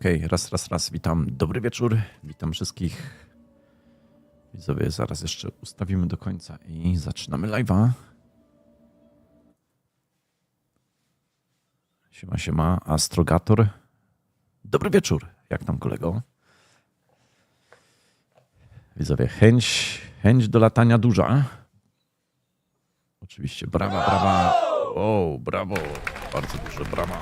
Okej, raz. Witam. Dobry wieczór. Witam wszystkich. Widzowie, zaraz jeszcze ustawimy do końca i zaczynamy live'a. Siema. Astrogator. Dobry wieczór. Jak tam, kolego? Widzowie, chęć do latania duża. Oczywiście, brawa. O, brawo. Bardzo duże brawa.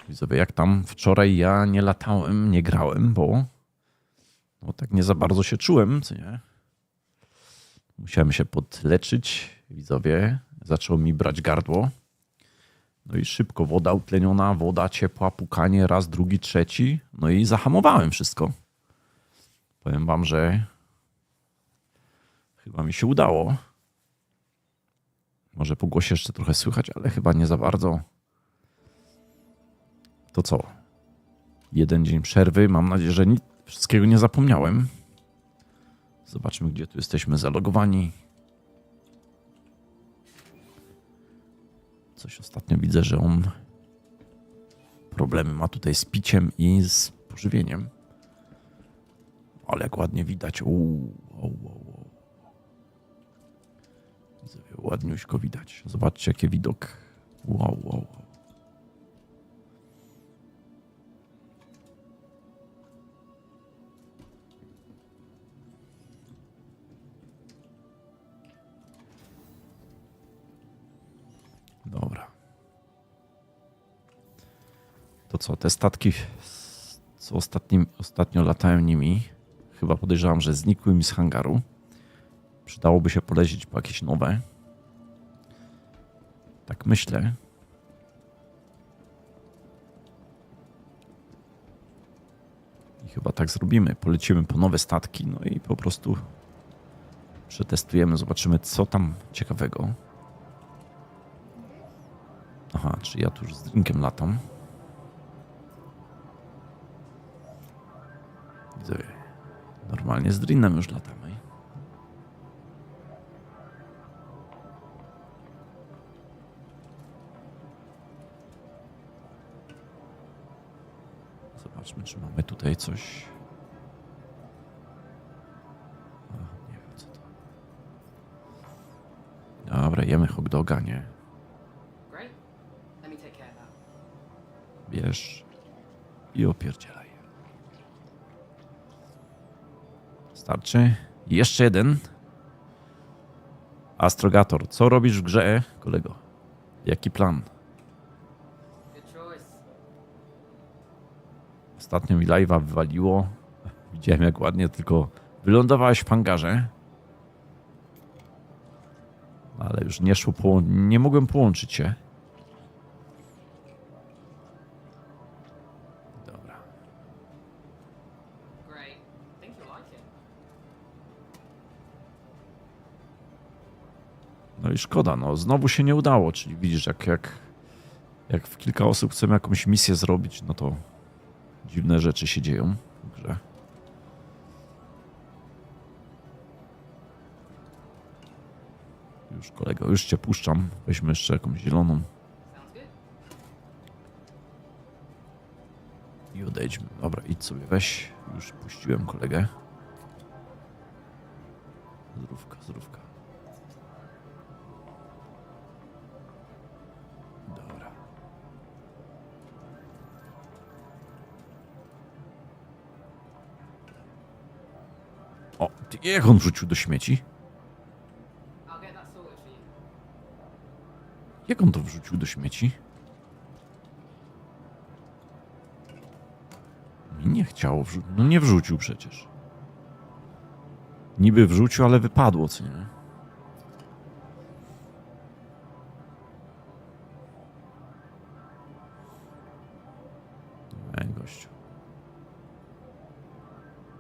Widzowie, jak tam? Wczoraj ja nie latałem, nie grałem, bo tak nie za bardzo się czułem, co nie? Musiałem się podleczyć, widzowie. Zaczęło mi brać gardło. No i szybko woda utleniona, woda ciepła, pukanie, raz, drugi, trzeci. No i zahamowałem wszystko. Powiem wam, że chyba mi się udało. Może po głosie jeszcze trochę słychać, ale chyba nie za bardzo. To co? Jeden dzień przerwy. Mam nadzieję, że wszystkiego nie zapomniałem. Zobaczmy, gdzie tu jesteśmy zalogowani. Coś ostatnio widzę, że on problemy ma tutaj z piciem i z pożywieniem. Ale jak ładnie widać. Ładniuśko widać. Zobaczcie, jaki widok. Wow. Dobra. To co, te statki, co ostatnio latałem nimi, chyba podejrzewam, że znikły mi z hangaru. Przydałoby się polecieć po jakieś nowe. Tak myślę. I chyba tak zrobimy. Polecimy po nowe statki, no i po prostu przetestujemy, zobaczymy, co tam ciekawego. Aha, czy ja tu już z drinkiem latam? Widzę, normalnie z drinem już latamy. Zobaczmy, czy mamy tutaj coś. Nie wiem, co to. Dobra, jemy hot doga, nie? Bierz i opierdzielaj. Starczy. Jeszcze jeden. Astrogator, co robisz w grze, kolego? Jaki plan? Ostatnio mi live'a wywaliło. Widziałem, jak ładnie tylko wylądowałeś w hangarze. Ale już nie szło, nie mogłem połączyć się. Dobra. No i szkoda, no znowu się nie udało, czyli widzisz, jak w kilka osób chcemy jakąś misję zrobić, no to dziwne rzeczy się dzieją w grze. Już kolego, już cię puszczam. Weźmy jeszcze jakąś zieloną. I odejdźmy. Dobra, idź sobie, weź. Już puściłem kolegę. Zdrówka. Dobra. O, jak on wrzucił do śmieci? Jak on to wrzucił do śmieci? Mi nie chciało wrzucić. No nie wrzucił przecież. Niby wrzucił, ale wypadło, co nie? Ej, gościu.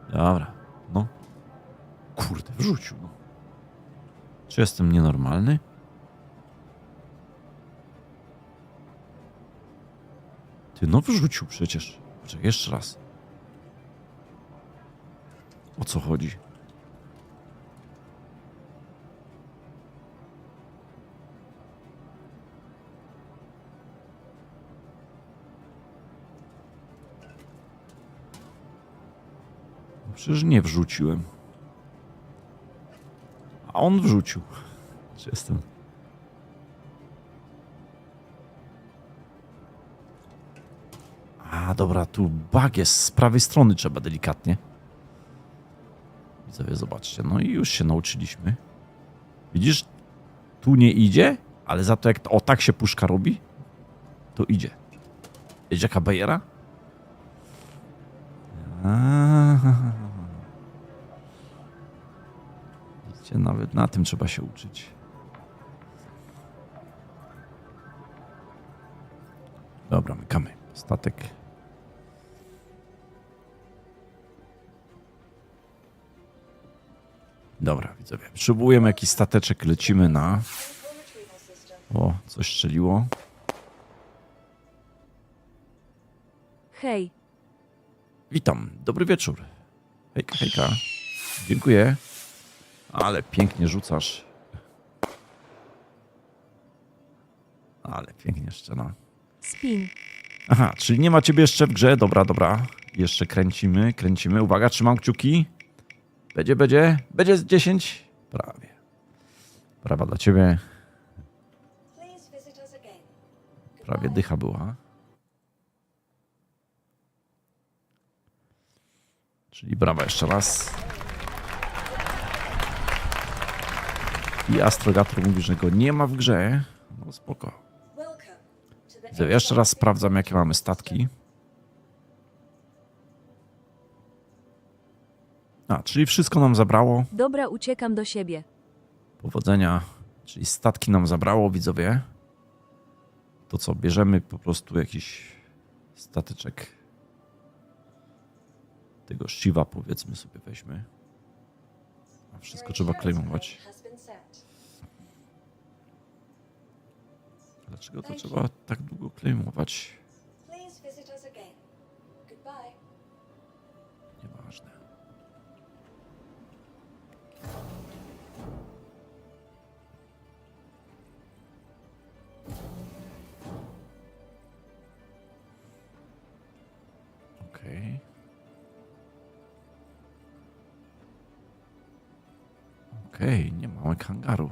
Dobra, no. Kurde, wrzucił, no. Czy jestem nienormalny? Ty, no wrzucił przecież. Poczekaj, jeszcze raz. O co chodzi? Przecież nie wrzuciłem. A on wrzucił. Czy jestem... A, dobra, tu bug jest. Z prawej strony trzeba delikatnie. Widzowie, zobaczcie. No i już się nauczyliśmy. Widzisz? Tu nie idzie, ale za to jak o tak się puszka robi, to idzie. Jest jaka bajera? Widzicie, nawet na tym trzeba się uczyć. Dobra, mykamy. Statek. Dobra, widzowie. Przywołujemy jakiś stateczek, lecimy na... O, coś strzeliło. Hej. Witam, dobry wieczór. Hejka, hejka. Dziękuję. Ale pięknie rzucasz. Ale pięknie szczena. Spin. Aha, czyli nie ma ciebie jeszcze w grze. Dobra, dobra. Jeszcze kręcimy, kręcimy. Uwaga, trzymam kciuki. Będzie z 10. Prawie. Prawa dla ciebie. Prawie dycha była. Czyli brawa jeszcze raz. I astrogator mówi, że go nie ma w grze. No spoko. Jeszcze raz sprawdzam, jakie mamy statki. A, czyli wszystko nam zabrało. Dobra, uciekam do siebie. Powodzenia. Czyli statki nam zabrało, widzowie. To co, bierzemy po prostu jakiś stateczek. Tego Shiva, powiedzmy sobie, weźmy. A wszystko trzeba klejmować. Dlaczego to trzeba tak długo klejmować? Nieważne. Okej. Okej, nie mamy hangaru.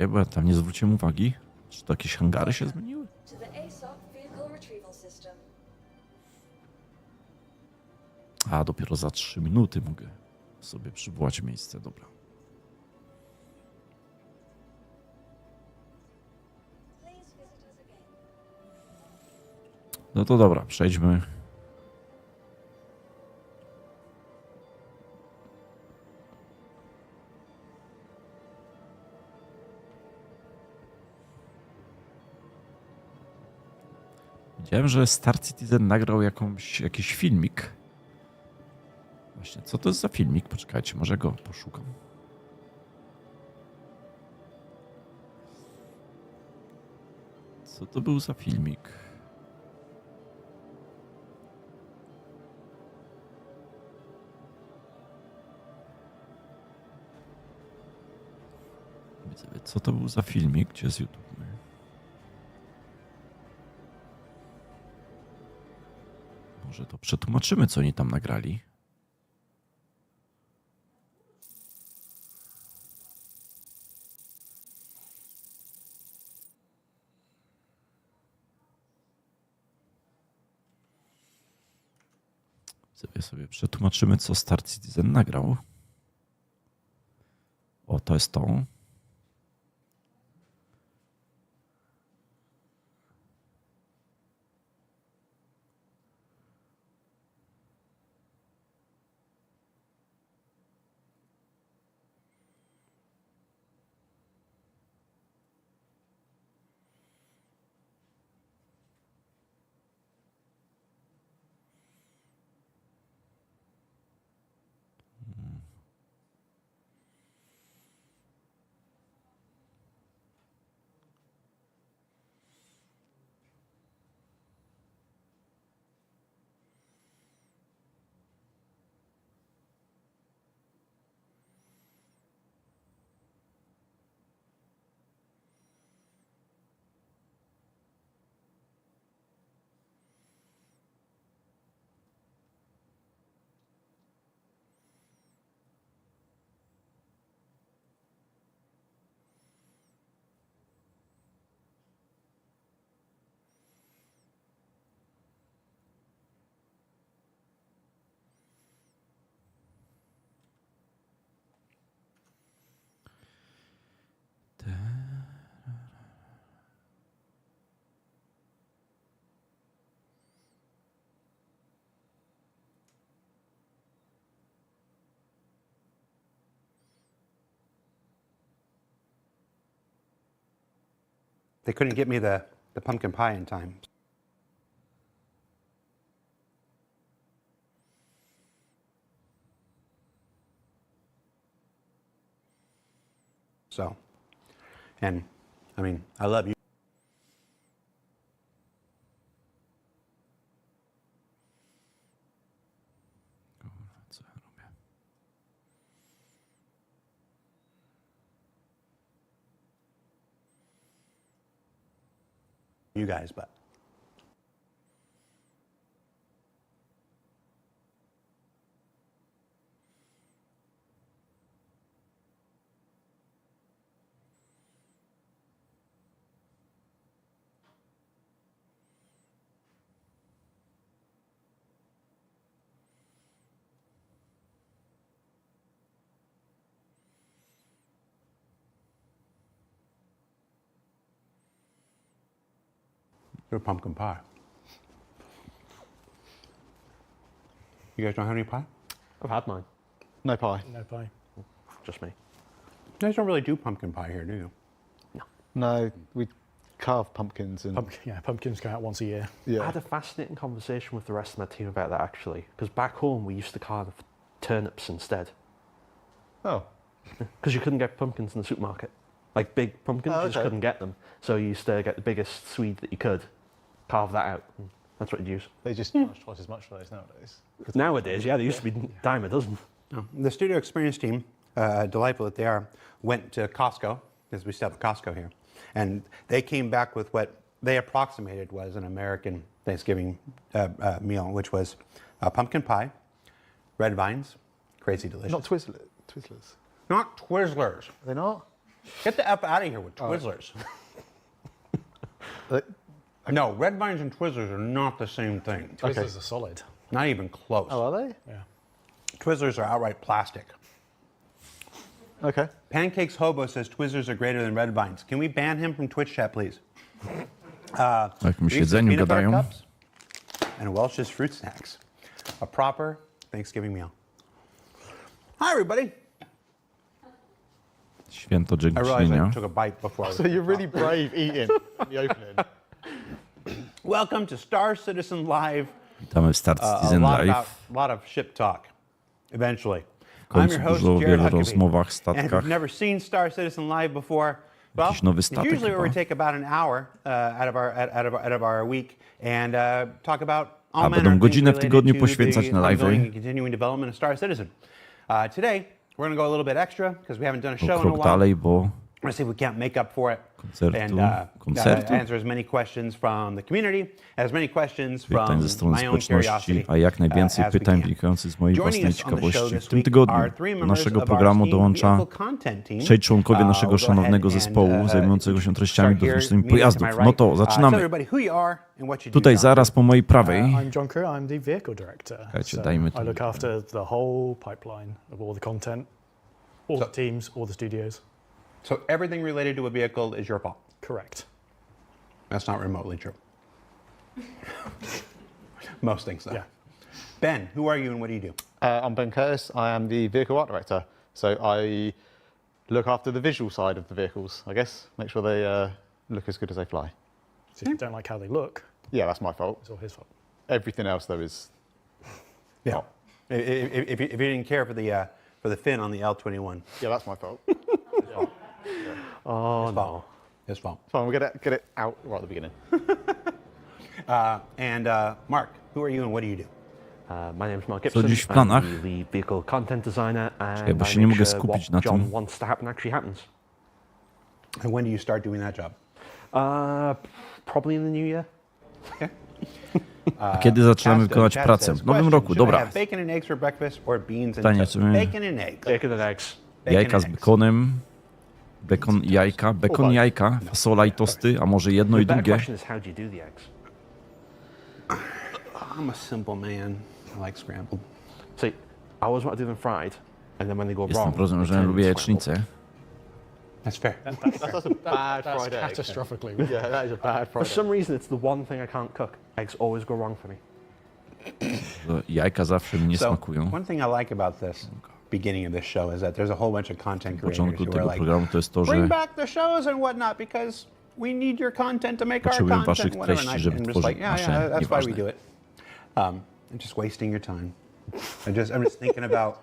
Bo ja tam nie zwróciłem uwagi. Czy to jakieś hangary się zmieniły? A, dopiero za 3 minuty mogę sobie przywołać miejsce. Dobra. No to dobra, przejdźmy. Widziałem, że Star Citizen nagrał jakiś filmik. Właśnie, co to jest za filmik? Poczekajcie, może go poszukam. Co to był za filmik? Co to był za filmik? Gdzie jest YouTube? Może to przetłumaczymy, co oni tam nagrali. Sobie przetłumaczymy, co Star Citizen nagrał. O, to jest to. they couldn't get me the pumpkin pie in time. So, and I mean, I love you. Co ja robię? You guys, but you're pumpkin pie. You guys don't have any pie? I've had mine. No pie. No pie. Just me. You guys don't really do pumpkin pie here, do you? No, we carve pumpkins and Pumpkins go out once a year. I yeah. had a fascinating conversation with the rest of my team about that actually, because back home we used to carve turnips instead, Oh, because you couldn't get pumpkins in the supermarket. Like big pumpkins, Oh, you just okay. couldn't get them. So you used to get the biggest Swede that you could, carve that out. And that's what you'd use. they just charge twice as much for those nowadays. Nowadays, yeah, they used to be dime a dozen. No. The studio experience team, delightful that they are, went to Costco, because we still have a Costco here, and they came back with what they approximated was an American Thanksgiving meal, which was pumpkin pie, red vines, crazy delicious. Not Twizzlers. Not Twizzlers. Are they not? Get the F out of here with Twizzlers. They- No, red vines and Twizzlers are not the same thing. Twizzlers are solid. Not even close. Oh, are they? Yeah. Twizzlers are outright plastic. Okay. Pancakes Hobo says Twizzlers are greater than red vines. Can we ban him from Twitch chat, please? O jakimś Reese's jedzeniu peanut butter gadają. cups and Welch's fruit snacks. A proper Thanksgiving meal. Hi, everybody. Święto I realized dziękczynienia. I took a bite before. I was So you're really brave eating in the opening. Welcome to Star Citizen Live. Witamy w Star A Citizen Live. lot of ship talk. Eventually. W I'm końcu your host, dużo o Jared wielu Huckabee. rozmowach, And if you've statkach. never seen Star Citizen Live before, well, Jakiś nowy it's statek usually where we chyba. take about an hour out of our week and talk about all A manner będą of things godzinę w related tygodniu to poświęcać the na live'y. ongoing and continuing development of Star Citizen. Today, we're going to go a little bit extra because we haven't done a O show in a krok while. dalej, bo We're going to see if we can't make up for it koncertu. answer as many questions from the community, as many questions from pytań ze strony my own społeczności, curiosity a jak najwięcej as we pytań can. wynikających z mojej Joining własnej us on the show ciekawości. this W tym week tygodniu are three do members naszego of our programu esteemed dołącza vehicle content team. 6 członkowie naszego We'll go szanownego ahead zespołu and, zajmującego się treściami start here, dotyczącymi meeting to pojazdów. my No right. to Tell zaczynamy. everybody who you are and what you do, Tutaj John. zaraz po mojej prawej. I'm John Crew. I'm the vehicle director. Czekajcie, dajmy to. I look after the whole pipeline of all the content, all the teams, all the studios. So everything related to a vehicle is your fault. Correct. That's not remotely true. Most things, though. Yeah. Ben, who are you and what do you do? I'm Ben Curtis. I am the vehicle art director. So I look after the visual side of the vehicles, I guess. Make sure they look as good as they fly. So if you don't like how they look, Yeah, that's my fault. it's all his fault. Everything else, though, is Yeah. not. If you didn't care for the fin on the L21, Yeah, that's my fault. Oh his fault. His fault. Fine, we'll get it out right at the beginning. And Mark, who are you and what do you do? My name's Mark Gibson. dziś w planach? I'm the vehicle content designer, and bo I się nie make mogę sure skupić what na John tym. wants to happen actually happens. And when do you start doing that job? Probably in the new year. Okay. A kiedy zaczynamy Cast wykonać chat pracę? says, W nowym question, roku, should I dobra. have bacon and eggs for breakfast or beans and Pytanie, toast? czy my- Bacon and eggs. Bacon and eggs. Bacon Jajka and z eggs. bekonem, bekon i jajka, bekon, jajka, fasola i tosty, a może jedno The i better drugie. question is, how do you do the eggs? I'm a simple man. I like scrambled. See, I always want to do them fried, and then when they go Jestem wrong, prozem, they że turn lubię into scrambled. jajecznicę. That's fair. That's a bad That's fried egg. catastrophically. Yeah, that is a bad For fried egg. some reason, it's the one thing I can't cook. Eggs always go wrong for me. Że Jajka zawsze mi nie So, smakują. one thing I like about this beginning of this show is that there's a whole bunch of content W creators początku who are tego like, programu to jest to, bring że back the shows and whatnot because we need your content to make our Potrzebujemy content, waszych whatever. treści, żeby And just tworzyć like, yeah, nasze, yeah, that's why we nieważne. do it. And just wasting your time. I'm just thinking about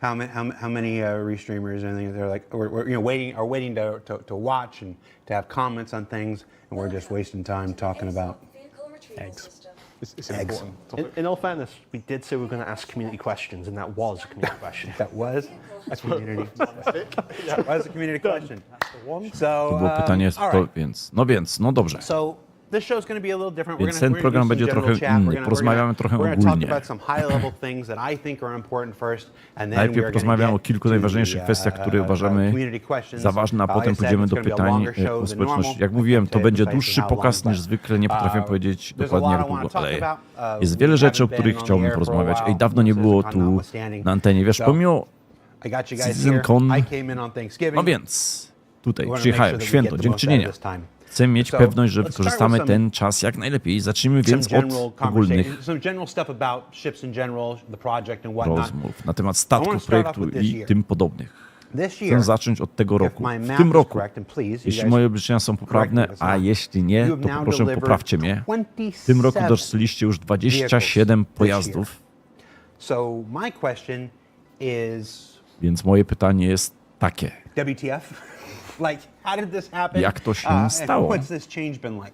how many restreamers and things they're like, we're waiting to watch and to have comments on things, and we're just wasting time talking about Eggs. It's an important topic. In all fairness, we did say we were going to ask community questions, and that was a community question. that was a community. That was a community question. So To było pytanie, all to, right. no dobrze. So this show's going to be a little different. Więc ten program będzie trochę inny. Porozmawiamy trochę We're going to ogólnie. talk about some high-level things that I think are important first, and then Najpierw we're porozmawiamy gonna o get kilku to najważniejszych the, kwestiach, które uważamy community questions. za ważne, a Like I potem said, pójdziemy it's do gonna be a pytań longer show o than społeczność. normal. Jak mówiłem, to Take będzie place dłuższy in how long, pokaz niż but, zwykle. Nie potrafię powiedzieć there's a dokładnie lot jak I wanna długo, talk ale about. jest We wiele haven't rzeczy, o been których on the chciałbym air for a porozmawiać. while, Ej, dawno nie było Citizen tu notwithstanding. na antenie. Wiesz, So, pomimo I got you guys Citizen here. Con, I came in on Thanksgiving. no więc tutaj We wanna make przyjechałem, sure that we święto, get the most out of dziękczynienia. this time. Chcę mieć So, pewność, że let's start wykorzystamy with some- ten czas jak najlepiej. Zacznijmy Some więc general od ogólnych conversation, some general stuff about ships in general, the project and whatnot. rozmów na temat I wanna statków, start off projektu with this i year. tym podobnych. This Chcę year, zacząć od tego if roku. my W math tym is roku, correct, and please, you jeśli guys moje obliczenia są poprawne, correct me a if it's not, jeśli nie, you have to now poproszę delivered poprawcie mnie. 27 W tym roku dostaliście już 27 vehicles this pojazdów, So my question is, więc moje pytanie jest takie. WTF? Like, how did this happen? Jak to się And stało? what's this change been like?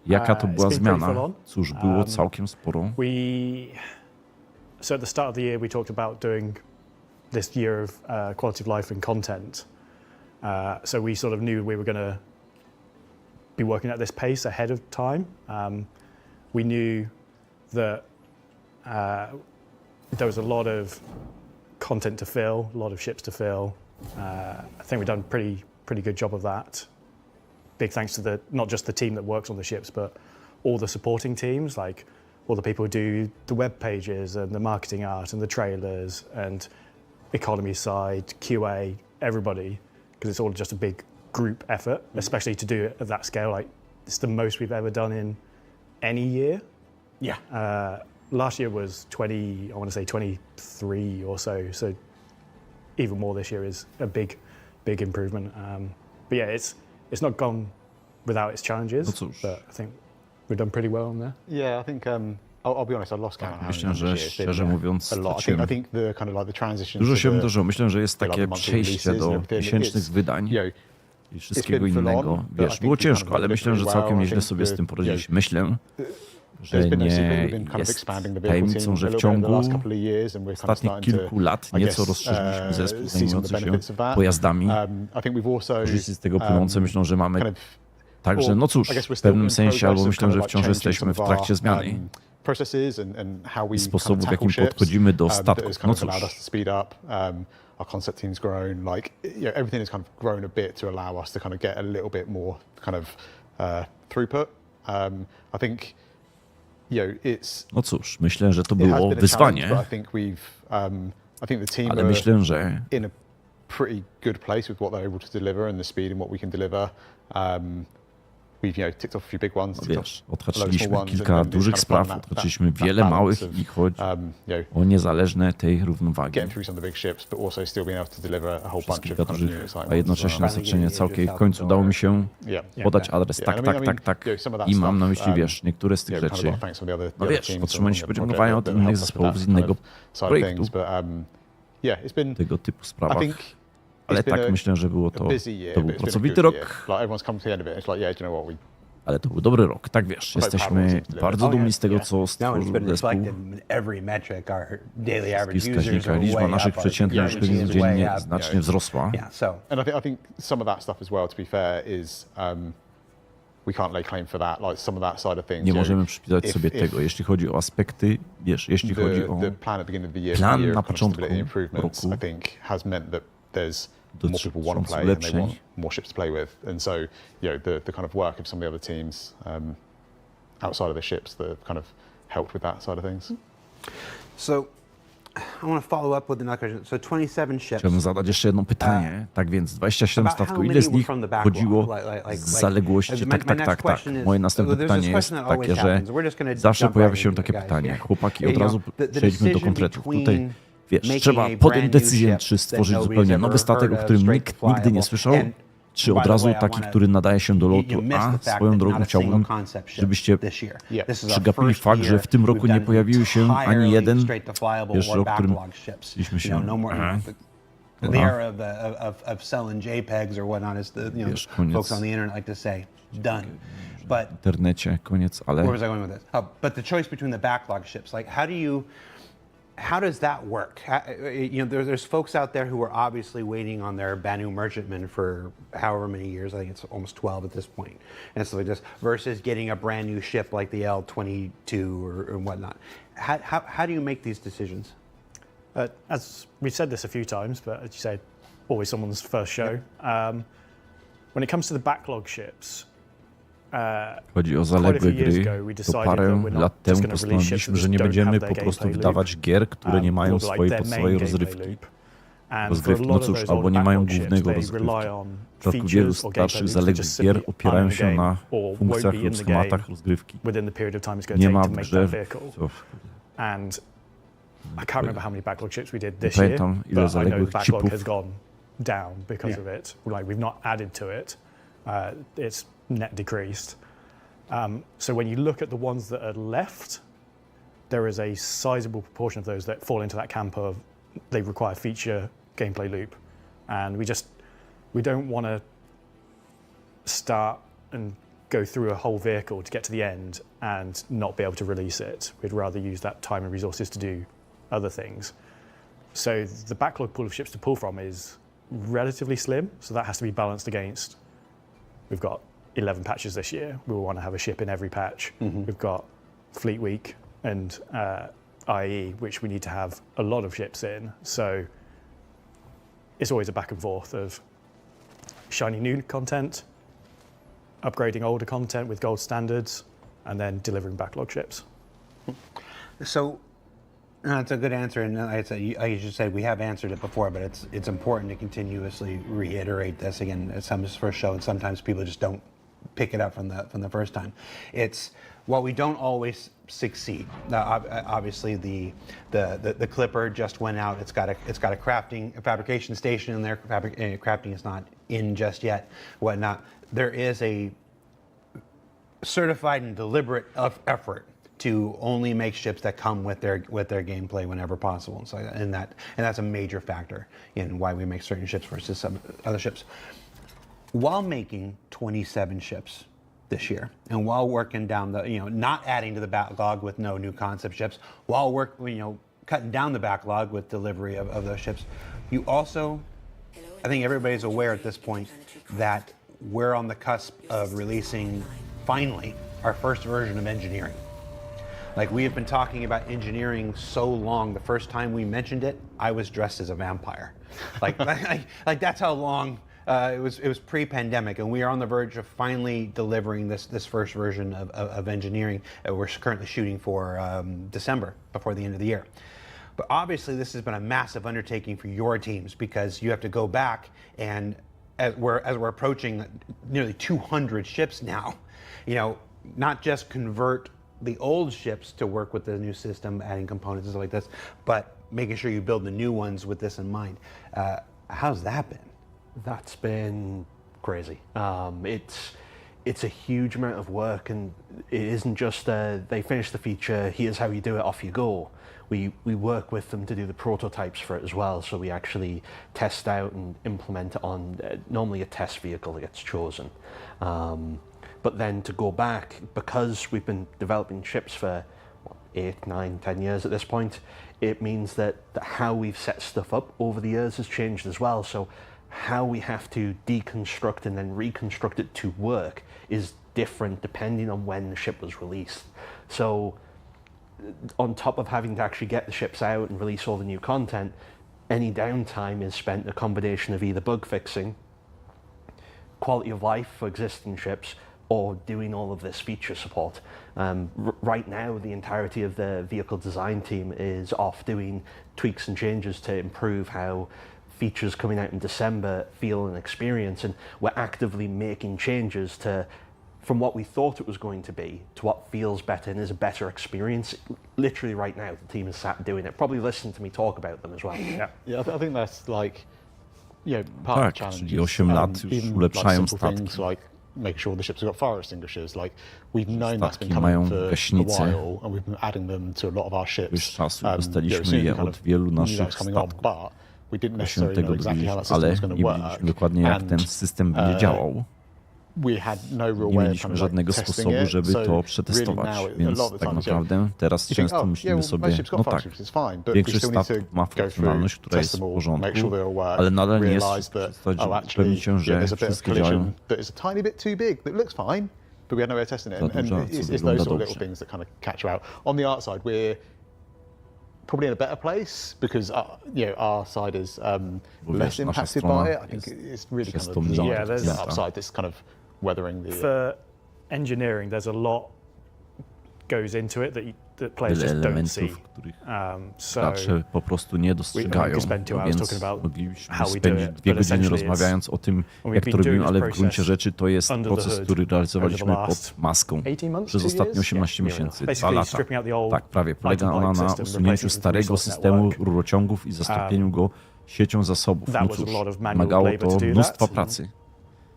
Jaka to It's była been pretty full zmiana? on. Cóż, było całkiem sporo. So at the start of the year, we talked about doing this year of quality of life and content. So we sort of knew we were going to be working at this pace ahead of time. We knew that there was a lot of content to fill, a lot of ships to fill. I think we've done pretty good job of that. Big thanks to not just the team that works on the ships, but all the supporting teams, like all the people who do the web pages and the marketing art and the trailers and economy side, QA, everybody, because it's all just a big group effort, especially to do it at that scale. Like it's the most we've ever done in any year. Yeah. Last year was 20, I want to say 23 or so. So even more this year is a big improvement. But yeah, it's not gone without its challenges, No cóż. but I think we've done pretty well on there. Yeah, I think I'll be honest. I lost count. of how Myślę, many że numbers here. It's szczerze been mówiąc a lot. straciłem. I think the kind of like the transition. Dużo to się the- wydarzyło. Myślę, że jest to like takie the monthly przejście releases and do everything. miesięcznych It's, wydań you know, i wszystkiego been full on, innego. but I Wiesz, think było we kind of ciężko, ale did myślę, że pretty całkiem well. I nieźle think sobie z tym the- poradziliśmy. Myślę, że There's been no secret. We've nie been kind of jest expanding the vehicle tajemnicą, team że a w little bit in the ciągu last couple of years, and we're kind of ostatnich starting to, kilku lat I nieco guess, rozszerzyliśmy zespół see some of the zajmujący się benefits of that. pojazdami. I think we've also Korzyści z tego płynące. Myślę, że mamy kind of także, no cóż, I guess we're w still pewnym in sensie, albo progress of myślę, kind że of like wciąż changing jesteśmy w some of trakcie our, zmiany processes and how we i kind of sposobu, w tackle jakim ships, podchodzimy do that statków. has No kind of allowed cóż, us to speed up. Our concept team's grown. Like, you know, everything has kind of grown a bit to allow us to kind of get a little bit more kind of throughput. I think, you know, it's no cóż, myślę, że to it has było been a wyzwanie, challenge, but I think I think the team ale are myślę, że in a pretty good place with what they're able to deliver and the speed and what we can deliver. We've, you know, ticked off a few big ones, no ticked wiesz, off a load of odhaczyliśmy small ones, kilka and it's dużych kind of spraw, finding that odhaczyliśmy wiele balance małych of, i chodź you know, o niezależne tej równowagi. getting through some of the big ships, but also still being able to deliver a whole Przez bunch kilka of kind of new dużych, exciting a ones jednocześnie as well. naznaczenie całkiem. W końcu udało mi się Yeah. podać adres tak, Yeah, I tak, mean, tak, tak. you know, some of that I mam stuff, na myśli, wiesz, niektóre z tych you know, kind of rzeczy. got thanks from the other No wiesz, teams otrzymaliśmy on the podziękowania project od that innych helped us with zespołów that z kind innego of side of projektu, things, but yeah, it's been, tego typu I sprawach. think Ale it's been tak myślę, że było a to, busy year, to but był it's been a pracowity good rok, year. Like everyone's come to the end of it. It's like, yeah, do you know what, ale to był dobry rok. Tak wiesz, jesteśmy bardzo dumni z tego, co No, it's stworzył been zespół. reflected in every metric. Our daily average Wszystkich users wskaźnikach are liczba way naszych up. Our przeciętnych GDP użytkowników is way dziennie up. znacznie wzrosła. Yeah, so And I think some of that stuff as well, to be fair, is we can't lay claim for that. Like some of that side of things. Nie you know, możemy przypisać if- sobie if tego, jeśli chodzi o aspekty, wiesz, jeśli chodzi o the plan at the beginning of the year, plan for the year na of kind of początku stability improvements, roku I think has meant that there's more people want to dotyczący play and they want ulepszeń. more ships to play with, and so you know the kind of work of some of the other teams outside of the ships that have kind of helped with that side of things. So I want to follow up with another question. So 27 ships. Chciałbym zadać jeszcze jedno pytanie. Tak więc 27 About how statków. many Ile z were nich from the backlog? chodziło Like z zaległości? my Tak, tak, next tak, tak. question is- Moje następne there's this pytanie jest question that always takie, że happens. We're just gonna zawsze jump pojawia right się into takie it, guys. pytanie. Here. Chłopaki, You od know, razu the przejdźmy do decision konkretów. between Tutaj, wiesz, making trzeba a podjąć brand new decyzję, ship czy that stworzyć nobody's zupełnie ever nowy statek, o heard of, którym straight nikt to nigdy nie flyable, słyszał, and czy By od the razu way, I taki, wanna- który nadaje się do you lotu, missed a the fact swoją that drogą not a single chciałbym, concept ship żebyście this year. Yeah. This is our przegapili first fakt, że year w tym roku we've nie done pojawiły się ani entirely jeden straight to flyable pierwszy or rok, w którym backlog ships. myślimy się, No more, the dobra. era of selling JPEGs or whatnot, is the Wiesz, koniec. folks on the internet like to say, done. But w internecie, koniec, ale where was I going with this? But the choice between the backlog ships, like how does that work? There's folks out there who are obviously waiting on their Banu merchantmen for however many years. I think it's almost 12 at this point, and stuff like this. Versus getting a brand new ship like the L-22 or whatnot. How do you make these decisions? As we've said this a few times, but as you say, always someone's first show. When it comes to the backlog ships, chodzi o zaległe gry, to parę lat temu postanowiliśmy, że nie będziemy po prostu wydawać gier, które nie mają swojej podstawowej rozrywki. No cóż, albo nie mają głównego rozgrywki. W przypadku wielu starszych zaległych gier opierają się na funkcjach lub schematach rozgrywki. Nie ma w grze... And I can't remember how many backlog ships we did this Nie year, pamiętam, ile but I know zaległych the backlog chipów. has gone down because of it. Like we've not added to it. It's net decreased. So when you look at the ones that are left, there is a sizable proportion of those that fall into that camp of they require feature gameplay loop. And we don't want to start and go through a whole vehicle to get to the end and not be able to release it. We'd rather use that time and resources to do other things. So the backlog pool of ships to pull from is relatively slim, so that has to be balanced against, we've got 11 patches this year. We will want to have a ship in every patch. We've got Fleet Week and IAE, which we need to have a lot of ships in. So it's always a back and forth of shiny new content, upgrading older content with gold standards, and then delivering backlog ships. So that's a good answer, and I should say we have answered it before, but it's important to continuously reiterate this again. It's the first show, and sometimes people just don't pick it up from the first time. It's while we don't always succeed. Obviously, the Clipper just went out. It's got a fabrication station in there. Crafting is not in just yet. Whatnot. There is a certified and deliberate effort to only make ships that come with their gameplay whenever possible, and that's a major factor in why we make certain ships versus some other ships. While making 27 ships this year, and while working down not adding to the backlog with no new concept ships, while cutting down the backlog with delivery of those ships, you also, I think everybody's aware at this point that we're on the cusp of releasing finally our first version of engineering. Like, we have been talking about engineering so long. The first time we mentioned it, I was dressed as a vampire. Like that's how long it was pre-pandemic, and we are on the verge of finally delivering this first version of engineering. We're currently shooting for December, before the end of the year. But obviously, this has been a massive undertaking for your teams, because you have to go back, and as we're approaching nearly 200 ships now, not just convert the old ships to work with the new system, adding components and stuff like this, but making sure you build the new ones with this in mind. How's that been? That's been crazy. It's a huge amount of work, and it isn't just they finish the feature, here's how you do it, off you go. We work with them to do the prototypes for it as well, so we actually test out and implement it on normally a test vehicle that gets chosen. But then to go back, because we've been developing ships for 8, 9, 10 years at this point, it means that how we've set stuff up over the years has changed as well. So how we have to deconstruct and then reconstruct it to work is different depending on when the ship was released. So on top of having to actually get the ships out and release all the new content, any downtime is spent in a combination of either bug fixing, quality of life for existing ships, or doing all of this feature support. Right now, the entirety of the vehicle design team is off doing tweaks and changes to improve how features coming out in December feel and experience, and we're actively making changes from what we thought it was going to be to what feels better and is a better experience. Literally right now, the team is sat doing it. Probably listen to me talk about them as well. Yeah, I think that's like, part of Tak, the challenge czyli is, 8 lat już even, ulepszają like, simple things statki. like making sure the ships have got fire extinguishers. Like we've known that's statki been mają coming for a gaśnice. while, and we've been adding them to a lot of our ships. Już czasu as dostaliśmy soon as je we kind od of wielu knew that was naszych coming on, statków. but we didn't się necessarily tego know exactly how that system ale was nie going to wiedzieliśmy work. dokładnie, jak ten And, system będzie działał. we had no real Nie way of mieliśmy kind of żadnego like testing sposobu, it. żeby So to really przetestować. now, a Więc lot of the tak times, naprawdę teraz you think, często myślimy most sobie, ships got no fire tak, extinguishers, it's fine, but we większość still need to statków ma go through, funkcjonalność, która test jest w them all, porządku, make sure they all work, ale nadal nie jest realise that, przestać actually, upewnić się, że there's a bit of wszystkie działają. collision that is a tiny bit too big, that looks fine, but we had no way of testing it. Za And dużo, co it's wygląda those sort of dobrze. little things that kind of catch you out. On the art side, we're probably in a better place because our side is Bo less wiesz, nasza impacted strona by it. I think jest it's really przez kind to of mniej designed Yeah, to there's- set upside this kind of weathering the. For engineering, there's a lot goes into it that players Wiele just don't see. elementów, których So gracze po prostu nie dostrzegają, could spend 2 no hours więc talking about moglibyśmy how we do spędzić it, 2 but godziny essentially rozmawiając o tym, we've jak to been doing robimy, this ale w process gruncie rzeczy to jest under the proces, hood który realizowaliśmy over the last pod maską 18 months, przez 2 ostatnie years? 18 Yeah, miesięcy, 2 basically lata. stripping out the old Tak, prawie. Polega item ona pipe na system, usunięciu replacing it with starego resource systemu network. rurociągów i zastąpieniu go siecią zasobów. that No was a cóż, lot of manual wymagało labour to to do mnóstwa that. pracy.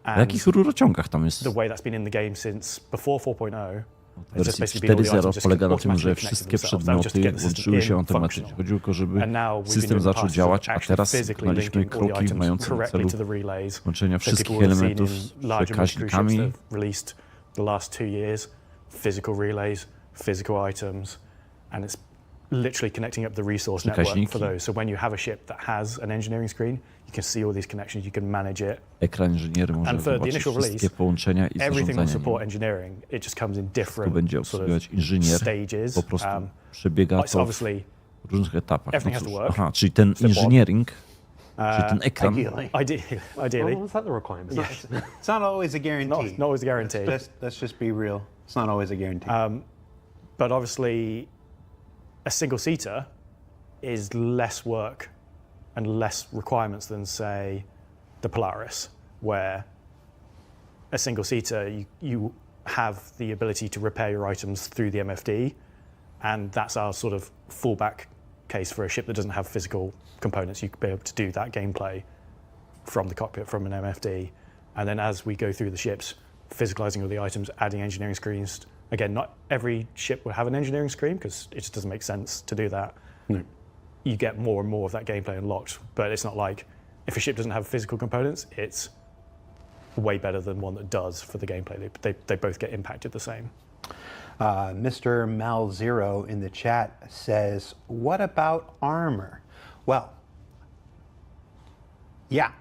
W And jakich rurociągach tam jest? the way that's been in the game since before 4.0 W has just wersji basically been all the 4.0 items just polega na tym, że automatically wszystkie connected themselves. That was just to przedmioty get the system łączyły się in automatycznie. functional. Chodziło tylko, żeby And now we've been system doing the zaczął process działać, of a actually teraz physically wykonaliśmy linking all the kroki items mające na correctly celu to the relays. łączenia So wszystkich people will have elementów seen z in larger military ships that przekaźnikami. have released the last 2 years, physical relays, physical items, and it's literally connecting up the resource network for Przekaźniki. those. So when you have a ship that has an engineering screen, you can see all these connections, you can manage it. Ekran inżyniery może And for the zobaczyć initial wszystkie release, połączenia i Everything will zarządzania support nimi. engineering. It just comes in To different będzie sort obsługiwać of inżynier. stages. Po prostu przebiega It's to w obviously różnych etapach. everything No has to cóż, work. aha, czyli ten Step one. inżyniering, czyli ten ekran, ideally, Well, is that the requirement? It's not always a guarantee. not always a guarantee. Let's just be real. It's not always a guarantee. But obviously, a single seater is less work and less requirements than, say, the Polaris, where a single seater you have the ability to repair your items through the MFD, and that's our sort of fallback case for a ship that doesn't have physical components. You could be able to do that gameplay from the cockpit from an MFD, and then as we go through the ships, physicalizing all the items, adding engineering screens. Again, not every ship will have an engineering screen because it just doesn't make sense to do that. No. You get more and more of that gameplay unlocked, but it's not like if a ship doesn't have physical components, it's way better than one that does for the gameplay. They both get impacted the same. Mr. Malzero in the chat says, what about armor? Well, yeah,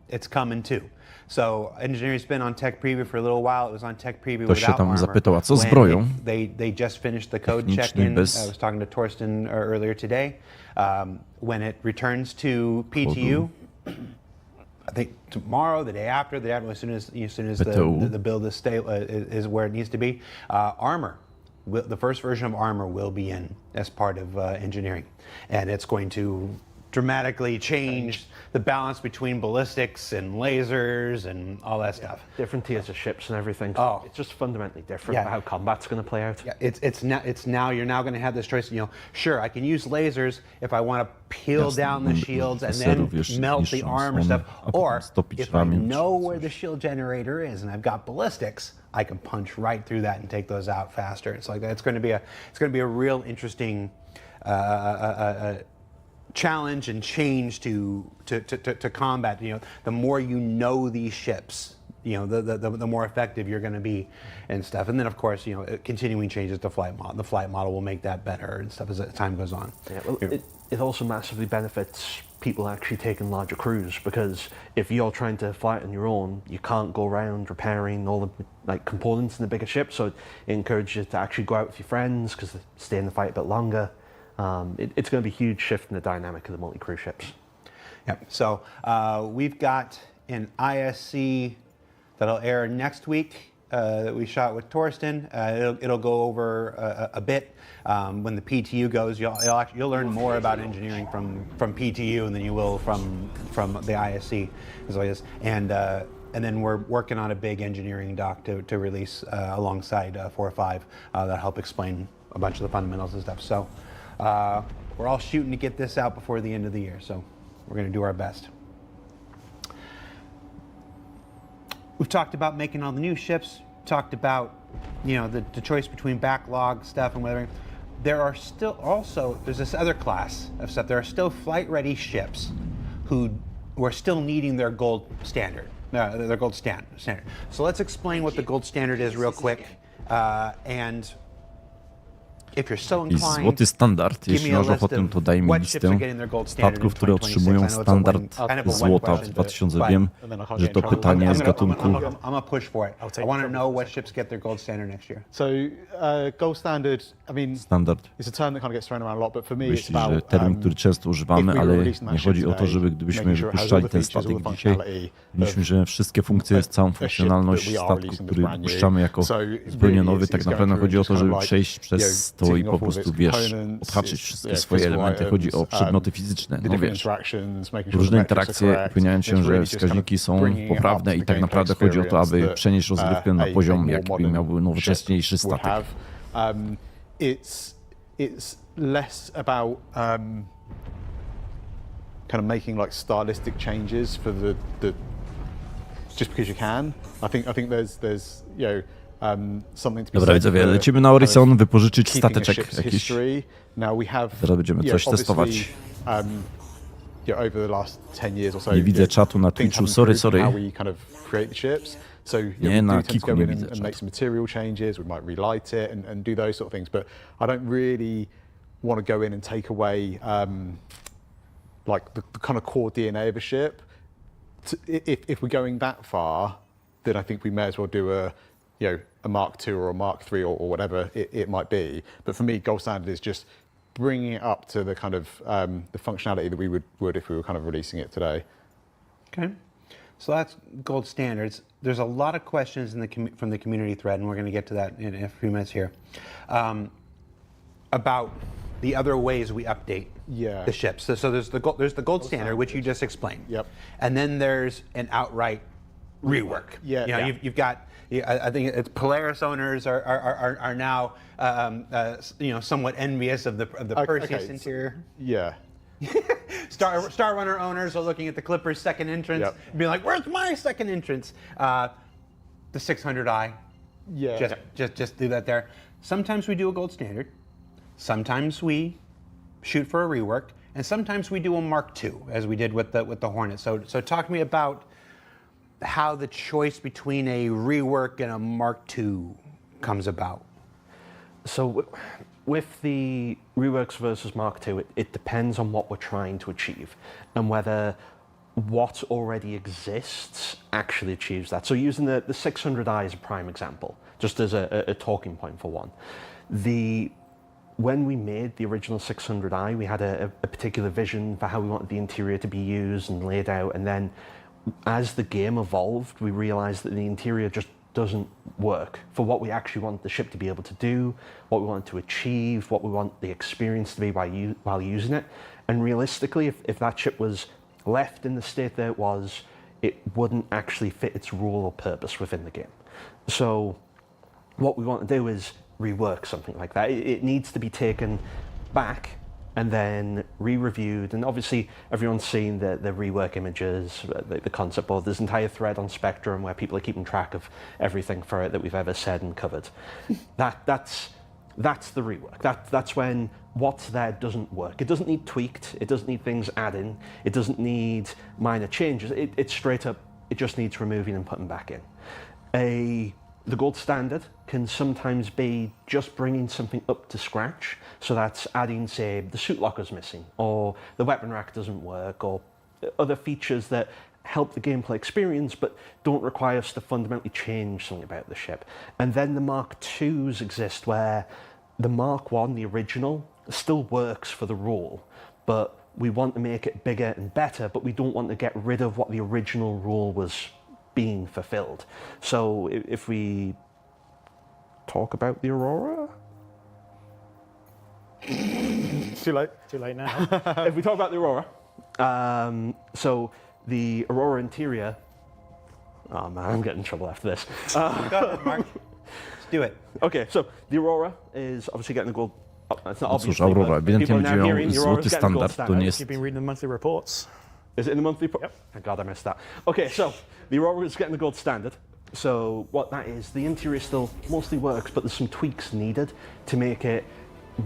it's coming too. So engineering's been on tech preview for a little while. It was on tech preview Ktoś się without tam armor. zapytał, a co z When zbroją? They just finished the code Technicznej check-in. I bez was talking to Torsten earlier today. When it returns to PTU, I think tomorrow, the day after, as soon as PTU. the build is where it needs to be, armor. The first version of armor will be in as part of engineering, and it's going to dramatically change the balance between ballistics and lasers and all that stuff. Different tiers of ships and everything. Oh. It's just fundamentally different Yeah. for how combat's going to play out. Yeah, it's now you're now going to have this choice. Sure, I can use lasers if I want to peel Jasne, down the mamy shields and laserów then jeszcze melt the niższą armor stronę, stuff, a potem or stopić if I ramię czy know where coś. the shield generator is and I've got ballistics, I can punch right through that and take those out faster. It's like that. It's going to be a real interesting challenge and change to combat. The more you know these ships, the more effective you're going to be and stuff. And then of course, continuing changes to flight model. The flight model will make that better and stuff as time goes on. Yeah, well, it also massively benefits people actually taking larger crews, because if you're trying to fight on your own, you can't go around repairing all the components in the bigger ship. So it encourages you to actually go out with your friends because they stay in the fight a bit longer. It's going to be a huge shift in the dynamic of the multi-crew ships. Yep. So we've got an ISC that'll air next week that we shot with Torsten. It'll go over a bit. When the PTU goes, you'll learn more about engineering from PTU than you will from the ISC, as always. And then we're working on a big engineering doc to release alongside 4 or 5 that'll help explain a bunch of the fundamentals and stuff. So we're all shooting to get this out before the end of the year. So we're going to do our best. we've talked about making all the new ships, talked about, you know, the choice between backlog stuff and whatever. There are still also, there's this other class of stuff. There are still flight-ready ships who are still needing their gold standard, their gold standard. So let's explain what the gold standard is real quick. And if you're so I inclined, złoty standard, give jeśli me a masz list ochotę, of to daj mi what ships are listę getting their gold standard statków, in które 2026. otrzymują I know it's a standard kind of a złota w question, 2000. but- Wiem, And then I can't że get to in trouble. pytanie z gatunku I'm gonna push for it. I'll take I want to trouble know for a what ships get their gold standard next year. So gold standard, I mean, standard. it's a term that kind of gets thrown around a lot, but for me it's Myślę, że about termin, który często używamy, if we ale were releasing that nie ship chodzi o to, today, żeby gdybyśmy making sure it has wypuszczali all the ten features, all statek the dzisiaj, functionality mieliśmy, of że wszystkie funkcje, całą a ship funkcjonalność that we are statku, releasing który that's brand new. wypuszczamy jako So zupełnie really nowy. it's Tak going naprawdę through chodzi o just to, kind żeby of like, przejść przez to i ticking po off all prostu, its wiesz, components, odhaczyć its, wszystkie yeah, swoje physical elementy. Chodzi o items, przedmioty fizyczne, the no different wiesz. interactions, making sure Różne the metrics are interakcje correct. upewniając się, It's że really just kind of wskaźniki są bringing it up poprawne to i the tak gameplay naprawdę chodzi o to, aby experience przenieść rozgrywkę na that poziom, more jakby modern miałby nowocześniejszy ship would statek. have. It's less about kind of making like stylistic changes for the just because you can. I think there's you know something to be Dobra, said widzowie, for lecimy na kind Horizon, of wypożyczyć keeping a stateczek ship's jakiś. history. Now we have Teraz będziemy you coś know, testować. obviously, over the last 10 years or so. Nie widzę czatu na things Twitchu, have sorry. improved in how we kind of create the ships. So Nie, we na do tend to Kiku go nie in widzę and czatu. make some material changes. We might relight it and do those sort of things. But I don't really want to go in and take away like the kind of core DNA of a ship. If we're going that far, then I think we may as well do a Mark II or a Mark III or whatever it might be. But for me, gold standard is just bringing it up to the kind of the functionality that we would if we were kind of releasing it today. Okay. So that's gold standards. There's a lot of questions from the community thread, and we're going to get to that in a few minutes here, about the other ways we update the ships. So there's the gold standard, which you just explained. Yep. And then there's an outright rework. Yeah. You know, you've got. I think it's Polaris owners are now somewhat envious of the Perseus interior. Yeah. Star Runner owners are looking at the Clipper's second entrance and being like, "Where's my second entrance?" The 600i. Yeah. Just do that there. Sometimes we do a gold standard. Sometimes we shoot for a rework, and sometimes we do a Mark II, as we did with the Hornet. So talk to me about how the choice between a rework and a Mark II comes about. So with the reworks versus Mark II, it depends on what we're trying to achieve and whether what already exists actually achieves that. So using the 600i as a prime example, just as a talking point for one. When we made the original 600i, we had a particular vision for how we wanted the interior to be used and laid out, and then as the game evolved, we realized that the interior just doesn't work for what we actually want the ship to be able to do, what we want to achieve, what we want the experience to be while using it. And realistically, if that ship was left in the state that it was, it wouldn't actually fit its role or purpose within the game. So what we want to do is rework something like that. It needs to be taken back and then re-reviewed, and obviously everyone's seen the rework images, the concept board. There's an entire thread on Spectrum where people are keeping track of everything for it that we've ever said and covered. That's the rework. That's when what's there doesn't work. It doesn't need tweaked, it doesn't need things adding, it doesn't need minor changes. It's straight up, it just needs removing and putting back in. The gold standard can sometimes be just bringing something up to scratch. So that's adding, say, the suit locker's missing, or the weapon rack doesn't work, or other features that help the gameplay experience but don't require us to fundamentally change something about the ship. And then the Mark IIs exist where the Mark I, the original, still works for the role, but we want to make it bigger and better, but we don't want to get rid of what the original role was being fulfilled. So if we talk about the Aurora? Too late. Too late now. If we talk about the Aurora, so the Aurora interior, oh man, I'm getting in trouble after this. Go ahead, Mark. Let's do it. Okay, so the Aurora is obviously getting a gold. It's not No cóż, obviously, Aurora but ewidentnie people are będzie now miał hearing the złoty Aurora's getting gold standard. To standard. nie You've jest... been reading the monthly reports. Is it in the monthly? Yep. Thank God I missed that. Okay, so the Aurora is getting the gold standard. So what that is, the interior still mostly works, but there's some tweaks needed to make it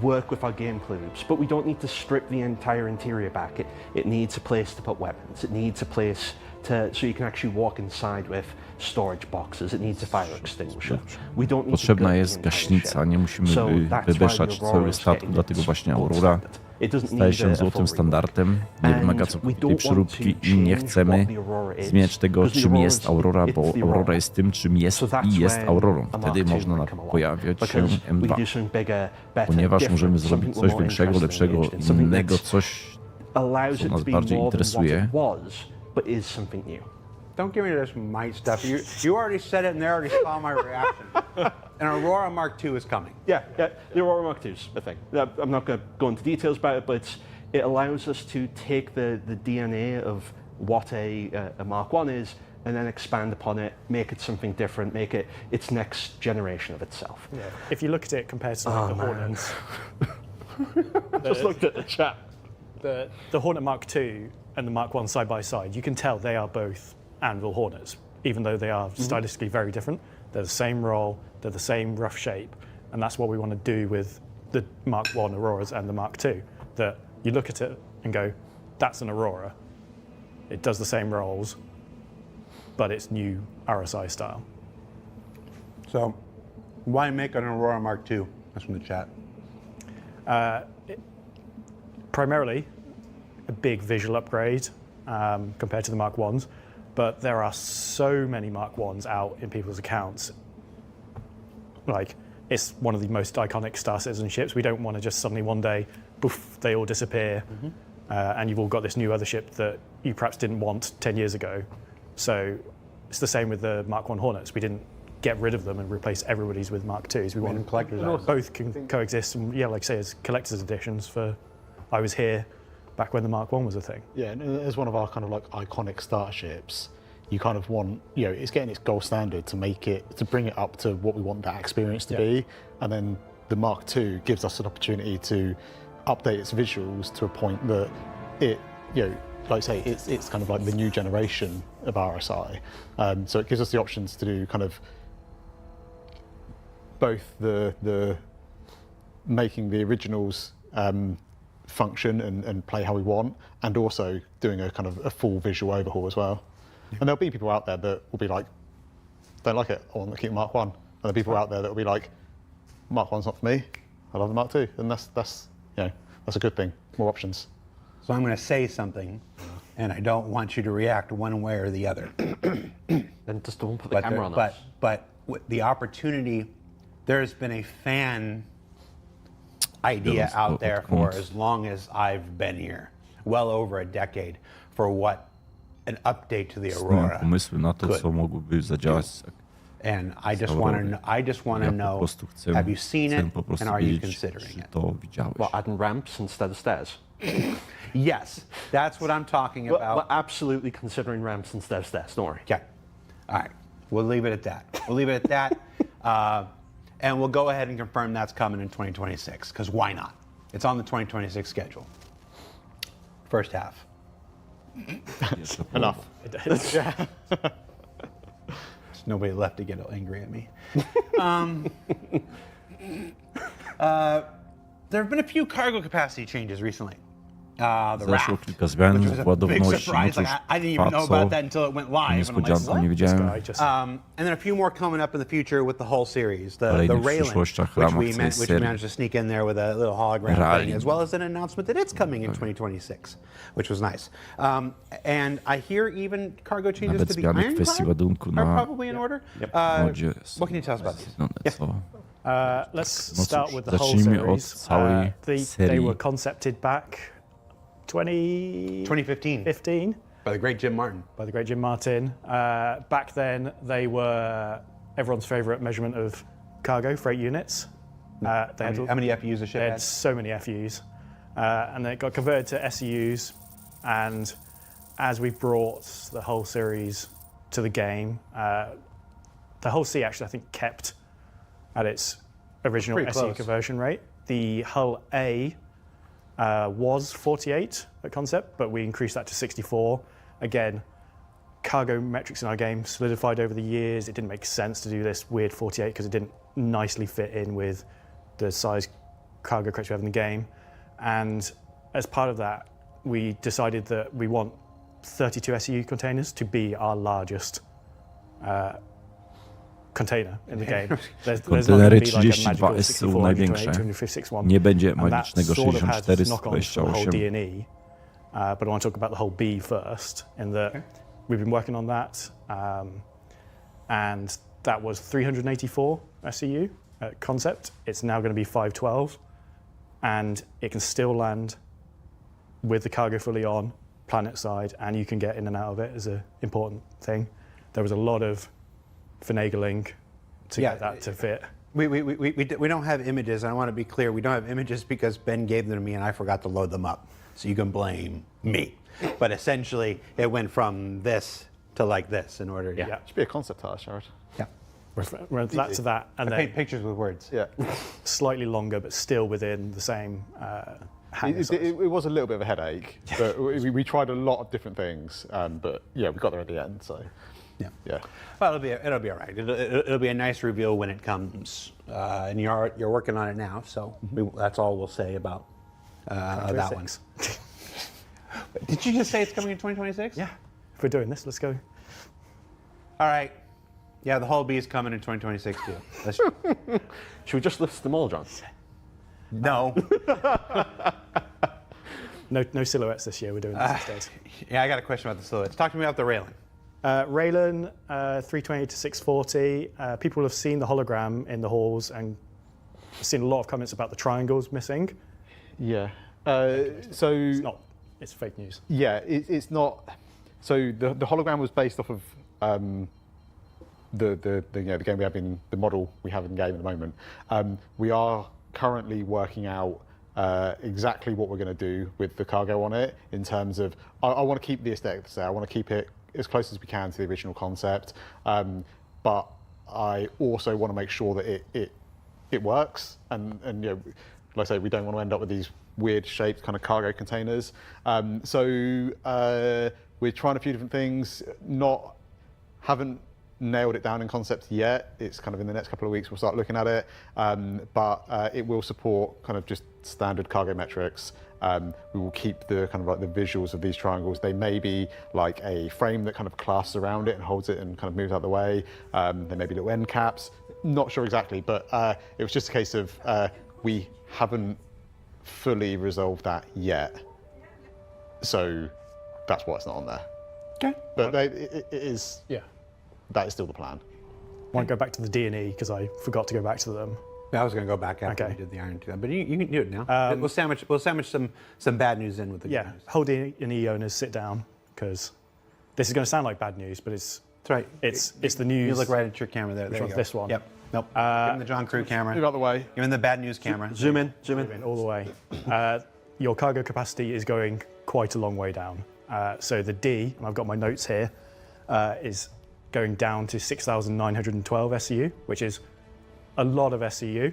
work with our gameplay loops. But we don't need to strip the entire interior back. It needs a place to put weapons. It needs a place so you can actually walk inside with storage boxes. It needs a fire extinguisher. We don't need to Potrzebna gut jest the entire gaśnica, ship. nie musimy So that's why wywyższać the Aurora całego is statku, getting dlatego its właśnie gold Aurora standard. It doesn't staje need się a złotym full rework. standardem, nie wymaga And we całkowitej don't przeróbki want to i nie change chcemy what the Aurora is, zmieniać tego, because the czym Aurora jest is- Aurora, it's bo the Aurora Aurora. jest tym, czym jest So that's i jest when Aurorą. a Wtedy Mark II można might come along. pojawiać się Because we do M2, something bigger, better, ponieważ możemy different, zrobić something coś more większego, interesting lepszego, engine, something innego, that's coś, allows co it nas to be bardziej more than what interesuje. it was, but is something new. Don't give me this might stuff. You already said it, and they already saw my reaction. An Aurora Mark II is coming. Yeah, the Aurora Mark II is a thing. I'm not going to go into details about it, but it allows us to take the DNA of what a Mark I is and then expand upon it, make it something different, make it its next generation of itself. Yeah. If you look at it compared to like, the Hornets, Just looked at the chat. the Hornet Mark II and the Mark I side by side, you can tell they are both Anvil Hornets, even though they are stylistically very different. They're the same roll, they're the same rough shape, and that's what we want to do with the Mark I Auroras and the Mark II. That you look at it and go, that's an Aurora. It does the same rolls, but it's new RSI style. So, why make an Aurora Mark II? That's from the chat. Primarily, a big visual upgrade compared to the Mark Is, but there are so many Mark Is out in people's accounts. Like, it's one of the most iconic Star Citizen ships. We don't want to just suddenly one day, poof, they all disappear, and you've all got this new other ship that you perhaps didn't want 10 years ago. So it's the same with the Mark I Hornets. We didn't get rid of them and replace everybody's with Mark IIs. We Made them want collector's items. both can coexist, and yeah, like I say, as collector's editions for. I was here back when the Mark I was a thing. Yeah, and as one of our kind of like iconic starships, you kind of want, you know, it's getting its gold standard to make it, to bring it up to what we want that experience to be. And then the Mark II gives us an opportunity to update its visuals to a point that it, you know, like I say, it's kind of like the new generation of RSI. So it gives us the options to do kind of both the making the originals function and play how we want, and also doing a kind of a full visual overhaul as well. And there'll be people out there that will be like, don't like it, I want to keep Mark I. And there are people out there that will be like, Mark I's not for me, I love the Mark II. And that's you know, that's a good thing, more options. So I'm going to say something, and I don't want you to react one way or the other. Then just don't put the camera on us. But the opportunity, there's been a fan idea out there for as long as I've been here, well over a decade, for what an update to the Istnieją Aurora pomysły na to, could. co mogłyby zadziałać. And I just want to Ja po know, prostu chcę, have you seen chcę it, po prostu and are you wiedzieć, considering czy it? to widziałeś. What, adding ramps instead of stairs? Yes, that's what I'm talking We're about. absolutely considering ramps instead of stairs, don't worry. Okay. All right. We'll leave it at that. We'll leave it at that. And we'll go ahead and confirm that's coming in 2026, because why not? It's on the 2026 schedule. First half. Enough. There's nobody left to get angry at me. There have been a few cargo capacity changes recently. The Zaszło raft, kilka zmian which w was a big ładowności. surprise. No cóż, I didn't even know about that until it went live. And I'm like, niespodzianką nie what? wiedziałem. Guy just And then a few more coming up in the future with the whole series. The Kolejnych railing, przyszłościach w which ramach we, tej which we serii. managed to sneak in there with a little hologram Rally. thing, as well as an announcement that it's coming in 2026, which was nice. And I hear even cargo changes Nawet to the zmiany w kwestii Ironclad ładunku are na probably in order. modzie What can you tell us about these? są let's No start cóż, with the whole zacznijmy od series. całej They serii. were concepted back 2015 2015 by the great Jim Martin. by the great Jim Martin. Back then, they were everyone's favorite measurement of cargo, freight units. They How many FUs a ship They had had? so many FUs, and then it got converted to SEUs. And as we brought the whole series to the game, the whole C actually I think kept at its original Pretty SEU close. conversion rate. The hull A was 48 at concept, but we increased that to 64. Again, cargo metrics in our game solidified over the years. It didn't make sense to do this weird 48 because it didn't nicely fit in with the size cargo crates we have in the game. And as part of that, we decided that we want 32 SEU containers to be our largest container in the game. There's not going to be like a 32 magical SU 64, największe. 256 one. Nie będzie And that magicznego sort of has 64 knock-ons from the whole 28. D&E. But I want to talk about the whole B first, in that we've been working on that, and that was 384 SEU concept. It's now going to be 512, and it can still land with the cargo fully on, planet side, and you can get in and out of it is an important thing. There was a lot of finagling to get that to fit. We don't have images, and I want to be clear, we don't have images because Ben gave them to me and I forgot to load them up. So you can blame me. But essentially, it went from this to like this in order to... It should be a concept art, Jared. Yeah. We're that to that, and I then paint pictures with words. Yeah. slightly longer, but still within the same hangar size. It was a little bit of a headache, but we tried a lot of different things, but yeah, we got there at the end. So yeah. Well, it'll be all right. It'll be a nice reveal when it comes, and you're working on it now. So that's all we'll say about that one. Did you just say it's coming in 2026? Yeah. If we're doing this, let's go. All right. Yeah, the whole B is coming in 2026 too. Should we just list them all, John? No. No silhouettes this year. We're doing this instead. Yeah, I got a question about the silhouettes. Talk to me about the railing. Raylan, 320 to 640. People have seen the hologram in the halls and seen a lot of comments about the triangles missing. Yeah. It's fake news. Yeah, it's not. So the hologram was based off of the game we have in the model we have in game at the moment. We are currently working out exactly what we're going to do with the cargo on it in terms of I want to keep the aesthetics there. I want to keep it as close as we can to the original concept, but I also want to make sure that it works and like I say, we don't want to end up with these weird shaped kind of cargo containers. So we're trying a few different things. Haven't nailed it down in concept yet. It's kind of in the next couple of weeks we'll start looking at it, but it will support kind of just standard cargo metrics. We will keep the kind of like the visuals of these triangles. They may be like a frame that kind of clasps around it and holds it and kind of moves out the way. There may be little end caps. Not sure exactly, but it was just a case of we haven't fully resolved that yet. So that's why it's not on there. Okay. But it is. Yeah. That is still the plan. I won't go back to the D&E because I forgot to go back to them. I was going to go back after we did the Iron 2, but you can do it now. We'll sandwich some bad news in with the good news. Whole D&E owners sit down, because this is going to sound like bad news, but it's That's right. It's the news. You look right at your camera there. Which There you one's go. this one? Yep. Nope. Give him the John Crew camera. Move out the way. Give him the bad news camera. Zoom in. All the way. Your cargo capacity is going quite a long way down. So the D, and I've got my notes here, is going down to 6,912 SEU, which is a lot of SEU.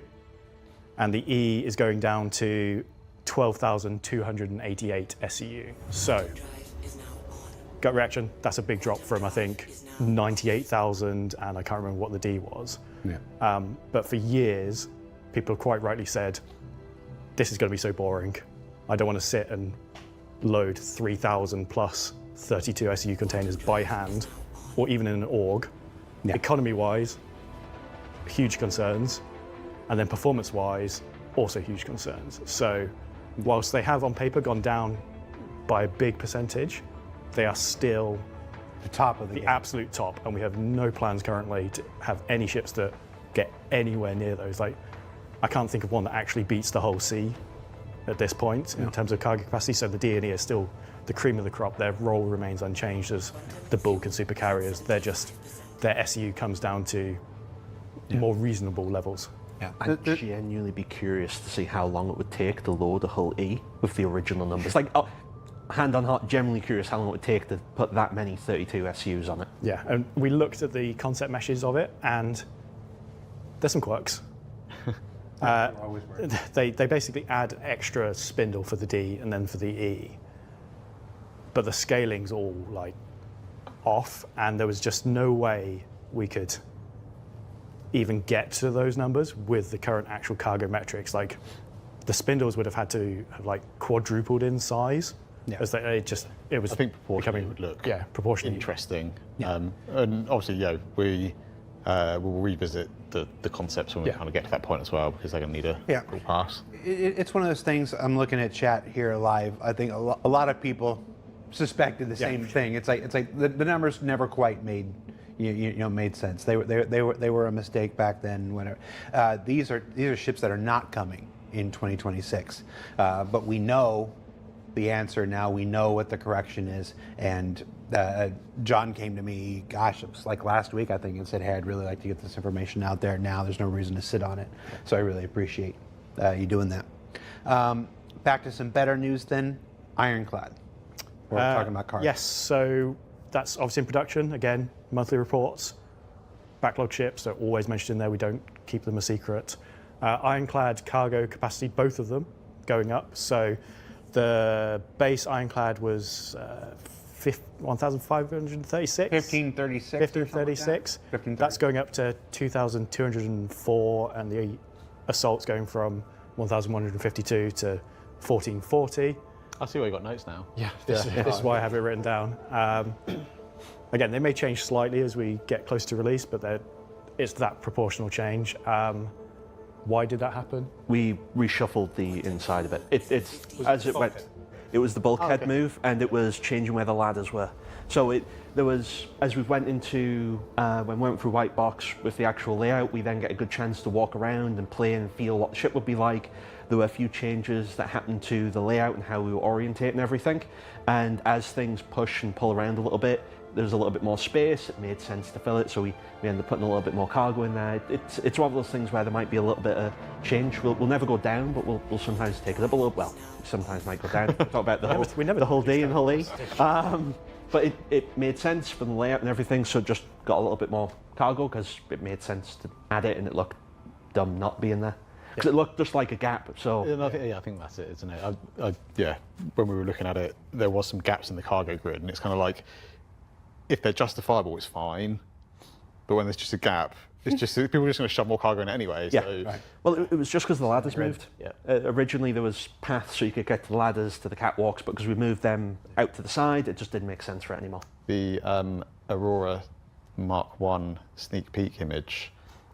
And the E is going down to 12,288 SEU. So, gut reaction, that's a big drop from, I think, 98,000, and I can't remember what the D was. Yeah. But for years, people have quite rightly said, this is going to be so boring. I don't want to sit and load 3,000 plus 32 SEU containers by hand, or even in an org. Yeah. Economy-wise, huge concerns. And then performance-wise, also huge concerns. So whilst they have on paper gone down by a big percentage, they are still The top of the the game. absolute top, and we have no plans currently to have any ships that get anywhere near those. Like, I can't think of one that actually beats the whole C at this point in terms of cargo capacity. So the D&E is still the cream of the crop. Their role remains unchanged as the bulk and super carriers. Their SEU comes down to more reasonable levels. Yeah. I'd genuinely be curious to see how long it would take to load a whole E with the original numbers. Like, hand on heart, genuinely curious how long it would take to put that many 32 SUs on it. Yeah, and we looked at the concept meshes of it, and there's some quirks. They basically add extra spindle for the D and then for the E, but the scaling's all like off, and there was just no way we could even get to those numbers with the current actual cargo metrics. Like, the spindles would have had to have like quadrupled in size. Yeah. As it was. I think proportionally becoming, would look proportionally interesting. Yeah. And obviously, we will revisit the concepts when we kind of get to that point as well, because they're going to need a full pass. It's one of those things. I'm looking at chat here live. I think a lot of people suspected the same thing. It's like the numbers never quite made made sense. They were a mistake back then. Whenever these are ships that are not coming in 2026, but we know the answer now. We know what the correction is, and John came to me, gosh, it was like last week, I think, and said, hey, I'd really like to get this information out there now. There's no reason to sit on it. So I really appreciate you doing that. Back to some better news then. Ironclad. We're talking about cargo. Yes, so that's obviously in production. Again, monthly reports. Backlog ships are always mentioned in there. We don't keep them a secret. Ironclad cargo capacity, both of them, going up. So the base Ironclad was 1,536? 1536. 1536. That's going up to 2,204, and the Assault's going from 1,152 to 1,440. I see why you got notes now. Yeah, this is why I have it written down. Again, they may change slightly as we get close to release, but it's that proportional change. Why did that happen? We reshuffled the inside of it. It was the bulkhead move, and it was changing where the ladders were. So there was, as we went into, when we went through White Box with the actual layout, we then get a good chance to walk around and play and feel what the ship would be like. There were a few changes that happened to the layout and how we were orientating everything. And as things push and pull around a little bit, there's a little bit more space. It made sense to fill it, so we ended up putting a little bit more cargo in there. It's one of those things where there might be a little bit of change. We'll never go down, but we'll sometimes take it up a little. Well, sometimes might go down. Talk about the whole D and whole E. But it made sense from the layout and everything, so it just got a little bit more cargo because it made sense to add it, and it looked dumb not being there. Because it looked just like a gap. So I think that's it, isn't it? When we were looking at it, there was some gaps in the cargo grid, and it's kind of like, if they're justifiable, it's fine. But when there's just a gap, it's just people are just going to shove more cargo in it anyway. Yeah. So. Right. Well, it was just because the ladders moved. Yeah. Originally, there was paths so you could get to the ladders to the catwalks, but because we moved them out to the side, it just didn't make sense for it anymore. The Aurora Mark 1 sneak peek image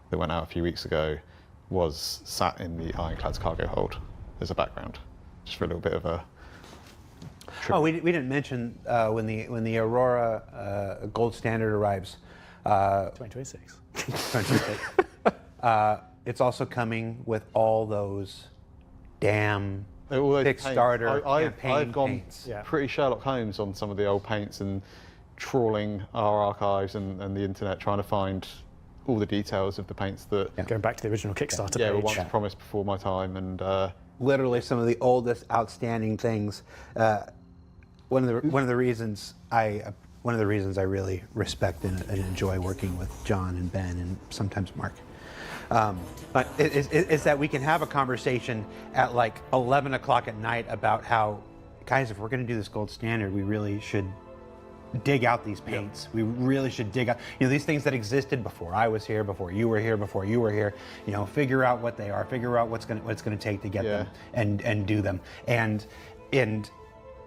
that went out a few weeks ago was sat in the Ironclad's cargo hold as a background, just for a little bit of a. Oh, we didn't mention when the Aurora Gold Standard arrives. 2026. 2026. It's also coming with all those damn Kickstarter campaign I've gone paints. pretty Sherlock Holmes on some of the old paints and trawling our archives and the internet, trying to find all the details of the paints that Going back to the original Kickstarter were page. once promised before my time, and Literally some of the oldest outstanding things. One of the reasons I really respect and enjoy working with John and Ben and sometimes Mark is that we can have a conversation at like 11 o'clock at night about how, guys, if we're going to do this gold standard, we really should dig out these paints. We really should dig out, these things that existed before I was here, before you were here, before you were here. Figure out what they are, figure out what's going to take to get them, and do them. And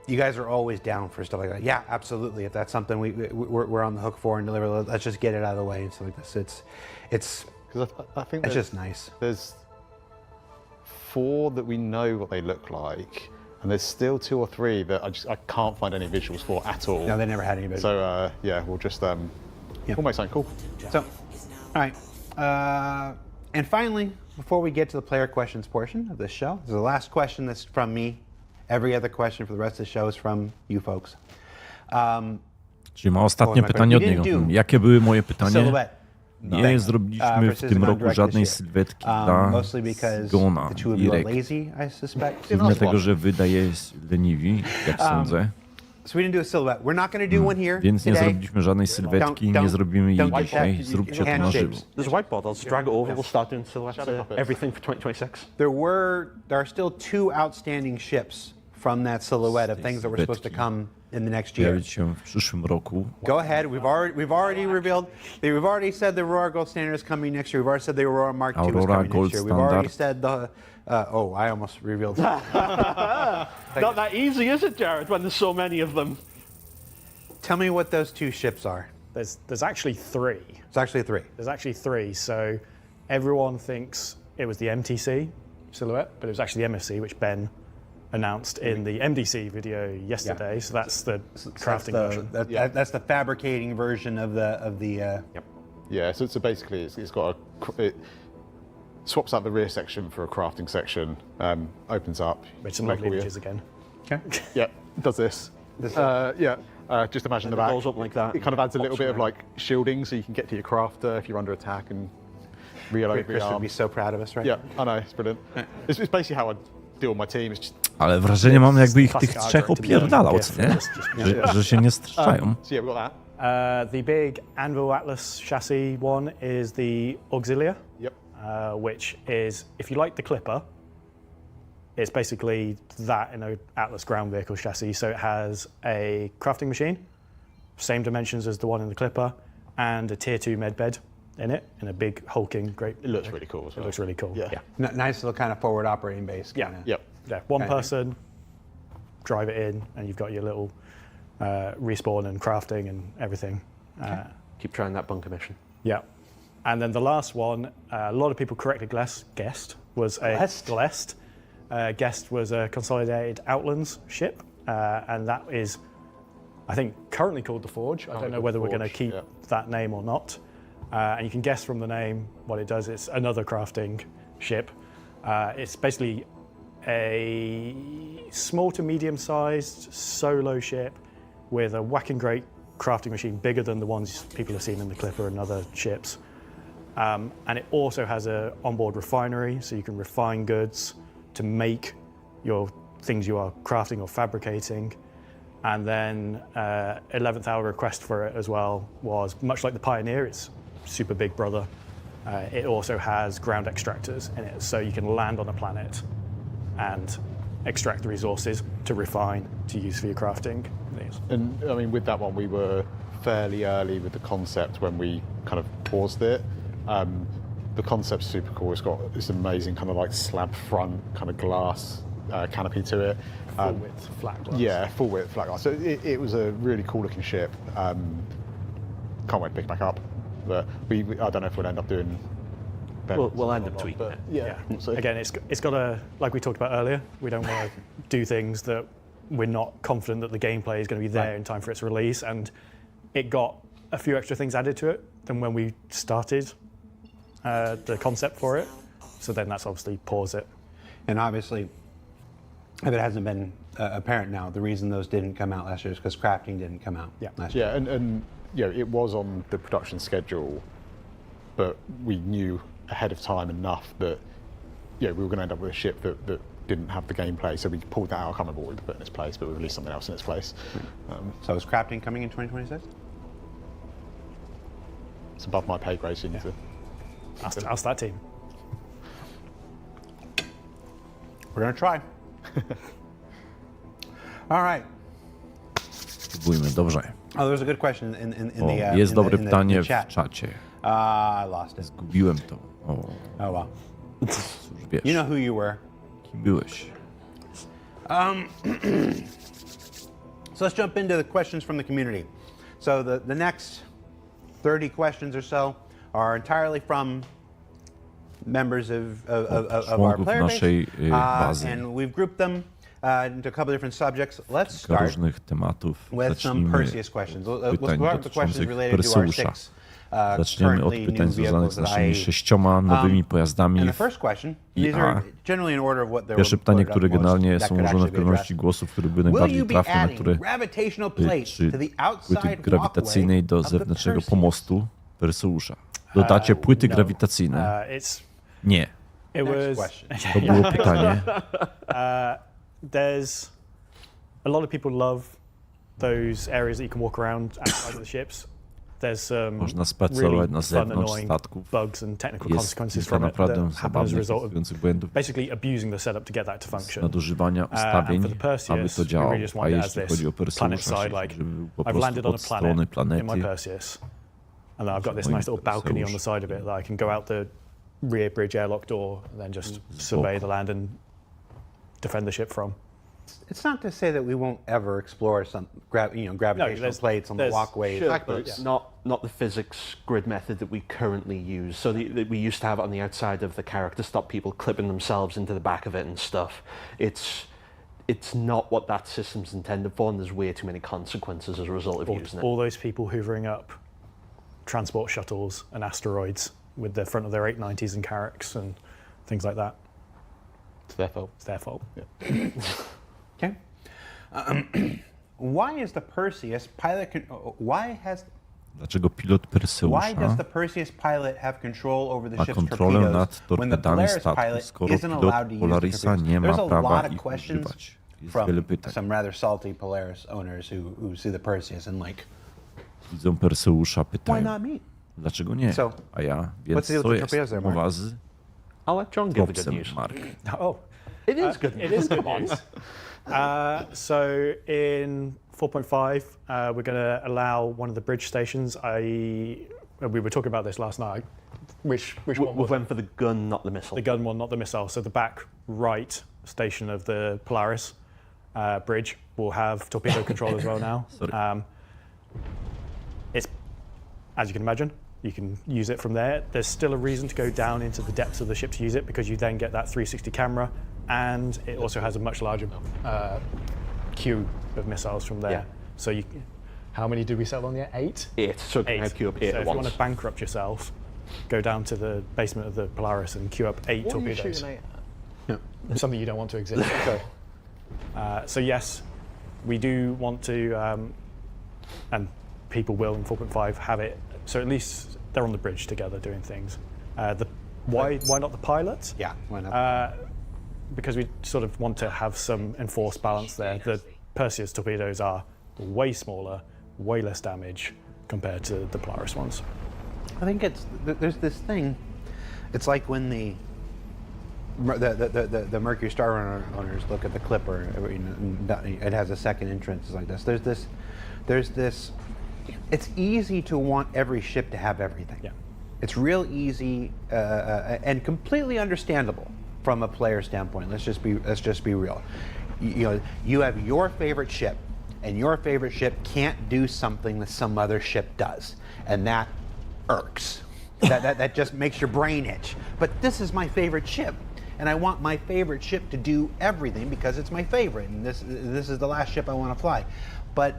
you guys are always down for stuff like that. Yeah, absolutely. If that's something we're on the hook for and deliver, let's just get it out of the way and stuff like this. It's because I think it's just nice. There's 4 that we know what they look like, and there's still 2 or 3 that I can't find any visuals for at all. No, they never had any visuals. So we'll just we'll make something cool. So, all right. And finally, before we get to the player questions portion of this show, this is the last question that's from me. Every other question for the rest of the show is from you folks. Czyli ma ostatnie pytanie od niego. Jakie były moje pytanie? Silhouette. Nie zrobiliśmy w tym roku żadnej sylwetki dla Zgona i Rek. Dlatego, że wydaje leniwi, jak sądzę. So we didn't do a silhouette. We're not going to do one here. Więc nie zrobiliśmy żadnej sylwetki, nie zrobimy jej dzisiaj. Zróbcie to na żywo. There's a whiteboard. I'll just drag it over. We'll start doing silhouettes. Everything for 2026. There are still 2 outstanding ships from that silhouette of things that were supposed to come in the next year. Pojawić się w przyszłym roku. Go ahead. We've already revealed. We've already said the Aurora Gold Standard is coming next year. We've already said the Aurora Mark II is Aurora coming Gold next year. We've already Standard. said the. I almost revealed. Not that easy, is it, Jared, when there's so many of them? Tell me what those two ships are. There's actually three. It's actually three. There's actually three. So everyone thinks it was the MTC silhouette, but it was actually the MFC, which Ben announced in the MDC video yesterday. Yeah. So that's the crafting version. That's the fabricating version of the. Yep. Yeah. So basically, it's got it swaps out the rear section for a crafting section. Opens up. With some lovely images again. Okay. Yeah. Does this. Just imagine the back. Goes up like that. It kind of adds a little bit of like shielding, so you can get to your crafter if you're under attack and reload. Chris would be so proud of us, right? Yeah, I know, it's brilliant. It's basically how I deal with my team. It's just. Ale wrażenie mam, jakby ich tych trzech opierdalał, co nie? Że się nie strzelcają. So yeah, we've got that. The big Anvil Atlas chassis one is the Auxilia. Yep. Which is, if you like the Clipper, it's basically that in an Atlas ground vehicle chassis. So it has a crafting machine, same dimensions as the one in the Clipper, and a tier 2 med bed in it, in a big hulking great. It looks really cool as well. It looks really cool. Yeah. Nice little kind of forward operating base. Yeah. Kinda. Yep. Yeah. One person, drive it in, and you've got your little respawn and crafting and everything. Keep trying that bunker mission. Yeah. And then the last one, a lot of people correctly guessed was a Glest. Guest was a consolidated Outlands ship, and that is, I think, currently called the Forge. I don't know whether we're going to keep that name or not. And you can guess from the name what it does. It's another crafting ship. It's basically a small to medium-sized solo ship with a whacking great crafting machine, bigger than the ones people have seen in the Clipper and other ships. And it also has an onboard refinery, so you can refine goods to make your things you are crafting or fabricating. And then 11th hour request for it as well was, much like the Pioneer, it's super big brother. It also has ground extractors in it, so you can land on a planet and extract the resources to refine, to use for your crafting things. And I mean, with that one, we were fairly early with the concept when we kind of paused it. The concept's super cool. It's got this amazing kind of like slab front kind of glass canopy to it. Full width flat glass. Yeah, full width flat glass. So it was a really cool looking ship. Can't wait to pick it back up. But I don't know if we'll end up doing. We'll end up tweaking it. Yeah. Again, it's got a, like we talked about earlier, we don't want to do things that we're not confident that the gameplay is going to be there in time for its release. And it got a few extra things added to it than when we started the concept for it. So then that's obviously pause it. And obviously, if it hasn't been apparent now, the reason those didn't come out last year is because crafting didn't come out last year. Yeah, and you know, it was on the production schedule, but we knew ahead of time enough that we were going to end up with a ship that didn't have the gameplay, so we pulled that out. I can't remember what we put in its place, but we released something else in its place. So is crafting coming in 2026? It's above my pay grade, so you need to. Ask that team. We're going to try. All right. Spróbujmy, dobrze. Oh, there's a good question in the Jest dobre in the pytanie w chat. czacie. I lost it. Zgubiłem to. Oh well. Cóż wiesz, You know who you were. kim byłeś? So let's jump into the questions from the community. So the next 30 questions or so are entirely from members of our członków player naszej base, bazy. and we've grouped them into a couple different subjects. Let's Kilka start różnych tematów. with some Zacznijmy Perseus questions. Let's pytań start with the questions dotyczących related to our Perseusza. 6 Zaczniemy od currently pytań new związanych vehicles z that naszymi I 6 nowymi pojazdami And the w first question, IA. these are generally in order of what they were Pierwsze pytanie, voted które up most, generalnie that są could ułożone w actually be kolejności addressed. głosów, które były Will najbardziej you be trafne, na adding które gravitational plates czy to the płyty outside grawitacyjnej do walkway of the zewnętrznego Perseus? pomostu Perseusza? Dodacie płyty no. grawitacyjne? Nie. It Next was. question. To było pytanie. There's a lot of people love those areas that you can walk around outside of the ships. there's some Można spacerować really na fun, zewnątrz annoying statków. bugs and technical Jest consequences kilka from it naprawdę that happen as a zabawnych, result of frustrujących błędów. basically abusing the setup to get that to function. Nadużywania And ustawień, for the Perseus, aby to we działało. really just A want it as jeśli this chodzi o planet Perseusza, side, like żeby był po I've prostu landed on a od strony planet in my planety. Perseus, and then I've got this Moim nice little balcony on the Perseusz. side of it that I can go out the rear bridge airlock door and then just survey the land and defend the ship from. It's not to say that we won't ever explore some gravitational there's- plates on the there's- walkways. Sure, Back but boots. it's not the physics grid method that we currently use. So we used to have it on the outside of the character, stop people clipping themselves into the back of it and stuff. It's not what that system's intended for, and there's way too many consequences as a result of using it. All those people hoovering up transport shuttles and asteroids with the front of their 890s and Carracks and things like that. It's their fault. It's their fault. Okay. Why is the Perseus pilot? Dlaczego pilot Why does Perseusza the Perseus pilot have control over the ma ship's kontrolę nad torpedoes when the torpedami Polaris statku, pilot skoro isn't allowed to pilot use the Polarisa torpedoes? nie ma There's a prawa lot of ich questions używać? Jest wiele from pytań. some rather salty Polaris owners who see the Perseus and like, Widzą Perseusza, why pytają, not me? dlaczego nie? So, A ja, what's więc the deal co with the jest? torpedoes there, Mark? Mowa z I'll let John give the good Topsem, news. Mark. Oh, It is good news. it is good news. So in 4.5, we're going to allow one of the bridge stations. We were talking about this last night. Which We one was it? went for the gun, not the missile. The gun one, not the missile. So the back right station of the Polaris bridge will have torpedo control as well now. Sorry. It's, as you can imagine, you can use it from there. There's still a reason to go down into the depths of the ship to use it because you then get that 360 camera, and it also has a much larger queue of missiles from there. Yeah. So how many did we sell on there? 8? 8. So it can now queue up 8 So at if you want once. to bankrupt yourself, go down to the basement of the Polaris and queue up 8 What are you torpedoes. shooting at? Something you don't want to exist. So yes, we do want to, and people will in 4.5 have it. So at least they're on the bridge together doing things. Why not the pilot? Yeah, why not? Because we sort of want to have some enforced balance there. The Perseus torpedoes are way smaller, way less damage compared to the Polaris ones. I think there's this thing. It's like when the Mercury Star Runner owners look at the Clipper. It has a second entrance. It's like this. There's this. It's easy to want every ship to have everything. Yeah. It's real easy and completely understandable from a player standpoint. Let's just be real. You have your favorite ship, and your favorite ship can't do something that some other ship does, and that irks. that just makes your brain itch. But this is my favorite ship, and I want my favorite ship to do everything because it's my favorite, and this is the last ship I want to fly. But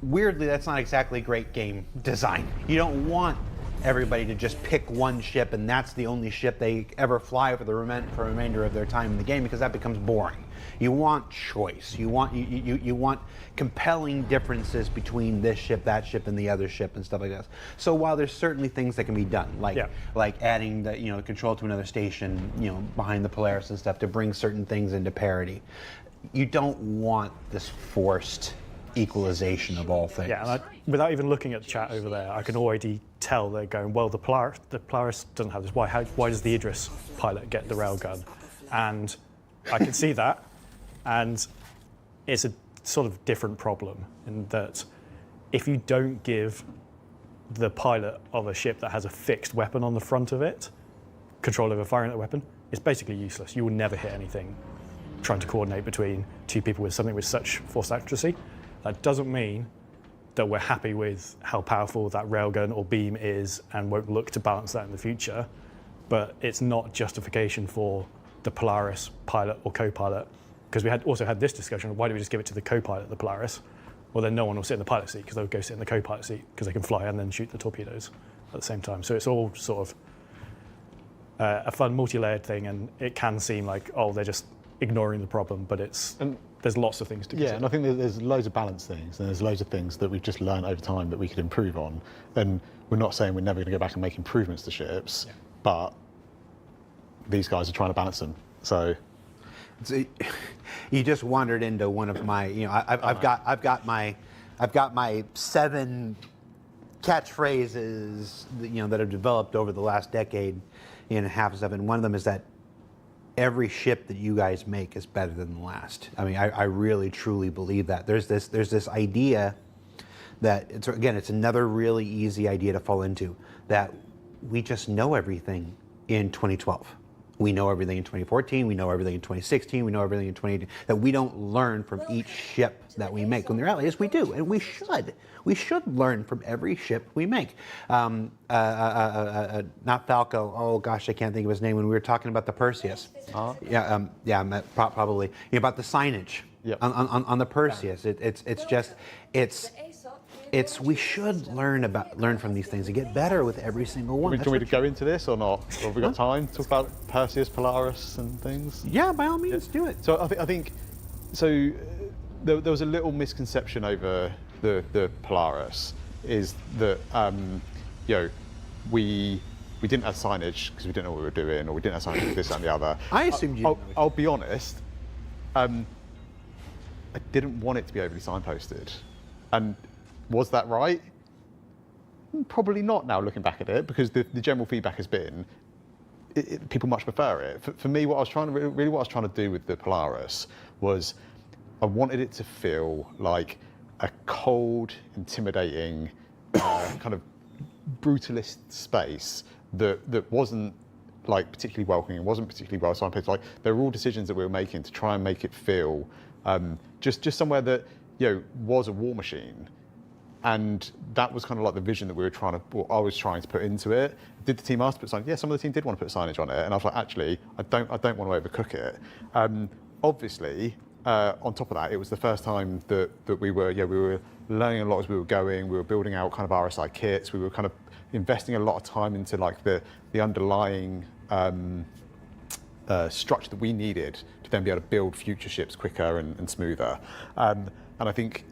weirdly, that's not exactly great game design. You don't want everybody to just pick one ship and that's the only ship they ever fly for the remainder of their time in the game, because that becomes boring. You want choice. You want compelling differences between this ship, that ship, and the other ship and stuff like that. So while there's certainly things that can be done, like adding the control to another station, behind the Polaris and stuff to bring certain things into parity, you don't want this forced equalization of all things. Yeah, and without even looking at the chat over there, I can already tell they're going, well, the Polaris doesn't have this. Why does the Idris pilot get the railgun? And I can see that, and it's a sort of different problem in that if you don't give the pilot of a ship that has a fixed weapon on the front of it control over firing that weapon, it's basically useless. You will never hit anything trying to coordinate between two people with something with such force accuracy. That doesn't mean that we're happy with how powerful that railgun or beam is and won't look to balance that in the future, but it's not justification for the Polaris pilot or co-pilot, because we also had this discussion of why do we just give it to the co-pilot, the Polaris? Well, then no one will sit in the pilot seat because they'll go sit in the co-pilot seat because they can fly and then shoot the torpedoes at the same time. So it's all sort of a fun multi-layered thing, and it can seem like, oh, they're just ignoring the problem, but there's lots of things to consider. Yeah, and I think there's loads of balance things, and there's loads of things that we've just learned over time that we could improve on. And we're not saying we're never going to go back and make improvements to ships, but these guys are trying to balance them. So you just wandered into one of my, I've got my 7 catchphrases that have developed over the last decade and a half and stuff, and one of them is that every ship that you guys make is better than the last. I mean, I really truly believe that. There's this idea that it's another really easy idea to fall into, that we just know everything in 2012. We know everything in 2014, we know everything in 2016, we know everything in 2018, that we don't learn from each ship that we make. When the reality is we do, and we should. We should learn from every ship we make. Not Falco, oh gosh, I can't think of his name, when we were talking about the Perseus. Probably. About the signage on the Perseus. We should learn from these things and get better with every single one. Do you want me to go into this or not? Or have we got time to talk about Perseus, Polaris and things? Yeah, by all means, do it. So I think so there was a little misconception over the Polaris, is that we didn't have signage because we didn't know what we were doing, or we didn't have signage for this and the other. I assumed you didn't know. I'll be honest, I didn't want it to be overly signposted. And was that right? Probably not now, looking back at it, because the general feedback has been people much prefer it. For me, what I was trying to do with the Polaris was I wanted it to feel like a cold, intimidating, kind of brutalist space that wasn't like particularly welcoming, wasn't particularly well signposted. Like, there were all decisions that we were making to try and make it feel just somewhere that was a war machine. And that was kind of like the vision that I was trying to put into it. Did the team ask to put signage? Yeah, some of the team did want to put signage on it, and I was like, actually, I don't want to overcook it. Obviously, on top of that, it was the first time that we were learning a lot as we were going. We were building out kind of RSI kits. We were kind of investing a lot of time into like the underlying structure that we needed to then be able to build future ships quicker and smoother. And I think,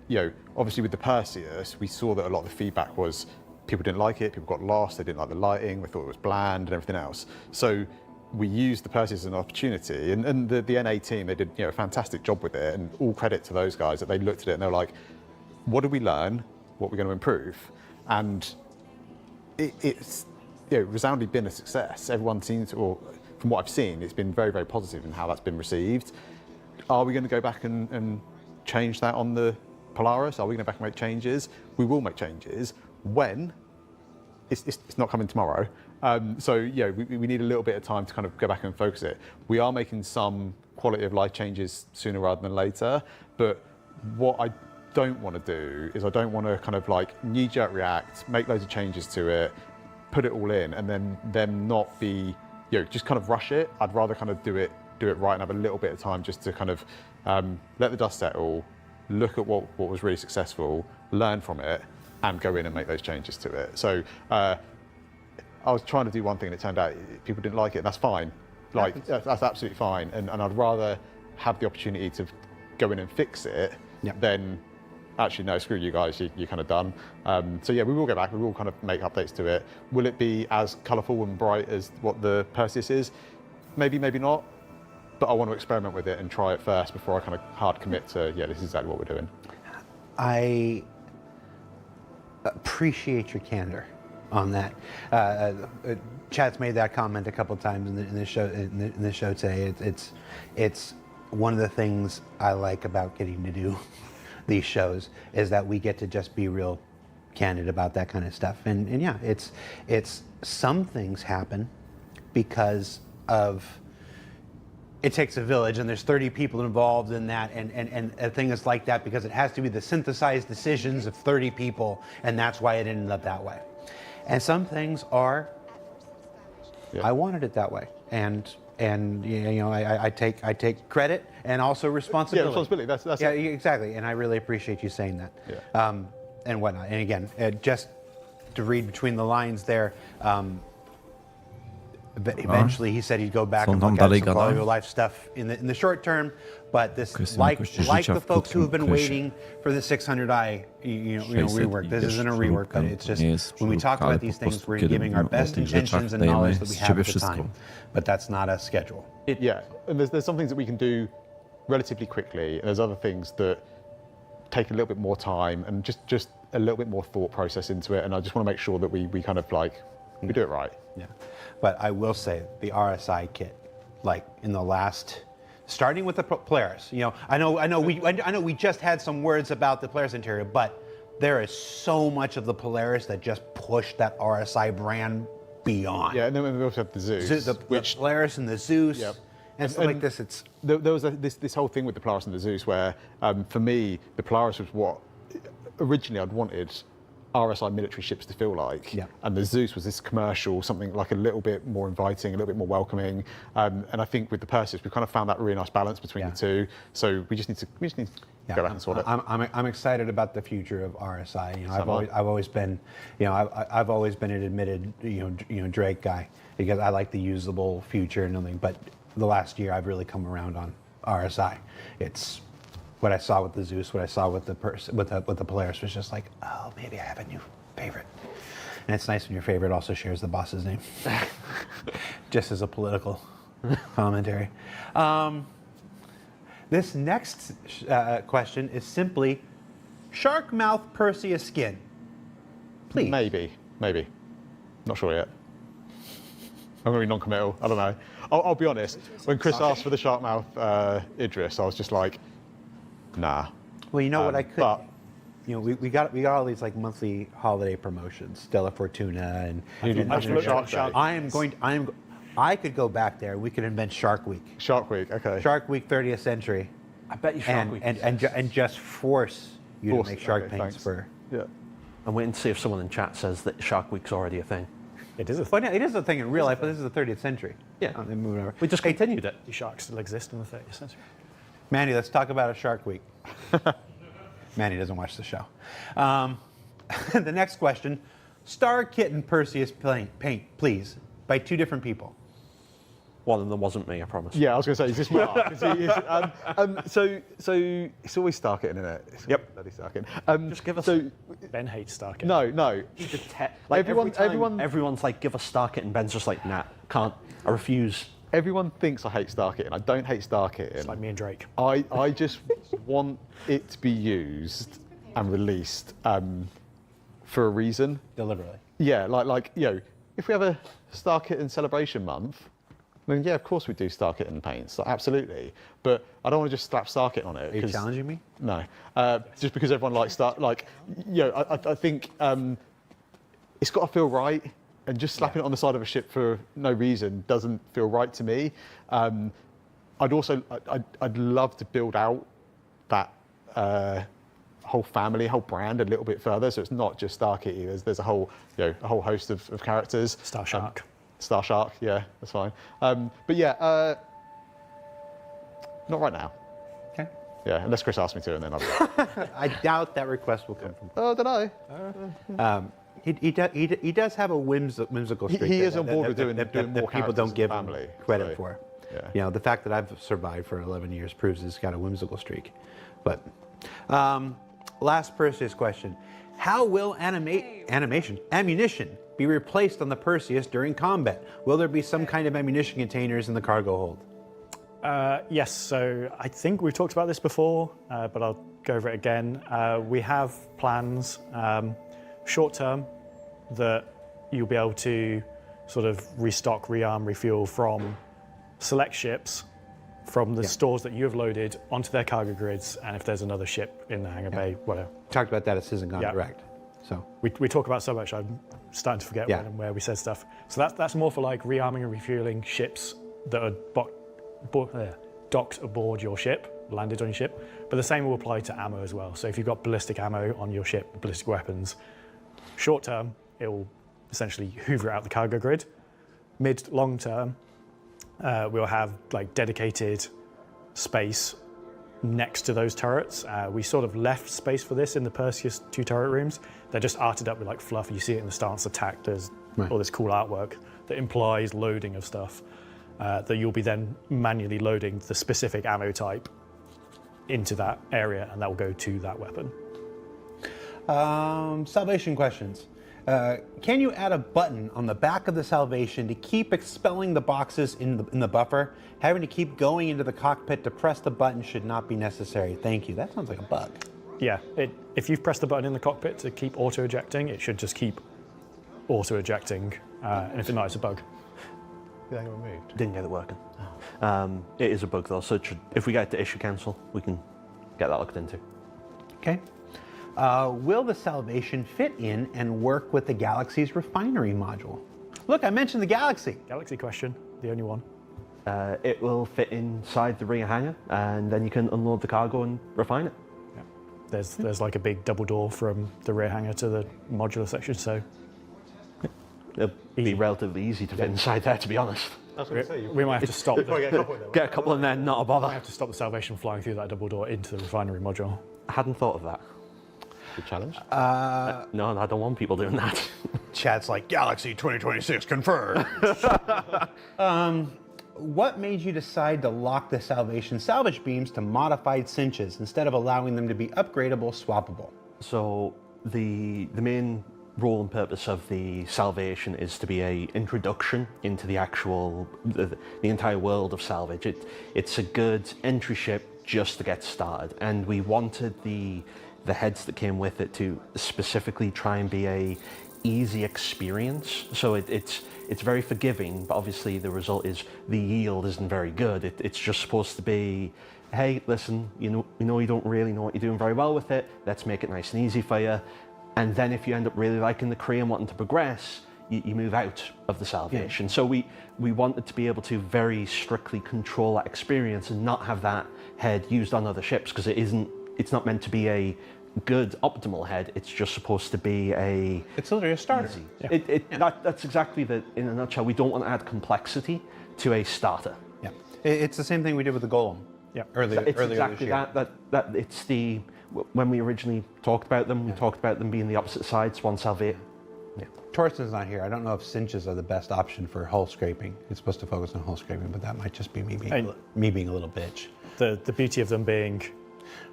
obviously with the Perseus, we saw that a lot of the feedback was people didn't like it, people got lost, they didn't like the lighting, they thought it was bland and everything else. So we used the Perseus as an opportunity, and the NA team, they did a fantastic job with it, and all credit to those guys that they looked at it and they were like, what did we learn? What are we going to improve? And it's resoundingly been a success. Everyone seems to, or from what I've seen, it's been very, very positive in how that's been received. Are we going to go back and change that on the Polaris? Are we going to go back and make changes? We will make changes. When? It's not coming tomorrow. So we need a little bit of time to kind of go back and focus it. We are making some quality of life changes sooner rather than later, but what I don't want to do is I don't want to kind of like knee-jerk react, make loads of changes to it, put it all in, and then them not be, just kind of rush it. I'd rather kind of do it right and have a little bit of time just to kind of let the dust settle, look at what was really successful, learn from it, and go in and make those changes to it. So I was trying to do one thing and it turned out people didn't like it, and that's fine. Like, that's absolutely fine. And I'd rather have the opportunity to go in and fix it than actually, no, screw you guys, you're kind of done. So yeah, we will go back, we will kind of make updates to it. Will it be as colourful and bright as what the Perseus is? Maybe, maybe not. But I want to experiment with it and try it first before I kind of hard commit to, this is exactly what we're doing. I appreciate your candor on that. Chad's made that comment a couple of times in the show today. It's one of the things I like about getting to do these shows is that we get to just be real candid about that kind of stuff. And yeah, it's some things happen because of, it takes a village, and there's 30 people involved in that, and a thing is like that because it has to be the synthesized decisions of 30 people, and that's why it ended up that way. And some things are, I wanted it that way, and I take credit and also responsibility. Yeah, responsibility. That's yeah, it. Exactly, and I really appreciate you saying that. Yeah. And whatnot. And again, just to read between the lines there. Eventually, he said he'd go back and look at some quality of life stuff in the short term, but this, like the folks who have been waiting for the 600i, rework. This isn't a rework, but it's just when we talk about these things, we're giving our best intentions and knowledge that we have at the time, but that's not a schedule. And there's some things that we can do relatively quickly, and there's other things that take a little bit more time, and just a little bit more thought process into it, and I just want to make sure that we kind of like we do it right. Yeah, but I will say the RSI kit, like in the last, starting with the Polaris. You know, I know we just had some words about the Polaris interior, but there is so much of the Polaris that just pushed that RSI brand beyond. Yeah, and then we also have the Zeus, The Polaris and the Zeus. Yep. And stuff like this. It's there was this whole thing with the Polaris and the Zeus where, for me, the Polaris was what originally I'd wanted RSI military ships to feel like, and the Zeus was this commercial, something like a little bit more inviting, a little bit more welcoming, and I think with the Perseus we've kind of found that really nice balance between the two. So we just need to go back and sort it. I'm excited about the future of RSI. You know, I've always been, you know, I've always been an admitted Drake guy because I like the usable future and everything. But the last year I've really come around on RSI. It's what I saw with the Zeus, what I saw with the Polaris was just like, oh, maybe I have a new favorite. And it's nice when your favorite also shares the boss's name, just as a political commentary. This next question is simply, shark mouth Perseus skin, please. Maybe. Not sure yet. I'm going to be non-committal. I don't know. I'll be honest. When Chris asked for the shark mouth Idris, I was just like, nah. Well, you know what I could. But, you know, we got all these like monthly holiday promotions, Stella Fortuna, and I could go back there. We could invent Shark Week. Shark Week, okay. Shark Week 30th century. I bet you Shark Week. And just force you to make shark paints for. Yeah. I'm waiting to see if someone in chat says that Shark Week's already a thing. It is a thing. Well, it is a thing in real life, but this is the 30th century. Yeah. They're moving over. We just continued it. Do sharks still exist in the 30th century? Manny, let's talk about a Shark Week. Manny doesn't watch the show. The next question, Star Kitten Perseus paint, please, by two different people. One of them wasn't me, I promise. Yeah, I was going to say, is this Mark? So it's always Star Kitten, isn't it? Yep. Bloody Star Kitten. Just give us. Ben hates Star Kitten. No. Like everyone's like, give us Star Kitten, Ben's just like, nah, can't. I refuse. Everyone thinks I hate Star Kitten. I don't hate Star Kitten. It's like me and Drake. I just want it to be used and released for a reason. Deliberately. Yeah, like you know, if we have a Star Kitten celebration month, then yeah, of course we do Star Kitten paints, like, absolutely. But I don't want to just slap Star Kitten on it. Are you challenging me? No, just because everyone likes Star, like, you know, I think it's got to feel right. And just slapping it on the side of a ship for no reason doesn't feel right to me. I'd love to build out that whole family, whole brand a little bit further. So it's not just Star Kitty. There's a whole, you know, a whole host of characters. Star Shark. Star Shark, yeah, that's fine. But yeah, not right now. Okay. Yeah, unless Chris asks me to, and then I'll do it. I doubt that request will come from. Oh, don't know. He does have a whimsical streak. He is on board with doing more people don't give family, him credit so, for. Yeah. You know, the fact that I've survived for 11 years proves he's got a whimsical streak. But last Perseus question: how will ammunition be replaced on the Perseus during combat? Will there be some kind of ammunition containers in the cargo hold? Yes, so I think we've talked about this before, but I'll go over it again. We have plans, short term, that you'll be able to sort of restock, rearm, refuel from select ships from the stores that you have loaded onto their cargo grids, and if there's another ship in the hangar bay, whatever. Talked about that at Citizen Direct. So we talk about so much, I'm starting to forget when and where we said stuff. So that's more for like rearming and refueling ships that are docked aboard your ship, landed on your ship. But the same will apply to ammo as well. So if you've got ballistic ammo on your ship, ballistic weapons, short term, it will essentially hoover it out the cargo grid. Mid, long term, we'll have like dedicated space next to those turrets. We sort of left space for this in the Perseus 2 turret rooms. They're just arted up with like fluff. You see it in the stance attack. There's all this cool artwork that implies loading of stuff that you'll be then manually loading the specific ammo type into that area, and that will go to that weapon. Salvation questions. Can you add a button on the back of the Salvation to keep expelling the boxes in the buffer? Having to keep going into the cockpit to press the button should not be necessary. Thank you. That sounds like a bug. Yeah, if you've pressed the button in the cockpit to keep auto-ejecting, it should just keep auto-ejecting, and if not, it's a bug. Did they get removed? Didn't get it working. It is a bug though, so it should, if we get to issue cancel, we can get that looked into. Okay. Will the salvation fit in and work with the Galaxy's refinery module? Look, I mentioned the Galaxy. Galaxy question, the only one. It will fit inside the rear hangar, and then you can unload the cargo and refine it. Yeah. There's like a big double door from the rear hangar to the modular section, so It'll be relatively easy to fit inside there, to be honest. I was going to say, we might have to stop Get a couple in there, not a might bother. have to stop the salvation flying through that double door into the refinery module. I hadn't thought of that. Good challenge. No, I don't want people doing that. Chat's like, Galaxy 2026 confirmed. What made you decide to lock the salvation salvage beams to modified cinches instead of allowing them to be upgradable, swappable? So the main role and purpose of the salvation is to be a introduction into the actual the entire world of salvage. It's a good entry ship just to get started, and we wanted the heads that came with it to specifically try and be a easy experience. So it's very forgiving, but obviously the result is the yield isn't very good. It's just supposed to be, hey, listen, you know you don't really know what you're doing very well with it. Let's make it nice and easy for you. And then if you end up really liking the Kree and wanting to progress, you move out of the salvation. Yeah. So we wanted to be able to very strictly control that experience and not have that head used on other ships, because it's not meant to be a good optimal head. It's just supposed to be a... It's literally a starter. Yeah. That's exactly in a nutshell. We don't want to add complexity to a starter. Yeah, it's the same thing we did with the Golem. Yeah, earlier exactly this year. that it's the... When we originally talked about them, we talked about them being the opposite sides, one salvation. Yeah. Torsten's not here. I don't know if cinches are the best option for hull scraping. It's supposed to focus on hull scraping, but that might just be me being a little bitch. The beauty of them being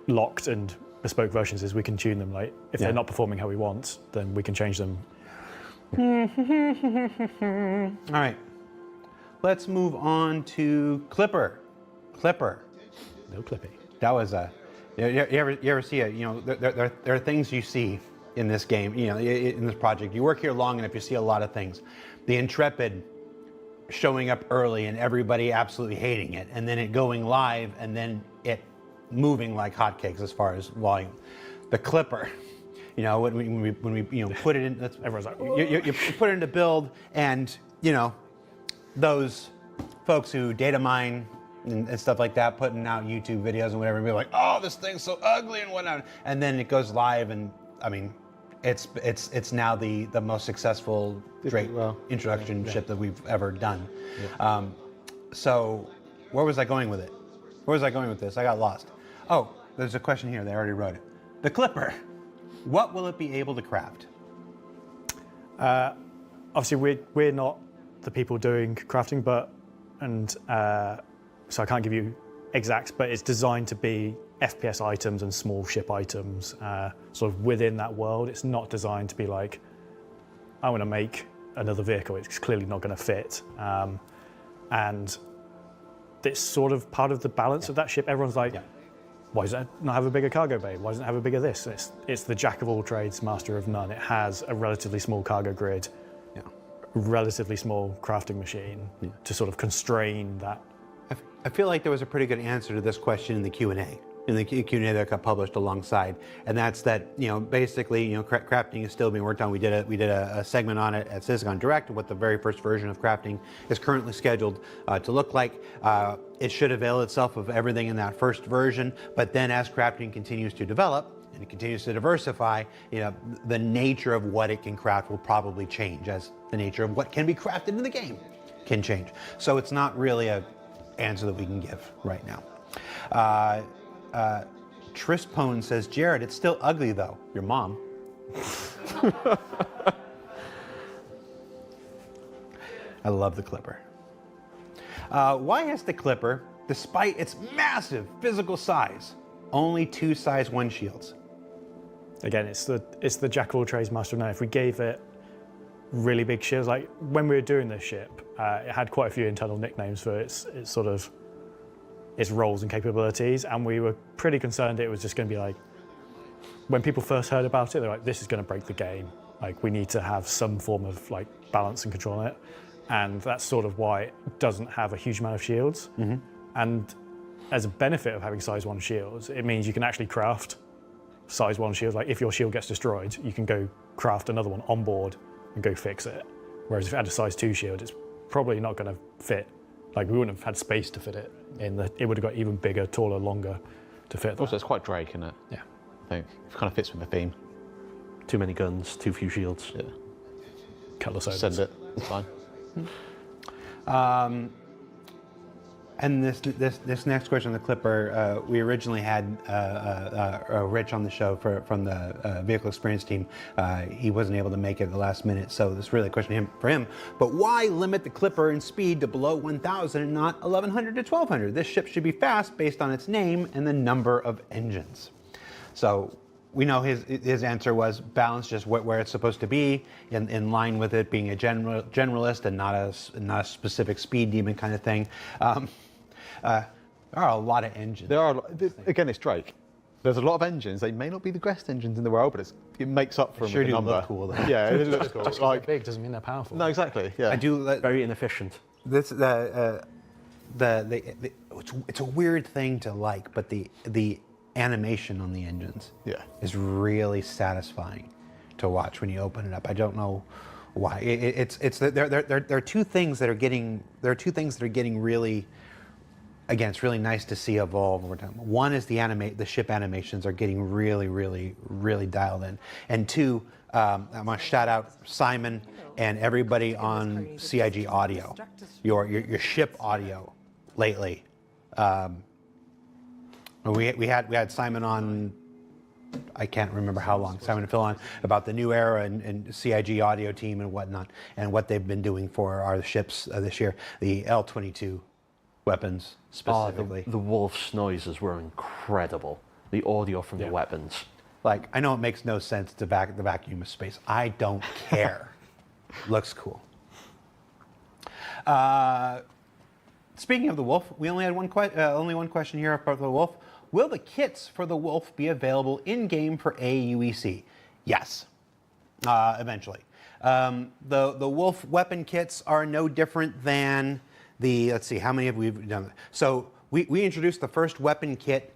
locked and bespoke versions is we can tune them. Like if they're not performing how we want, then we can change them. All right, let's move on to Clipper. No Clippy. That was a... You ever see it? You know, there are things you see in this game, you know, in this project. You work here long enough, you see a lot of things. The Intrepid showing up early and everybody absolutely hating it, and then it going live, and then it moving like hotcakes as far as volume. The Clipper, you know, when we you know put it in, Everyone's like, you put it into build, and you know, those folks who data mine and stuff like that, putting out YouTube videos and whatever, and be like, oh, this thing's so ugly and whatnot. And then it goes live, and I mean, it's now the most successful Drake introduction ship that we've ever done. Yeah. So where was I going with it? Where was I going with this? I got lost. Oh, there's a question here. They already wrote it. The Clipper. What will it be able to craft? Obviously, we're not the people doing crafting, so I can't give you exacts, but it's designed to be FPS items and small ship items, sort of within that world. It's not designed to be like, I want to make another vehicle. It's clearly not going to fit. And it's sort of part of the balance of that ship. Everyone's like, why does it not have a bigger cargo bay? Why doesn't it have a bigger this? It's the jack of all trades, master of none. It has a relatively small cargo grid, relatively small crafting machine to sort of constrain that. I feel like there was a pretty good answer to this question in the Q&A. In the Q&A that got published alongside, and that's that, you know, basically, you know, crafting is still being worked on. We did a segment on it at CitizenCon Direct, what the very first version of crafting is currently scheduled to look like. It should avail itself of everything in that first version, but then as crafting continues to develop and it continues to diversify, you know, the nature of what it can craft will probably change as the nature of what can be crafted in the game can change. So it's not really a answer that we can give right now. Trispone says, Jared, it's still ugly though. Your mom. I love the Clipper. Why has the Clipper, despite its massive physical size, only 2 size 1 shields? Again, it's the jack of all trades, master of none. If we gave it really big shields, like when we were doing this ship, it had quite a few internal nicknames for its sort of its roles and capabilities, and we were pretty concerned it was just going to be like when people first heard about it, they're like, this is going to break the game. Like, we need to have some form of like balance and control on it. And that's sort of why it doesn't have a huge amount of shields. And as a benefit of having size 1 shields, it means you can actually craft size 1 shields. Like, if your shield gets destroyed, you can go craft another one on board and go fix it. Whereas if you had a size 2 shield, it's probably not going to fit. Like, we wouldn't have had space to fit it. It would have got even bigger, taller, longer to fit that. Also, it's quite Drake, isn't it? Yeah. I think it kind of fits with the theme. Too many guns, too few shields. Yeah. Cutler sodas. Send it. It's fine. And this next question on the Clipper, we originally had Rich on the show from the vehicle experience team. He wasn't able to make it at the last minute, so this is really a question for him. But why limit the Clipper in speed to below 1,000 and not 1,100 to 1,200? This ship should be fast based on its name and the number of engines. So we know his answer was balance just where it's supposed to be, in line with it being a generalist and not a specific speed demon kind of thing. There are a lot of engines. There are, again, it's Drake. There's a lot of engines. They may not be the best engines in the world, but it makes up for them with the number. Look cool, though. Yeah, it looks cool. Just 'cause they're big doesn't mean they're powerful. No, exactly. Yeah. I do. Very inefficient. It's a weird thing to like, but the animation on the engines is really satisfying to watch when you open it up. I don't know why. There are two things that are getting really. Again, it's really nice to see evolve over time. One is the ship animations are getting really dialed in, and two, I'm gonna shout out Simon and everybody on CIG Audio, your ship audio lately. We had Simon on. I can't remember how long. Simon and Phil on about the new era and CIG Audio team and whatnot, and what they've been doing for our ships this year. The L-22 weapons specifically. The Wolf's noises were incredible. The audio from the weapons. Like, I know it makes no sense to the vacuum of space. I don't care. Looks cool. Speaking of the Wolf, we only had only one question here about the Wolf. Will the kits for the Wolf be available in-game for AUEC? Yes, eventually. The Wolf weapon kits are no different than let's see, how many have we done? So we introduced the first weapon kit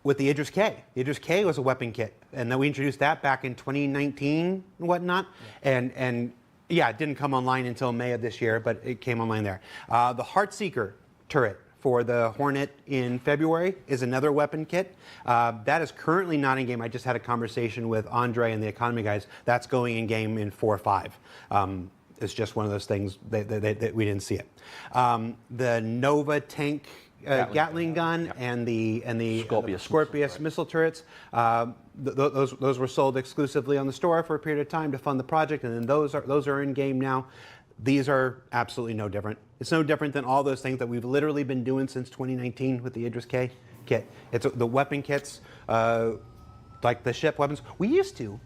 with the Idris K. The Idris K was a weapon kit, and then we introduced that back in 2019 and whatnot. And yeah, it didn't come online until May of this year, but it came online there. The Heartseeker turret for the Hornet in February is another weapon kit. That is currently not in game. I just had a conversation with Andre and the economy guys. That's going in game in 4.5. It's just one of those things that we didn't see it. The Nova tank Gatling gun and the Scorpius missile turrets. Those were sold exclusively on the store for a period of time to fund the project, and then those are in game now. These are absolutely no different. It's no different than all those things that we've literally been doing since 2019 with the Idris K kit. It's the weapon kits, like the ship weapons. We used to.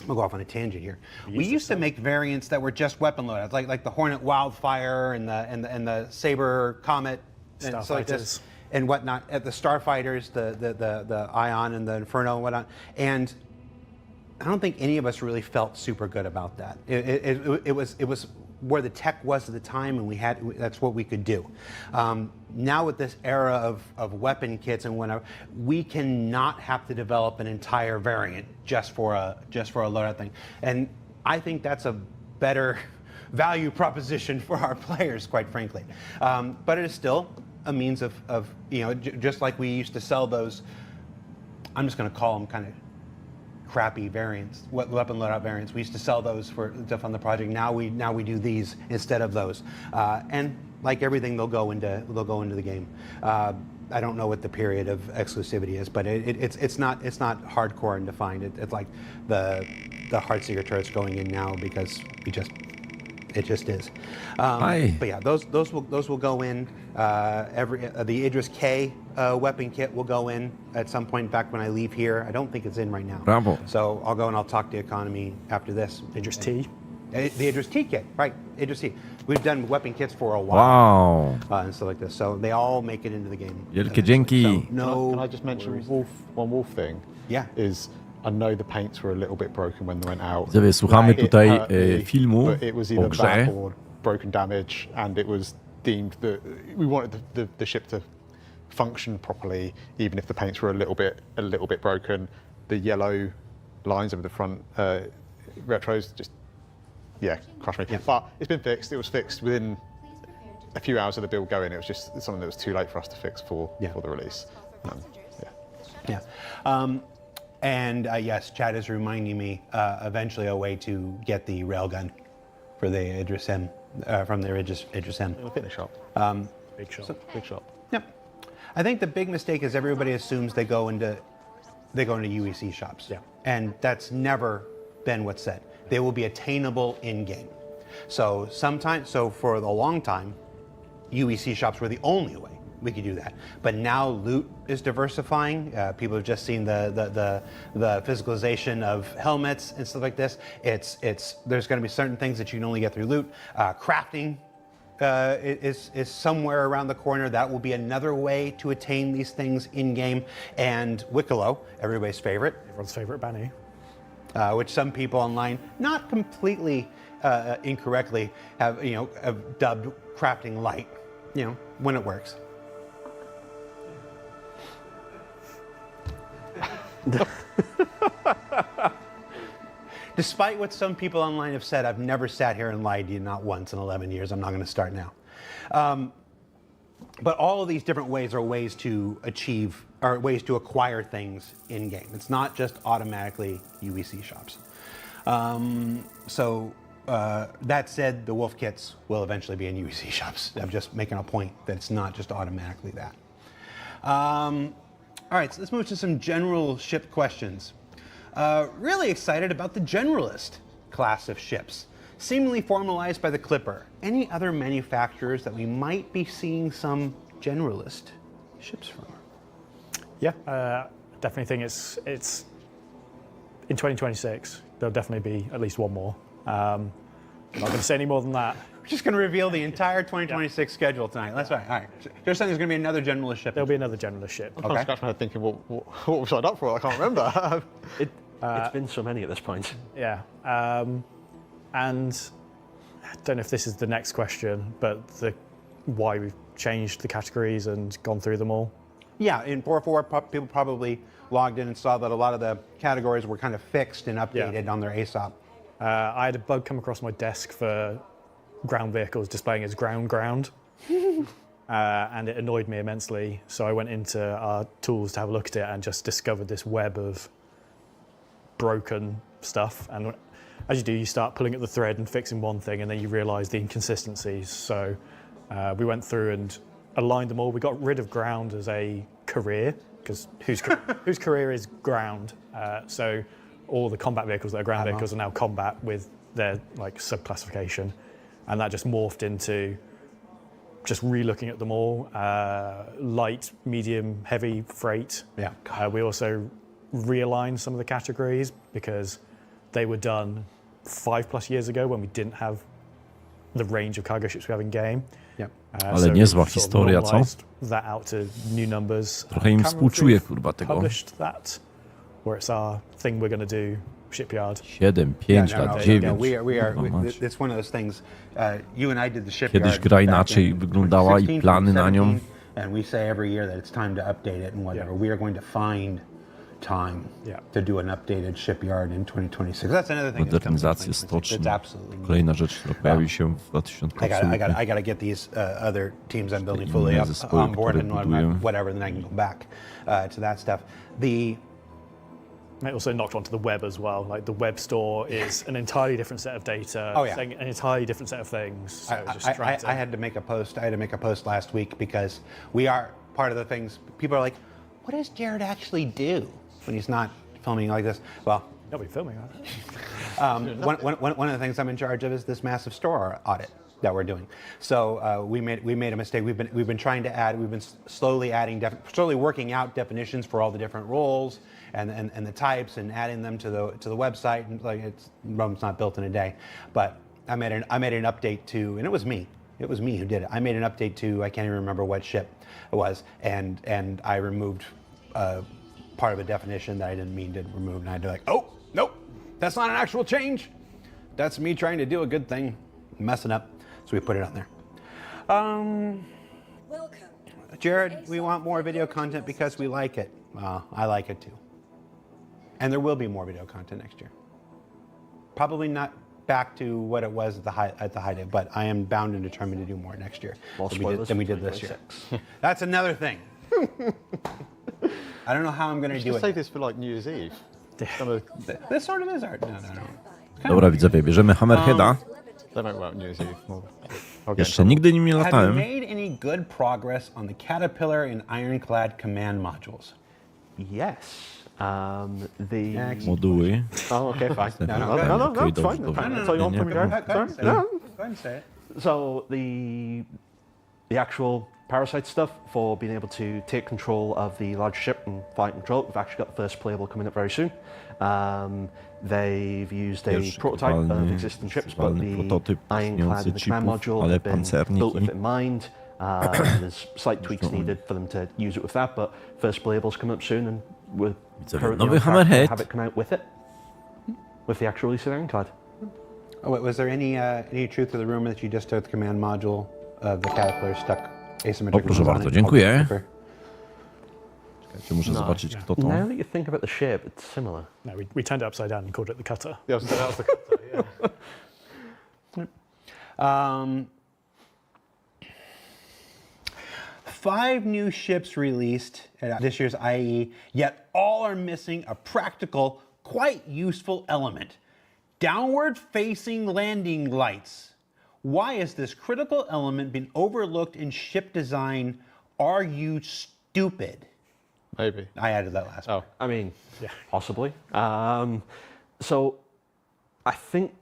I'm gonna go off on a tangent here. We used to make variants that were just weapon loadouts, like the Hornet Wildfire and the Saber Comet and stuff like this and whatnot. At the Starfighters, the Ion and the Inferno and whatnot. And I don't think any of us really felt super good about that. It was where the tech was at the time, and that's what we could do. Now with this era of weapon kits and whatever, we cannot have to develop an entire variant just for a loadout thing. And I think that's a better value proposition for our players, quite frankly. But it is still a means of just like we used to sell those. I'm just going to call them kind of crappy variants, weapon loadout variants. We used to sell those to fund the project. Now we do these instead of those, and like everything, they'll go into the game. I don't know what the period of exclusivity is, but it's not hardcore and defined. It's like the Heartseeker turret's going in now because it just is. But yeah, those will go in. The Idris K weapon kit will go in at some point back when I leave here. I don't think it's in right now. Bravo. So I'll go and I'll talk to economy after this. Idris T. The Idris T kit, right? Idris T. We've done weapon kits for a while. Wow. And stuff like this. So they all make it into the game. Wielkie dzięki. So no. Can I just mention one wolf thing? Yeah. Is I know the paints were a little bit broken when they went out. Widzowie, słuchamy It tutaj hurt me, filmu but it was o either grze. that or broken damage, and it was deemed that we wanted the ship to function properly, even if the paints were a little bit broken. The yellow lines over the front retros just crushed me. Yeah. But it's been fixed. It was fixed within a few hours of the build going. It was just something that was too late for us to fix for the release. And yes, Chad is reminding me eventually a way to get the railgun for the Idris M from the Idris M. In a fitness shop. Big shot. Big shop. Yep. I think the big mistake is everybody assumes they go into UEC shops. Yeah. And that's never been what's said. They will be attainable in game. So for a long time, UEC shops were the only way we could do that. But now loot is diversifying. People have just seen the physicalization of helmets and stuff like this. There's going to be certain things that you can only get through loot. Crafting is somewhere around the corner. That will be another way to attain these things in game. And Wicklow, everybody's favorite, Everyone's favourite Banny. which some people online, not completely incorrectly, have dubbed crafting light. When it works. Despite what some people online have said, I've never sat here and lied to you, not once in 11 years. I'm not going to start now. But all of these different ways are ways to achieve, or ways to acquire things in game. It's not just automatically UEC shops. That said, the Wolf kits will eventually be in UEC shops. I'm just making a point that it's not just automatically that. All right, so let's move to some general ship questions. Really excited about the Generalist class of ships, seemingly formalized by the Clipper. Any other manufacturers that we might be seeing some Generalist ships from? Yeah, definitely think it's in 2026. There'll definitely be at least one more. I'm not going to say any more than that. We're just going to reveal the entire 2026 schedule tonight. That's right. All right. There's something. There's going to be another Generalist ship. There'll be another Generalist ship. I'm scratching my head thinking, what we signed up for? I can't remember. It's been so many at this point. Yeah, and I don't know if this is the next question, but why we've changed the categories and gone through them all. Yeah, in 4.4, people probably logged in and saw that a lot of the categories were kind of fixed and updated on their ASOP. I had a bug come across my desk for ground vehicles displaying as ground, and it annoyed me immensely. So I went into our tools to have a look at it and just discovered this web of broken stuff. And as you do, you start pulling at the thread and fixing one thing, and then you realise the inconsistencies. So we went through and aligned them all. We got rid of ground as a career, because whose career is ground. So all the combat vehicles that are ground vehicles are now combat with their sub-classification. And that just morphed into just re-looking at them all. Light, medium, heavy, freight. Yeah. We also realigned some of the categories because they were done 5+ years ago when we didn't have the range of cargo ships we have in game. Yep. Ale niezła historia, co? That out to new numbers. Trochę im współczuję, kurwa, tego. Published that, where it's our thing we're going to do, shipyard. 7, 5 lat, 9. It's one of those things. You and I did the shipyard. Kiedyś gra inaczej wyglądała i plany na nią. And we say every year that it's time to update it and whatever. Yeah. We are going to find time to do an updated shipyard in 2026. That's another thing. Modernizację stoczni. It's absolutely neat. Kolejna rzecz, która pojawi się w 2000. I gotta get these other teams I'm building fully up on board and whatever, then I can go back to that stuff. It also knocked onto the web as well. Like the web store is an entirely different set of data, saying an entirely different set of things. So I had to make a post. I had to make a post last week because we are part of the things. People are like, "What does Jared actually do when he's not filming like this?" Well, I'll be filming that. one of the things I'm in charge of is this massive store audit. that we're doing. So we made a mistake. We've been trying to add. We've been slowly working out definitions for all the different roles and the types, and adding them to the website. And like Rome's not built in a day, but I made an update to, and it was me. It was me who did it. I made an update to, I can't even remember what ship it was, and I removed part of a definition that I didn't mean to remove, and I had to like, oh, nope, that's not an actual change. That's me trying to do a good thing, messing up. So we put it on there. Welcome. Jared, we want more video content because we like it. I like it too. And there will be more video content next year. Probably not back to what it was at the height of, but I am bound and determined to do more next year than we did this year. That's another thing. I don't know how I'm going to do Just it. save this for like New Year's Eve. This sort of is art. No. Dobra, widzowie, bierzemy Hammerheada. They don't work New Year's Eve. Jeszcze nigdy nim nie Have you latałem. made any good progress on the Caterpillar and Ironclad command modules? Yes. Moduły. Oh, okay, fine. No, Okej, it's dobrze, fine. dobrze. That's all you want Nie, from me, nie, Jared? Go ahead, say it. No. Go ahead and say it. So the actual parasite stuff for being able to take control of the large ship and flight control, we've actually got the first playable coming up very soon. They've used a Pierwszy prototype of globalny, existing ships, but the prototyp ironclad and the command chipów, module ale have been built with pancerniki. it in mind. There's slight tweaks needed for them to use it with that, but first playable's coming up soon, and we're Widzowie, currently nowy on track to Hammerhead. have it come out with it, with the actual release of the ironclad. Oh, wait, was there any truth to the rumor that you just took the command module of the Caterpillar stuck asymmetric? O, proszę lines on bardzo, it? dziękuję. Super. Czekajcie, muszę zobaczyć, kto to. Now that you think about the shape, it's similar. No, we turned it upside down and called it the cutter. Yeah, so that was the cutter, yeah. 5 new ships released at this year's IAE, yet all are missing a practical, quite useful element. Downward-facing landing lights. Why has this critical element been overlooked in ship design? Are you stupid? Maybe. I added that last part. I mean, possibly. So I think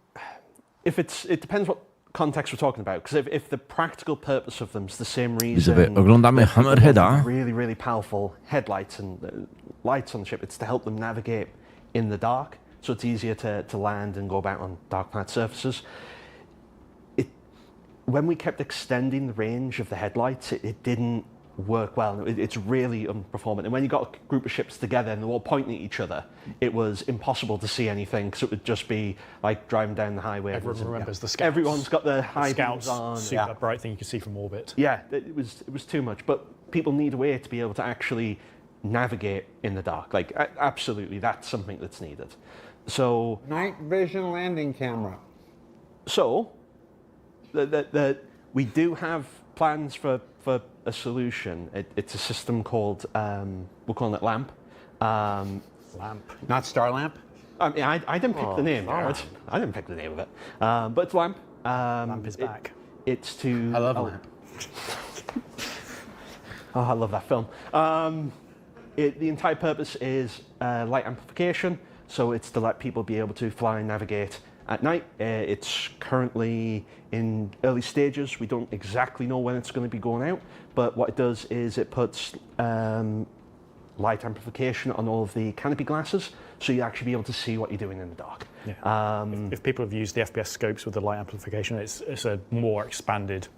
it depends what context we're talking about, because if the practical purpose of them is the same reason Widzowie, oglądamy that people Hammerheada. want really powerful headlights and lights on the ship, it's to help them navigate in the dark, so it's easier to land and go about on dark planet surfaces. When we kept extending the range of the headlights, it didn't work well. It's really unperformant. And when you got a group of ships together and they're all pointing at each other, it was impossible to see anything, because it would just be like driving down the highway. Everyone remembers the scouts. Everyone's got the high Scouts, beams on. super bright thing you can see from orbit. Yeah, it was too much. But people need a way to be able to actually navigate in the dark. Like, absolutely, that's something that's needed. So Night vision landing camera. So, we do have plans for a solution. It's a system called, we're calling it LAMP. Lamp. Not Star Lamp? I mean, I didn't pick the name, Jared. I didn't pick the name of it. But it's LAMP. Lamp is back. It's to... I love Lamp. Oh, I love that film. The entire purpose is light amplification, so it's to let people be able to fly and navigate at night. It's currently in early stages. We don't exactly know when it's going to be going out, but what it does is it puts light amplification on all of the canopy glasses, so you actually be able to see what you're doing in the dark. Yeah. If people have used the FPS scopes with the light amplification, it's a more expanded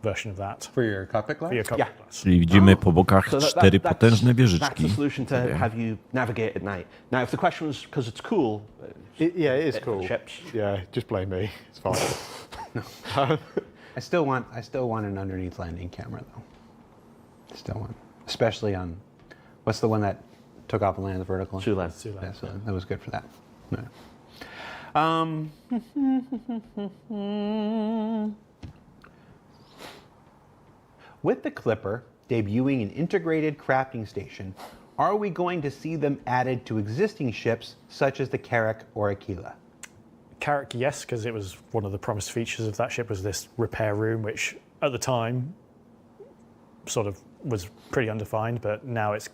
version of that. For your cockpit glass? For your cockpit glass. Czyli widzimy po bokach So 4 potężne that's wieżyczki. the solution to have you navigate at night. Now, if the question was because it's cool, Yeah, it is for cool. ships. Yeah, just blame me. It's fine. I still want an underneath landing camera though. Still want, especially on, what's the one that took off and landed vertical? Sulan. Yeah, so that was good for that. Yeah. With the Clipper debuting an integrated crafting station, are we going to see them added to existing ships such as the Carrack or Aquila? Carrack, yes, because it was one of the promised features of that ship was this repair room, which at the time sort of was pretty undefined, but now it's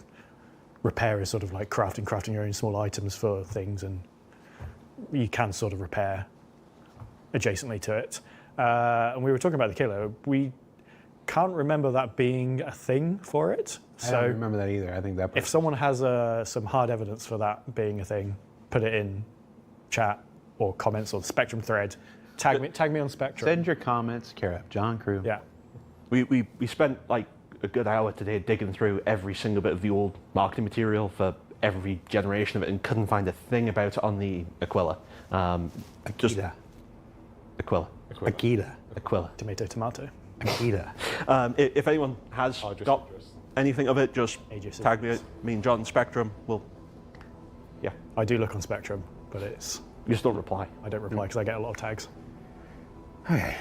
repair is sort of like crafting your own small items for things, and you can sort of repair adjacently to it. And we were talking about the killer. We can't remember that being a thing for it. I don't remember that either. I think that. If someone has some hard evidence for that being a thing, put it in chat or comments or the Spectrum thread. Tag me on Spectrum. Send your comments, Kara, John Crew. Yeah. We spent like a good hour today digging through every single bit of the old marketing material for every generation of it and couldn't find a thing about it on the Aquila. Akita. Aquila. Aquila. Tomato. Akita. If anyone has got anything of it, just AJ tag me and John Spectrum. I do look on Spectrum, but it's You just don't reply. I don't reply because I get a lot of tags. Okay,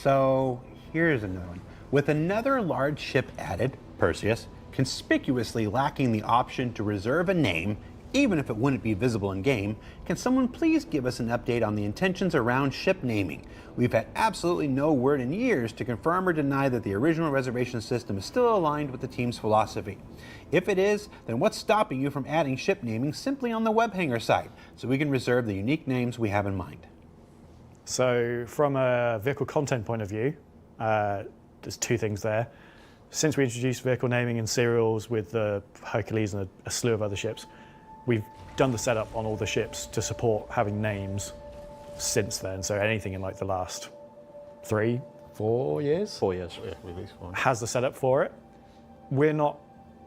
so here's another one. With another large ship added, Perseus, conspicuously lacking the option to reserve a name, even if it wouldn't be visible in game, can someone please give us an update on the intentions around ship naming? We've had absolutely no word in years to confirm or deny that the original reservation system is still aligned with the team's philosophy. If it is, then what's stopping you from adding ship naming simply on the webhanger site, so we can reserve the unique names we have in mind? So from a vehicle content point of view, there's two things there. Since we introduced vehicle naming and serials with the Hercules and a slew of other ships, we've done the setup on all the ships to support having names since then. So anything in like the last 3-4 years 4 years. Yeah, at least one. has the setup for it. We're not,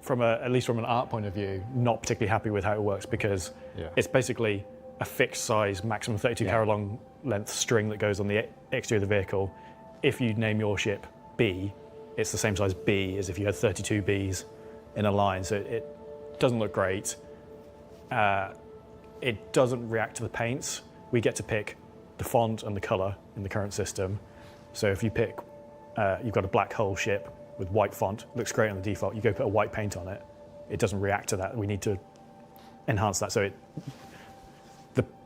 at least from an art point of view, not particularly happy with how it works because it's basically a fixed size, maximum 32 carat long length string that goes on the exterior of the vehicle. If you name your ship B, it's the same size B as if you had 32 Bs in a line. So it doesn't look great. It doesn't react to the paints. We get to pick the font and the color in the current system. So if you pick, you've got a black hull ship with white font, looks great on the default, you go put a white paint on it, it doesn't react to that. We need to enhance that. So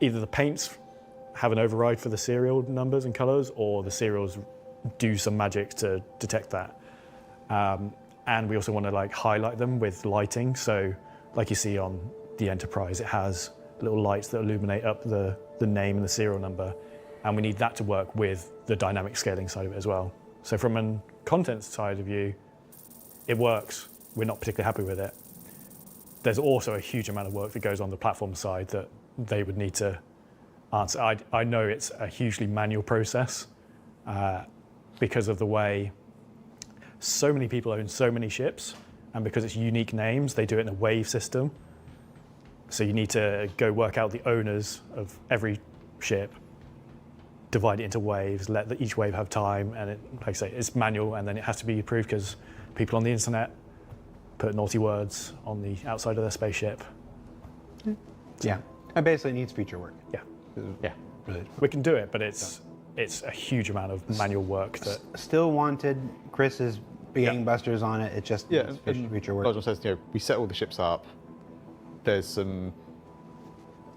either the paints have an override for the serial numbers and colors, or the serials do some magic to detect that. And we also want to like highlight them with lighting. So like you see on the Enterprise, it has little lights that illuminate up the name and the serial number. And we need that to work with the dynamic scaling side of it as well. So from a content side of view, it works. We're not particularly happy with it. There's also a huge amount of work that goes on the platform side that they would need to answer. I know it's a hugely manual process because of the way so many people own so many ships, and because it's unique names, they do it in a wave system. So you need to go work out the owners of every ship, divide it into waves, let each wave have time, and like I say, it's manual, and then it has to be approved because people on the internet put naughty words on the outside of their spaceship. Yeah, it basically needs feature work. Yeah. Really. We can do it, but it's a huge amount of manual work that. Still wanted. Chris is gangbusters on it. It just needs feature work. Nigel says, we set all the ships up. There's some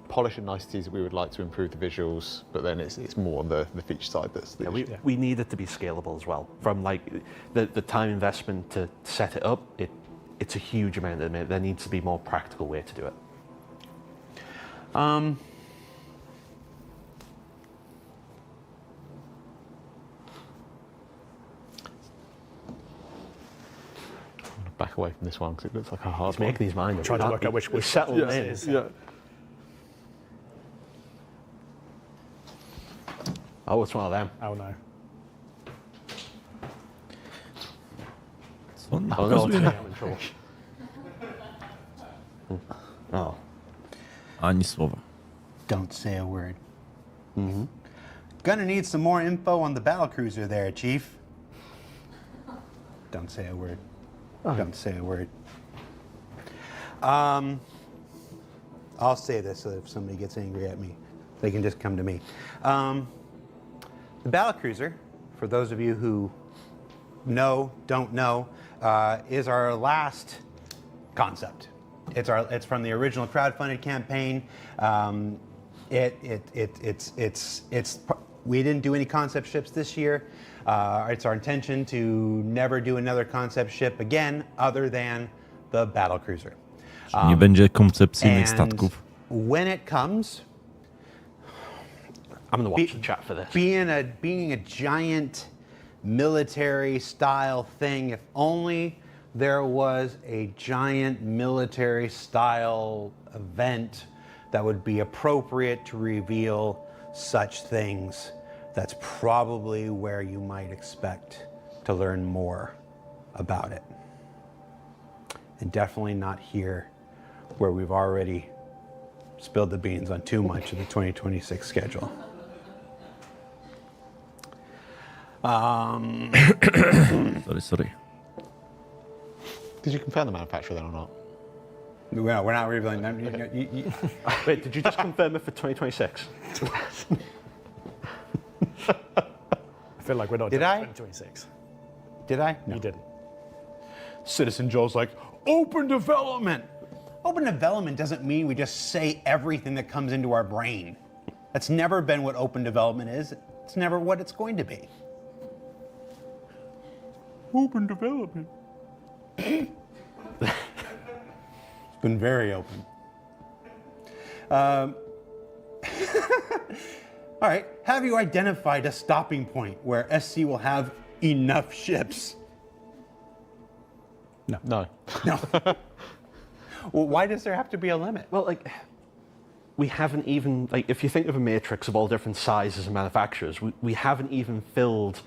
polish and niceties that we would like to improve the visuals, but then it's more on the feature side that's the issue. We need it to be scalable as well. From like the time investment to set it up, it's a huge amount. There needs to be a more practical way to do it. Back away from this one because it looks like a hard Let's make these mine. Trying to work out which settle this in. is. Yeah. Oh, it's one of them. Oh no. Co Oh no, nakazuje? I'm in trouble. Oh. Ani słowa. Don't say a word. Gonna need some more info on the battlecruiser there, Chief. Don't say a word. Don't say a word. I'll say this so that if somebody gets angry at me, they can just come to me. The battlecruiser, for those of you who don't know, is our last concept. It's from the original crowdfunded campaign. We didn't do any concept ships this year. It's our intention to never do another concept ship again other than the battlecruiser. Nie będzie koncepcyjnych statków. When it comes, I'm going to watch the chat for this. Being a giant military style thing, if only there was a giant military style event that would be appropriate to reveal such things. That's probably where you might expect to learn more about it. And definitely not here, where we've already spilled the beans on too much of the 2026 schedule. Sorry. Did you confirm the manufacturer then or not? Well, we're not revealing them. Wait, did you just confirm it for 2026? I feel like we're not Did done I? 2026. Did I? No. You didn't. Citizen Joe's like, open development. Open development doesn't mean we just say everything that comes into our brain. That's never been what open development is. It's never what it's going to be. Open development. It's been very open. All right, have you identified a stopping point where SC will have enough ships? No. No. Well, why does there have to be a limit? Well, like, we haven't even, like, if you think of a matrix of all different sizes and manufacturers, we haven't even filled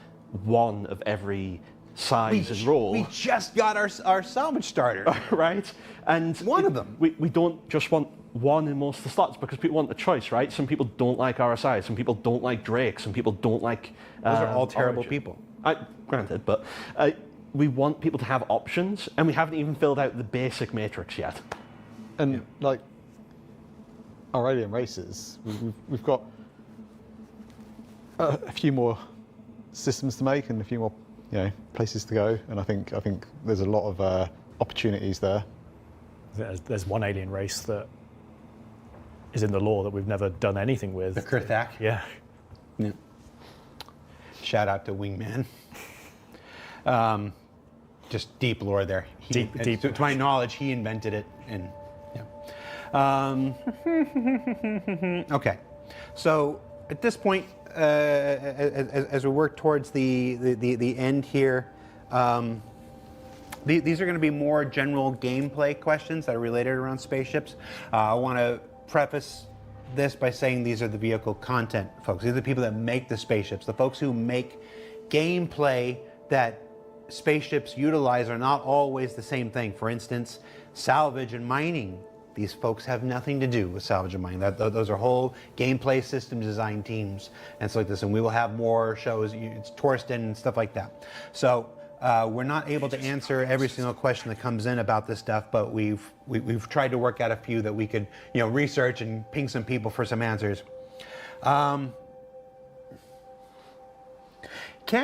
one of every size and role. We just got our salvage starter. Right? And One of them. We don't just want one in most of the slots because people want a choice, right? Some people don't like RSI, some people don't like Drake, some people don't like... Those are all terrible Origin. people. Granted, but we want people to have options, and we haven't even filled out the basic matrix yet. And like our alien races, we've got a few more systems to make and a few more, places to go. And I think there's a lot of opportunities there. There's one alien race that is in the lore that we've never done anything with. The Kurthak. Yeah. Yeah. Shout out to Wingman. Just deep lore there. Deep. To my knowledge, he invented it. And okay, so at this point, as we work towards the end here, these are going to be more general gameplay questions that are related around spaceships. I want to preface this by saying these are the vehicle content folks. These are the people that make the spaceships. The folks who make gameplay that spaceships utilize are not always the same thing. For instance, salvage and mining. These folks have nothing to do with salvage and mining. Those are whole gameplay system design teams and stuff like this. And we will have more shows. It's Torsten and stuff like that. So we're not able to answer every single question that comes in about this stuff, but we've tried to work out a few that we could research and ping some people for some answers. Can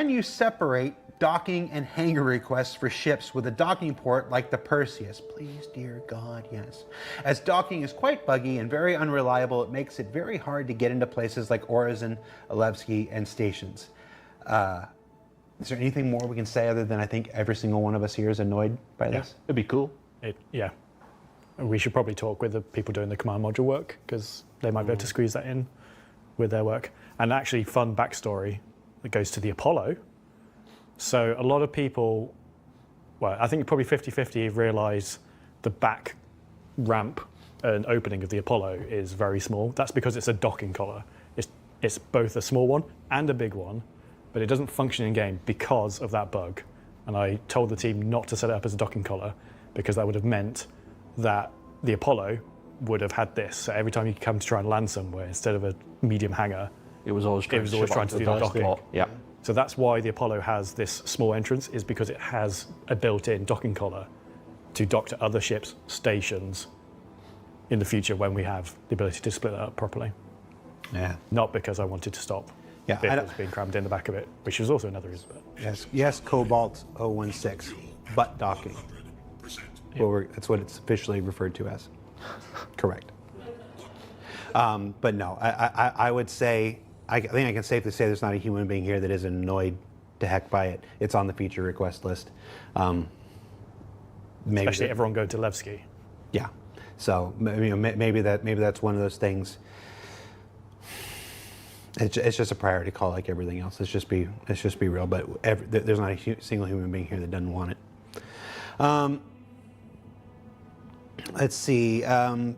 you separate docking and hangar requests for ships with a docking port like the Perseus? Please, dear God, yes. As docking is quite buggy and very unreliable, it makes it very hard to get into places like Orison, Alevsky, and stations. Is there anything more we can say other than I think every single one of us here is annoyed by this? It'd be cool. Yeah. We should probably talk with the people doing the command module work because they might be able to squeeze that in with their work. And actually, fun backstory that goes to the Apollo. So a lot of people, well, I think probably 50-50 realise the back ramp and opening of the Apollo is very small. That's because it's a docking collar. It's both a small one and a big one, but it doesn't function in game because of that bug. And I told the team not to set it up as a docking collar because that would have meant that the Apollo would have had this. So every time you come to try and land somewhere, instead of a medium hangar, It was always trying to do the docking. Yeah. So that's why the Apollo has this small entrance, is because it has a built-in docking collar to dock to other ships' stations in the future when we have the ability to split that up properly. Yeah. Not because I wanted to stop Yeah, vehicles being crammed in the back of it, which is also another reason. Yes, Cobalt 016, butt docking. Well, that's what it's officially referred to as. Correct. But no, I would say, I think I can safely say there's not a human being here that isn't annoyed to heck by it. It's on the feature request list. Especially everyone going to Levski. Yeah. So maybe that's one of those things. It's just a priority call like everything else. Let's just be real. But there's not a single human being here that doesn't want it. Let's see. There's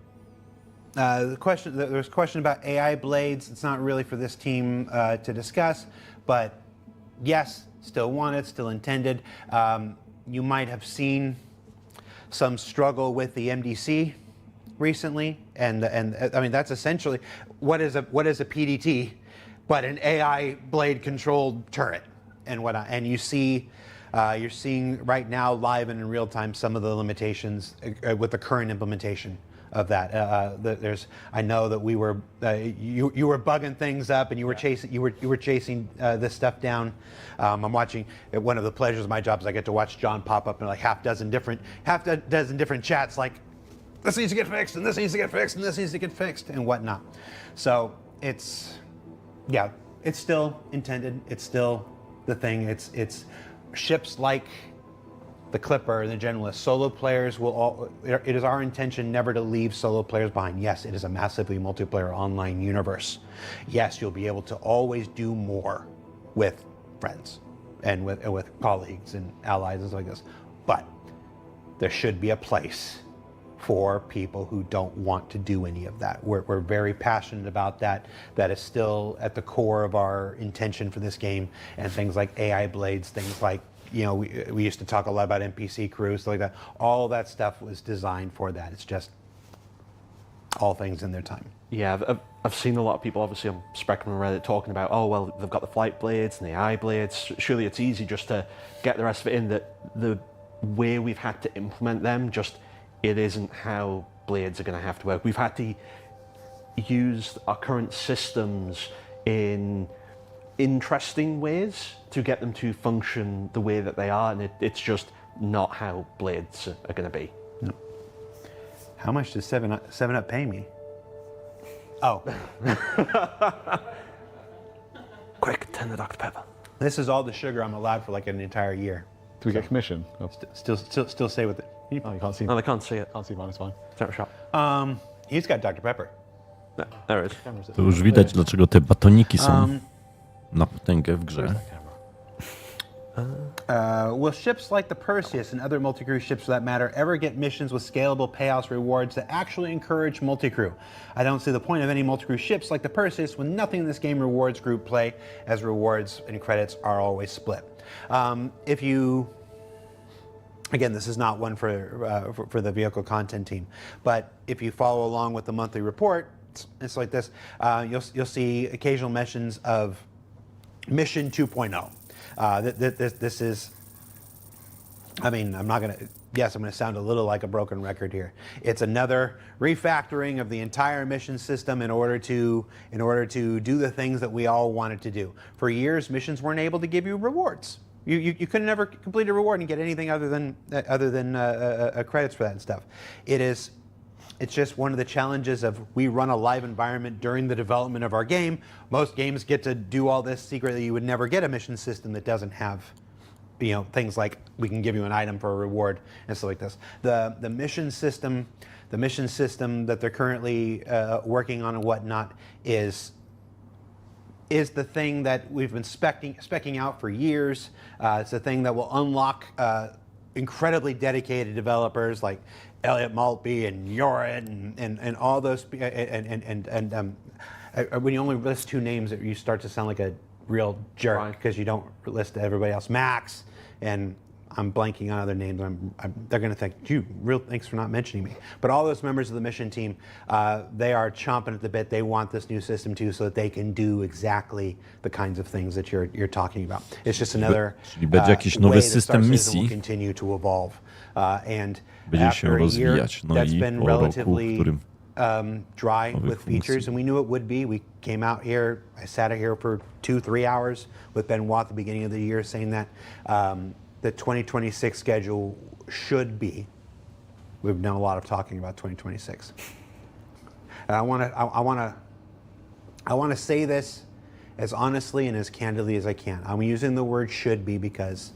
a question about AI blades. It's not really for this team to discuss, but yes, still wanted, still intended. You might have seen some struggle with the MDC recently, and I mean that's essentially what is a PDT, but an AI blade controlled turret, and whatnot. And you see. You're seeing right now, live and in real time, some of the limitations with the current implementation of that. I know that we were you were bugging things up, and you were chasing this stuff down. I'm watching. One of the pleasures of my job is I get to watch John pop up in like half dozen different chats, like this needs to get fixed, and this needs to get fixed, and this needs to get fixed, and whatnot. So it's still intended. It's still the thing. It's ships like the Clipper and the Generalist. Solo players it is our intention never to leave solo players behind. Yes, it is a massively multiplayer online universe. Yes, you'll be able to always do more with friends and with colleagues and allies and stuff like this. But there should be a place for people who don't want to do any of that. We're very passionate about that. That is still at the core of our intention for this game. And things like AI blades, things like, we used to talk a lot about NPC crews, stuff like that. All that stuff was designed for that. It's just all things in their time. Yeah, I've seen a lot of people, obviously on Spectrum and Reddit, talking about, oh, well, they've got the flight blades and the AI blades. Surely it's easy just to get the rest of it in. That the way we've had to implement them, it isn't how blades are going to have to work. We've had to use our current systems in interesting ways to get them to function the way that they are, and it's just not how blades are going to be. No. How much does 7-Up pay me? Oh. Quick, 10 the Dr. Pepper. This is all the sugar I'm allowed for like an entire year. Do we get commission? Still stay with it. Oh, you can't see. No, they can't see it. Can't see mine. It's fine. It's out of shop. He's got Dr. Pepper. No, there it is. To już widać, dlaczego te batoniki są na potęgę w grze. Will ships like the Perseus and other multi-crew ships for that matter ever get missions with scalable payouts rewards that actually encourage multi-crew? I don't see the point of any multi-crew ships like the Perseus when nothing in this game rewards group play, as rewards and credits are always split. Again, this is not one for the vehicle content team, but if you follow along with the monthly report, it's like this. You'll see occasional mentions of Mission 2.0. This is, I mean, I'm going to sound a little like a broken record here. It's another refactoring of the entire mission system in order to do the things that we all wanted to do. For years, missions weren't able to give you rewards. You couldn't ever complete a reward and get anything other than credits for that and stuff. It's just one of the challenges of we run a live environment during the development of our game. Most games get to do all this secretly. You would never get a mission system that doesn't have, things like we can give you an item for a reward and stuff like this. The mission system that they're currently working on and whatnot is the thing that we've been specking out for years. It's the thing that will unlock incredibly dedicated developers like Elliot Maltby and Yorit and all those, when you only list two names, you start to sound like a real jerk because you don't list everybody else. Max, and I'm blanking on other names. They're going to think, thanks for not mentioning me. But all those members of the mission team, they are chomping at the bit. They want this new system too, so that they can do exactly the kinds of things that you're talking about. It's just another będzie jakiś nowy system misji. Will continue to evolve, and będzie się rozwijać. No that's i been po roku, relatively w którym dry with features, and we knew it would be. We came out here. I sat here for 2-3 hours with Benoit at the beginning of the year, saying that. The 2026 schedule should be. We've done a lot of talking about 2026. And I want to say this as honestly and as candidly as I can. I'm using the word should be because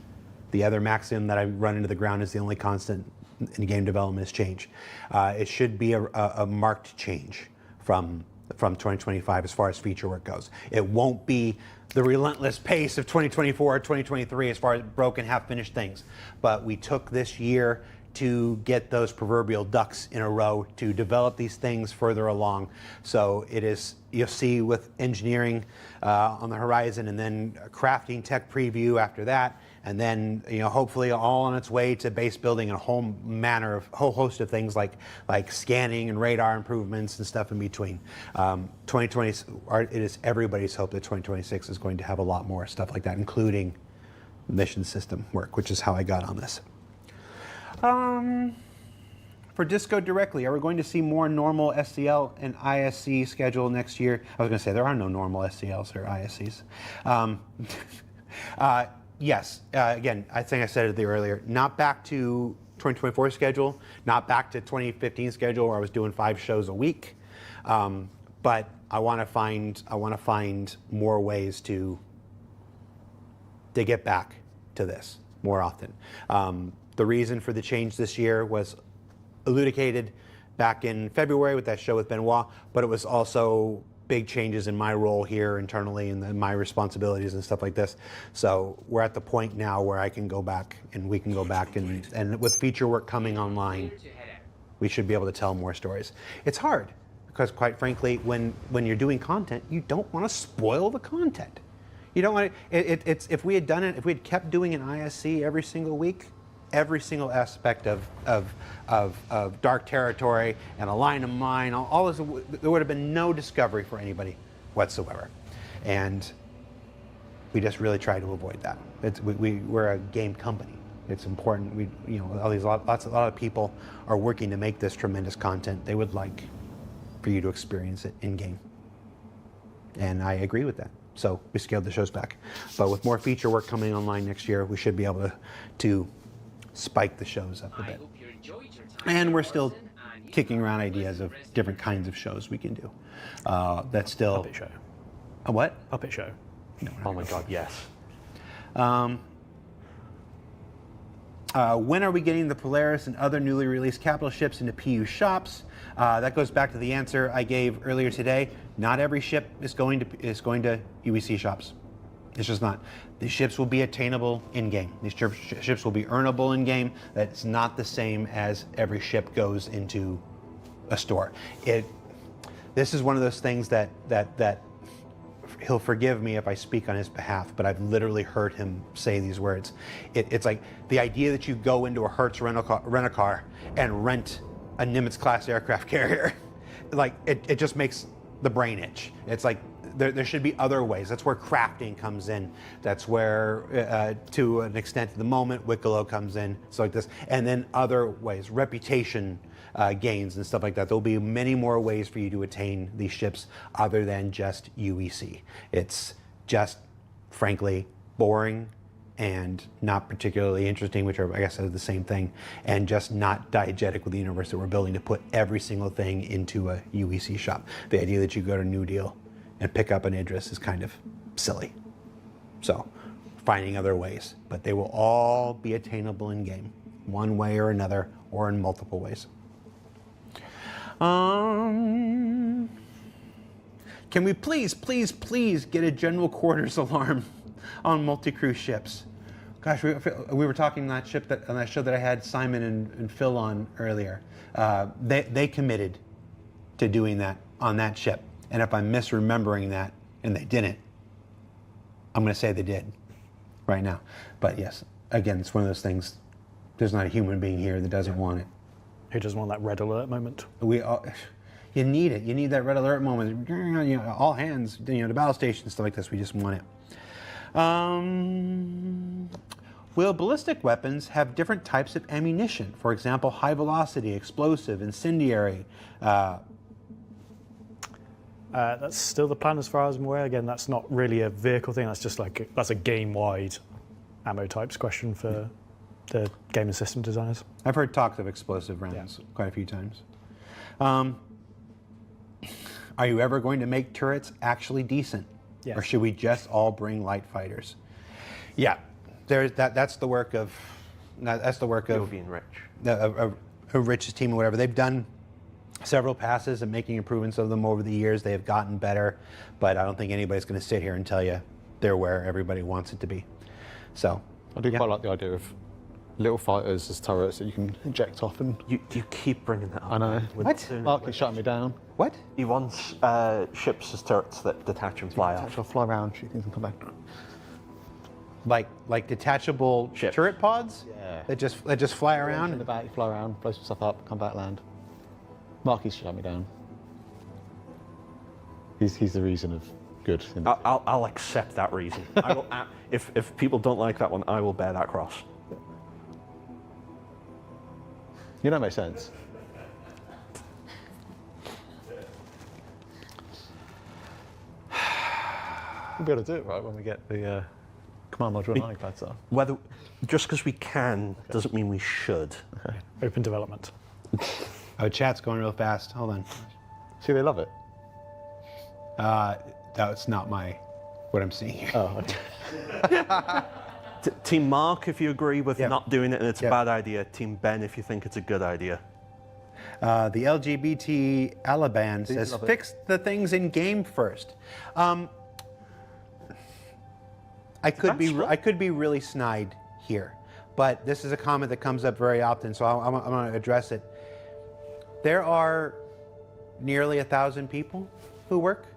the other maxim that I run into the ground is the only constant in game development is change. It should be a marked change from from 2025 as far as feature work goes. It won't be the relentless pace of 2024 or 2023 as far as broken, half-finished things. But we took this year to get those proverbial ducks in a row to develop these things further along. So it is, you'll see with engineering on the horizon, and then crafting tech preview after that, and then hopefully all on its way to base building and a whole host of things like scanning and radar improvements and stuff in between. 2020, it is everybody's hope that 2026 is going to have a lot more stuff like that, including mission system work, which is how I got on this. For Disco directly, are we going to see more normal SCL and ISC schedule next year? I was going to say there are no normal SCLs or ISCs. Yes, again, I think I said it earlier, not back to 2024 schedule, not back to 2015 schedule where I was doing 5 shows a week. But I want to find more ways to get back to this more often. The reason for the change this year was elucidated back in February with that show with Benoit, but it was also big changes in my role here internally and my responsibilities and stuff like this. So we're at the point now where I can go back and we can go back and with feature work coming online, we should be able to tell more stories. It's hard because quite frankly, when you're doing content, you don't want to spoil the content. You don't want to, if we had done it, if we had kept doing an ISC every single week, every single aspect of dark territory and a line of mine, all this, there would have been no discovery for anybody whatsoever. And we just really try to avoid that. We're a game company. It's important. A lot of people are working to make this tremendous content. They would like for you to experience it in game. And I agree with that. So we scaled the shows back. But with more feature work coming online next year, we should be able to spike the shows up a bit. And we're still kicking around ideas of different kinds of shows we can do. That's still... Puppet show. A what? Puppet show. No, Oh my God, yes. When are we getting the Polaris and other newly released capital ships into PU shops? That goes back to the answer I gave earlier today. Not every ship is going to UEC shops. It's just not. These ships will be attainable in-game. These ships will be earnable in-game. That's not the same as every ship goes into a store. This is one of those things that he'll forgive me if I speak on his behalf, but I've literally heard him say these words. It's like the idea that you go into a Hertz rent-a-car and rent a Nimitz-class aircraft carrier, like it just makes the brain itch. It's like, there should be other ways. That's where crafting comes in. That's where, to an extent, at the moment, Wicklow comes in, so like this, and then other ways, reputation gains and stuff like that. There'll be many more ways for you to attain these ships other than just UEC. It's just, frankly, boring and not particularly interesting, which are, I guess, is the same thing, and just not diegetic with the universe that we're building to put every single thing into a UEC shop. The idea that you go to New Deal and pick up an Idris is kind of silly. So, finding other ways, but they will all be attainable in game, one way or another, or in multiple ways. Can we please get a general quarters alarm on multi-crew ships? Gosh, we were talking on that show that I had Simon and Phil on earlier. They committed to doing that on that ship. And if I'm misremembering that, and they didn't, I'm going to say they did right now. But yes, again, it's one of those things. There's not a human being here that doesn't want it. Who doesn't want that red alert moment? You need it. You need that red alert moment. All hands, the battle station, stuff like this. We just want it. Will ballistic weapons have different types of ammunition? For example, high velocity, explosive, incendiary. That's still the plan as far as I'm aware. Again, that's not really a vehicle thing. That's just that's a game-wide ammo types question for the game and system designers. I've heard talks of explosive rounds quite a few times. Are you ever going to make turrets actually decent? Yes. Or should we just all bring light fighters? Yeah, that's the work of You'll be in Rich. Rich's team or whatever. They've done several passes and making improvements of them over the years. They have gotten better, but I don't think anybody's going to sit here and tell you they're where everybody wants it to be. So I do quite like the idea of little fighters as turrets that you can eject off and. You keep bringing that up. I know. What? Mark is shutting me down. What? He wants ships as turrets that detach and fly Actually, off. I'll fly around, shoot things and come back. Like detachable Ships. turret pods? Yeah. That just fly In around? the back, you fly around, blow some stuff up, come back, land. Marky's shut me down. He's the reason of good. In the I'll accept that reason. I will, if people don't like that one, I will bear that cross. You know, it makes sense. We'll be able to do it, right, when we get the command module and landing pad set up. Whether just because we can doesn't mean we should. Open development. Oh, chat's going real fast. Hold on. See, they love it. That's not what I'm seeing here. Oh, okay. Team Mark, if you agree with Yep. not doing it and it's Yep. a bad idea. Team Ben, if you think it's a good idea. The LGBT Alaban says, love it. fix the things in game first. I could be really snide here, but this is a comment that comes up very often, so I'm going to address it. There are nearly 1,000 people who work for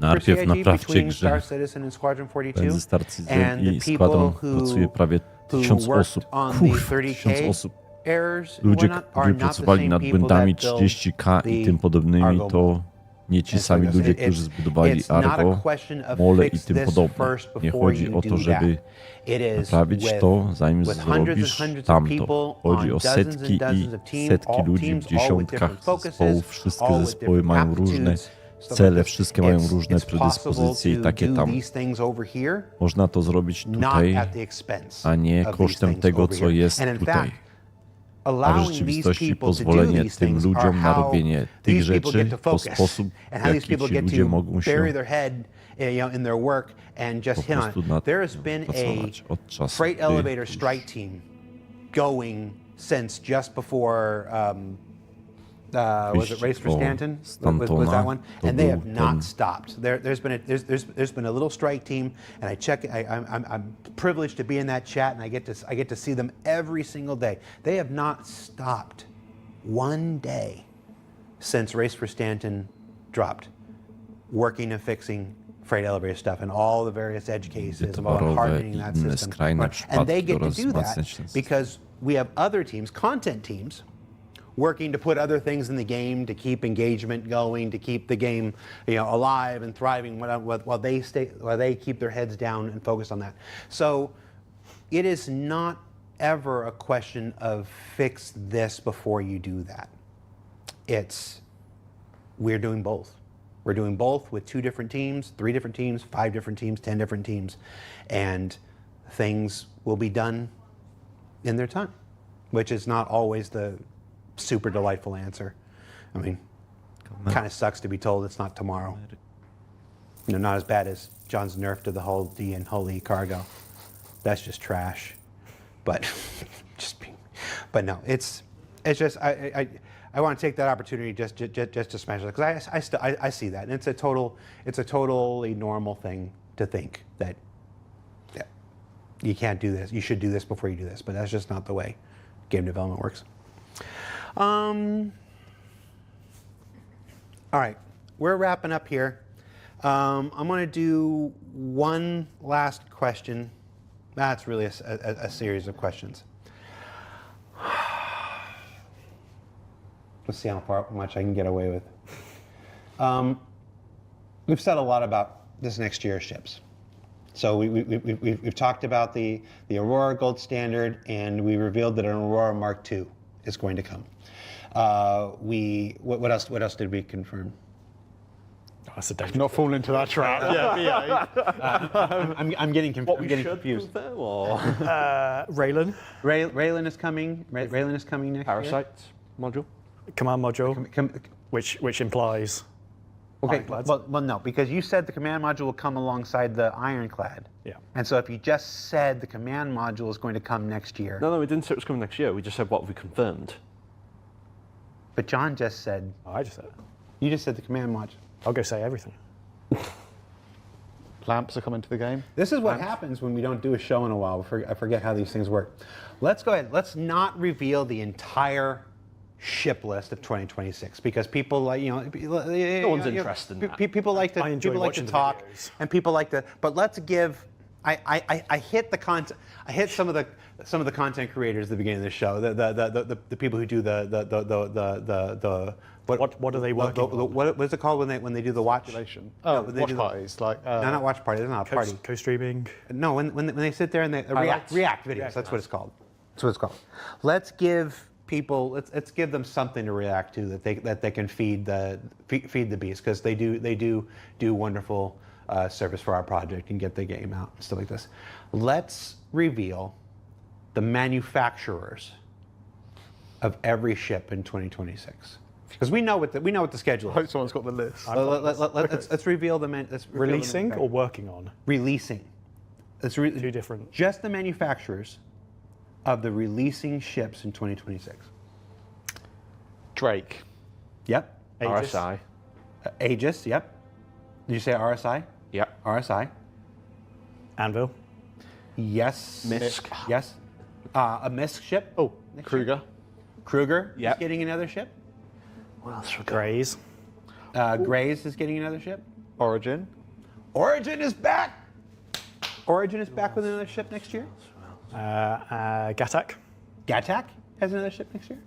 Najpierw CIG naprawcie between Star grę. Citizen and Squadron 42, Między Star Citizen and the i people Składron pracuje prawie who 1000 worked osób. on the Kurwa, 30K 1000 osób. errors and Ludzie, whatnot are którzy not the pracowali same nad people błędami that build 30K i tym the podobnymi, Argo to mode. nie ci sami ludzie, którzy zbudowali It's not a Argo, question of mole i fix tym this podobne. first Nie before chodzi you o to, do żeby that. It is naprawić with- to, zanim with hundreds and zrobisz hundreds of tamto. people Chodzi on o dozens and setki i dozens of teams, setki all ludzi w teams, all with dziesiątkach different focuses, zespołów. Wszystkie all with zespoły different mają różne aptitudes, stuff like cele, this. wszystkie mają różne It's possible predyspozycje i to takie do tam. these things over here, Można to zrobić not tutaj, at the expense a nie of these kosztem things tego, over co here. jest And in tutaj. fact, A w allowing these rzeczywistości people to do pozwolenie these tym things are ludziom na how robienie tych these people rzeczy get to to focus, sposób, and w how these jaki people ci get ludzie to mogą się bury their head, in their work and just po hit on prostu it. nad There has tym been pracować od a czasu, freight gdy elevator już strike team going since just before was it Race for Wyjść Stanton? do Stantona, Was that one? to And they był have ten- not stopped. There's been a little strike team, and I'm privileged to be in that chat, and I get to see them every single day. They have not stopped one day since Race for Stanton dropped, working and fixing freight elevator stuff and all the various edge cases about towarowe hardening i that inne system. skrajne And they przypadki get to oraz do that wzmacniać ten system. because we have other teams, content teams, working to put other things in the game to keep engagement going, to keep the game, alive and thriving while they keep their heads down and focus on that. So it is not ever a question of fix this before you do that. We're doing both. We're doing both with 2 different teams, 3 different teams, 5 different teams, 10 different teams, and things will be done in their time, which is not always the super delightful answer. I mean, kind of sucks to be told it's not tomorrow. Not as bad as John's nerf to the whole D and Holy cargo. That's just trash. But but no, it's just I want to take that opportunity just to smash it, because I see that, and it's a totally normal thing to think that you can't do this, you should do this before you do this, but that's just not the way game development works. All right, we're wrapping up here. I'm going to do one last question. That's really a series of questions. Let's see how much I can get away with. We've said a lot about this next year's ships. So we've talked about the Aurora Gold Standard, and we revealed that an Aurora Mark II is going to come. What else did we confirm? Oh, that's a dangerous. Not fall into that trap. I'm getting confused. Raylan, Raylan is coming. Raylan is coming next year. Parasites module. command module, which implies Okay, ironclads. well, no, because you said the command module will come alongside the ironclad. Yeah. And so if you just said the command module is going to come next year. No, we didn't say it was coming next year. We just said what we confirmed. But John just said, Oh, I just said it. you just said the command watch. I'll go say everything. Lamps are coming to the game. This is what happens when we don't do a show in a while. I forget how these things work. Let's go ahead. Let's not reveal the entire ship list of 2026 because people like, no one's interested in that. People like to I enjoy people like to watching the talk videos. and people like to, but let's give, I hit the content, I hit some of the content creators at the beginning of the show, the people who do What are they working on? what is it called when they do the watch? Oh, when they watch do parties. Like, No, not watch party. It's not a party. Co-streaming. No, when they sit there and they Highlights? react videos. React That's what it's called. That's what it's called. Let's give people. Let's give them something to react to that they can feed the beast because they do wonderful service for our project and get the game out and stuff like this. Let's reveal the manufacturers of every ship in 2026. Because we know what the schedule I hope is. someone's got the list. Let's reveal the Releasing or working on? releasing. Two different. Just the manufacturers of the releasing ships in 2026. Drake. Yep. Aegis. RSI. Aegis. Yep. Did you say RSI? Yep. RSI. Anvil. Yes. Misk. Yes. A Misk ship. Oh, Next year. Kruger. Kruger is Yep. getting another ship. What else we got? Grays. Grays is getting another ship. Origin. Origin is back. Origin is back with another ship next year. Gatak. Gatak has another ship next year.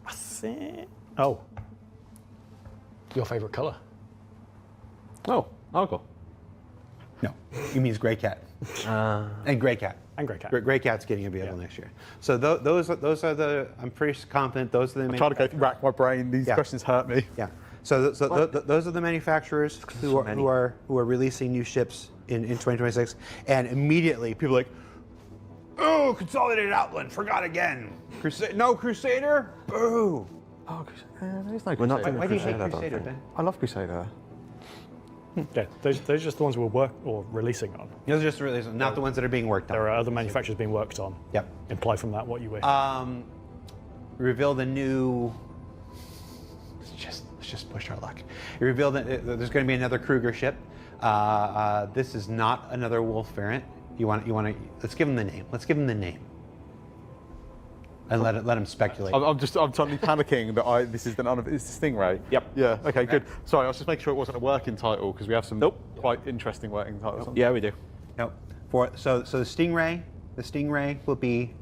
I think. Oh. Your favorite color? Oh, Argo. No, he means Grey Cat. And Grey Cat. And Grey Cat. Grey Cat's getting a vehicle next year. So those are the. I'm pretty confident those are the. I'm trying to rack my brain. These Yeah. questions hurt me. Yeah. So those are the manufacturers who are releasing new ships in 2026, and immediately people are like, oh, Consolidated Outland, forgot again. Crusader, boo. Oh, there's no We're not Crusader. doing Why do you hate Crusader, I don't Crusader, think. Ben? I love Crusader. Yeah, those are just the ones we're releasing on. Those are just really not the ones that are being worked on. There are other manufacturers being worked on. Yep. Imply from that what you wish. Reveal the new. Let's just push our luck. You reveal that there's going to be another Kruger ship. This is not another Wolf variant. You want to. Let's give him the name. Let's give him the name. And let him speculate. I'm suddenly panicking that this is it's the Stingray. Yep. Yeah. Okay. Good. Sorry, I was just making sure it wasn't a working title because we have some quite interesting working titles. Yeah, we do. No. So the Stingray will be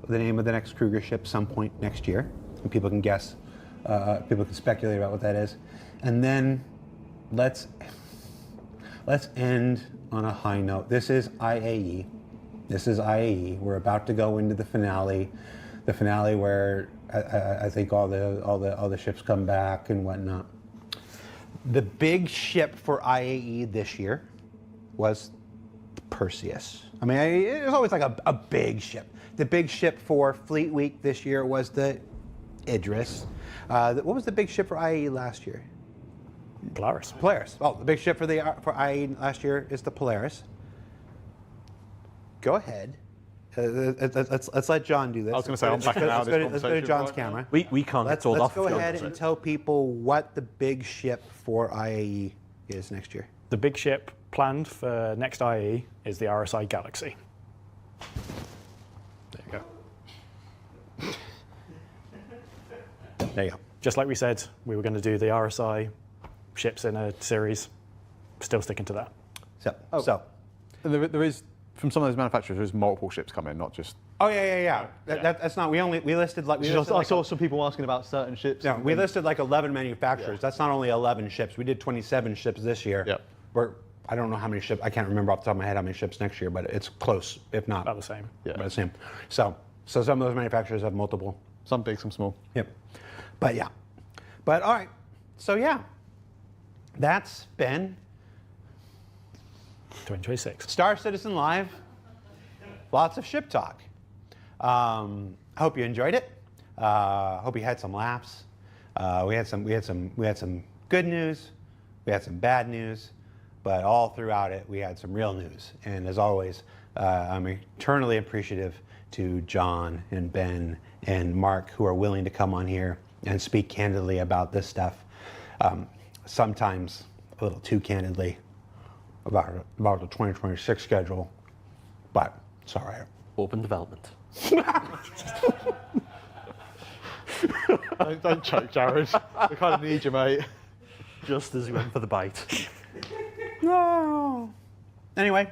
the name of the next Kruger ship some point next year, and people can guess, people can speculate about what that is, and then let's end on a high note. This is IAE. We're about to go into the finale where I think all the ships come back and whatnot. The big ship for IAE this year was Perseus. I mean, it was always like a big ship. The big ship for Fleet Week this year was the Idris. What was the big ship for IAE last year? Polaris. Polaris. Oh, the big ship for IAE last year is the Polaris. Go ahead. Let's let John do this. I was going to say, I'm backing out of this Let's go to conversation John's right now. camera. We can't Let's get told off. go if John ahead does and it. tell people what the big ship for IAE is next year. The big ship planned for next IE is the RSI Galaxy. There you go. There you go. Just like we said, we were going to do the RSI ships in a series. Still sticking to that. So. And there is, from some of those manufacturers, there's multiple ships coming, not just. Oh yeah. That's not. We listed like. I saw some people asking about certain ships. No, we listed like 11 manufacturers. That's not only 11 ships. We did 27 ships this year. Yep. I don't know how many ships. I can't remember off the top of my head how many ships next year, but it's close, if not About the same. Yeah. about the same. So some of those manufacturers have multiple. Some big, some small. Yep. But yeah. But all right. So yeah. That's been 2026. Star Citizen Live. Lots of ship talk. I hope you enjoyed it. Hope you had some laughs. We had some good news. We had some bad news, but all throughout it, we had some real news. And as always, I'm eternally appreciative to John and Ben and Mark who are willing to come on here and speak candidly about this stuff. Sometimes a little too candidly about the 2026 schedule, but it's all right. Open development. Don't choke, Jared. We kind of need you, mate. Just as you went for the bite. No. Anyway,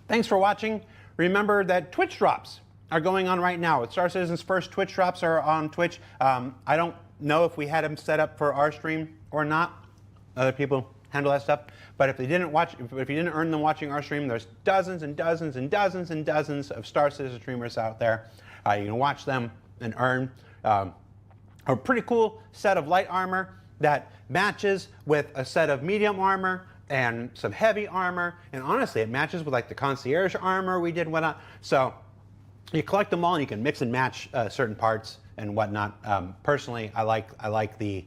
thanks for watching. Remember that Twitch drops are going on right now. Star Citizen's first Twitch drops are on Twitch. I don't know if we had them set up for our stream or not. Other people handle that stuff. But if they didn't watch, if you didn't earn them watching our stream, there's dozens and dozens and dozens and dozens of Star Citizen streamers out there. You can watch them and earn a pretty cool set of light armor that matches with a set of medium armor and some heavy armor, and honestly it matches with like the concierge armor we did and whatnot. So you collect them all and you can mix and match certain parts and whatnot. Personally, I like the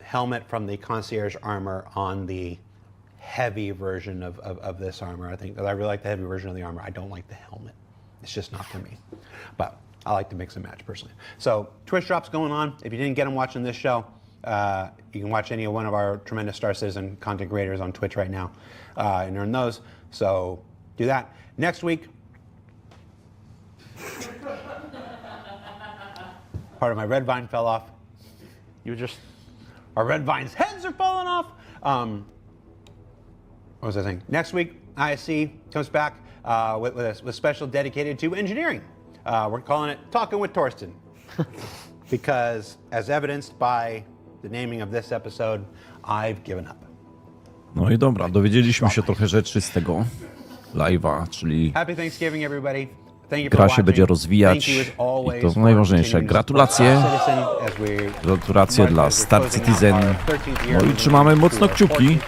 helmet from the concierge armor on the heavy version of this armor. I really like the heavy version of the armor. I don't like the helmet. It's just not for me. But I like to mix and match personally. So Twitch drops going on. If you didn't get them watching this show, you can watch any one of our tremendous Star Citizen content creators on Twitch right now and earn those. So do that. Next week, part of my red vine fell off. Our red vine's heads are falling off. What was I saying? Next week, ISC comes back with a special dedicated to engineering. We're calling it Talking with Torsten. Because, as evidenced by the naming of this episode, I've given up. No i dobra, dowiedzieliśmy się trochę rzeczy z tego live'a, czyli Happy Thanksgiving, everybody. gra się będzie rozwijać i to najważniejsze. Gratulacje. Gratulacje dla Star Citizen. No i trzymamy mocno kciuki,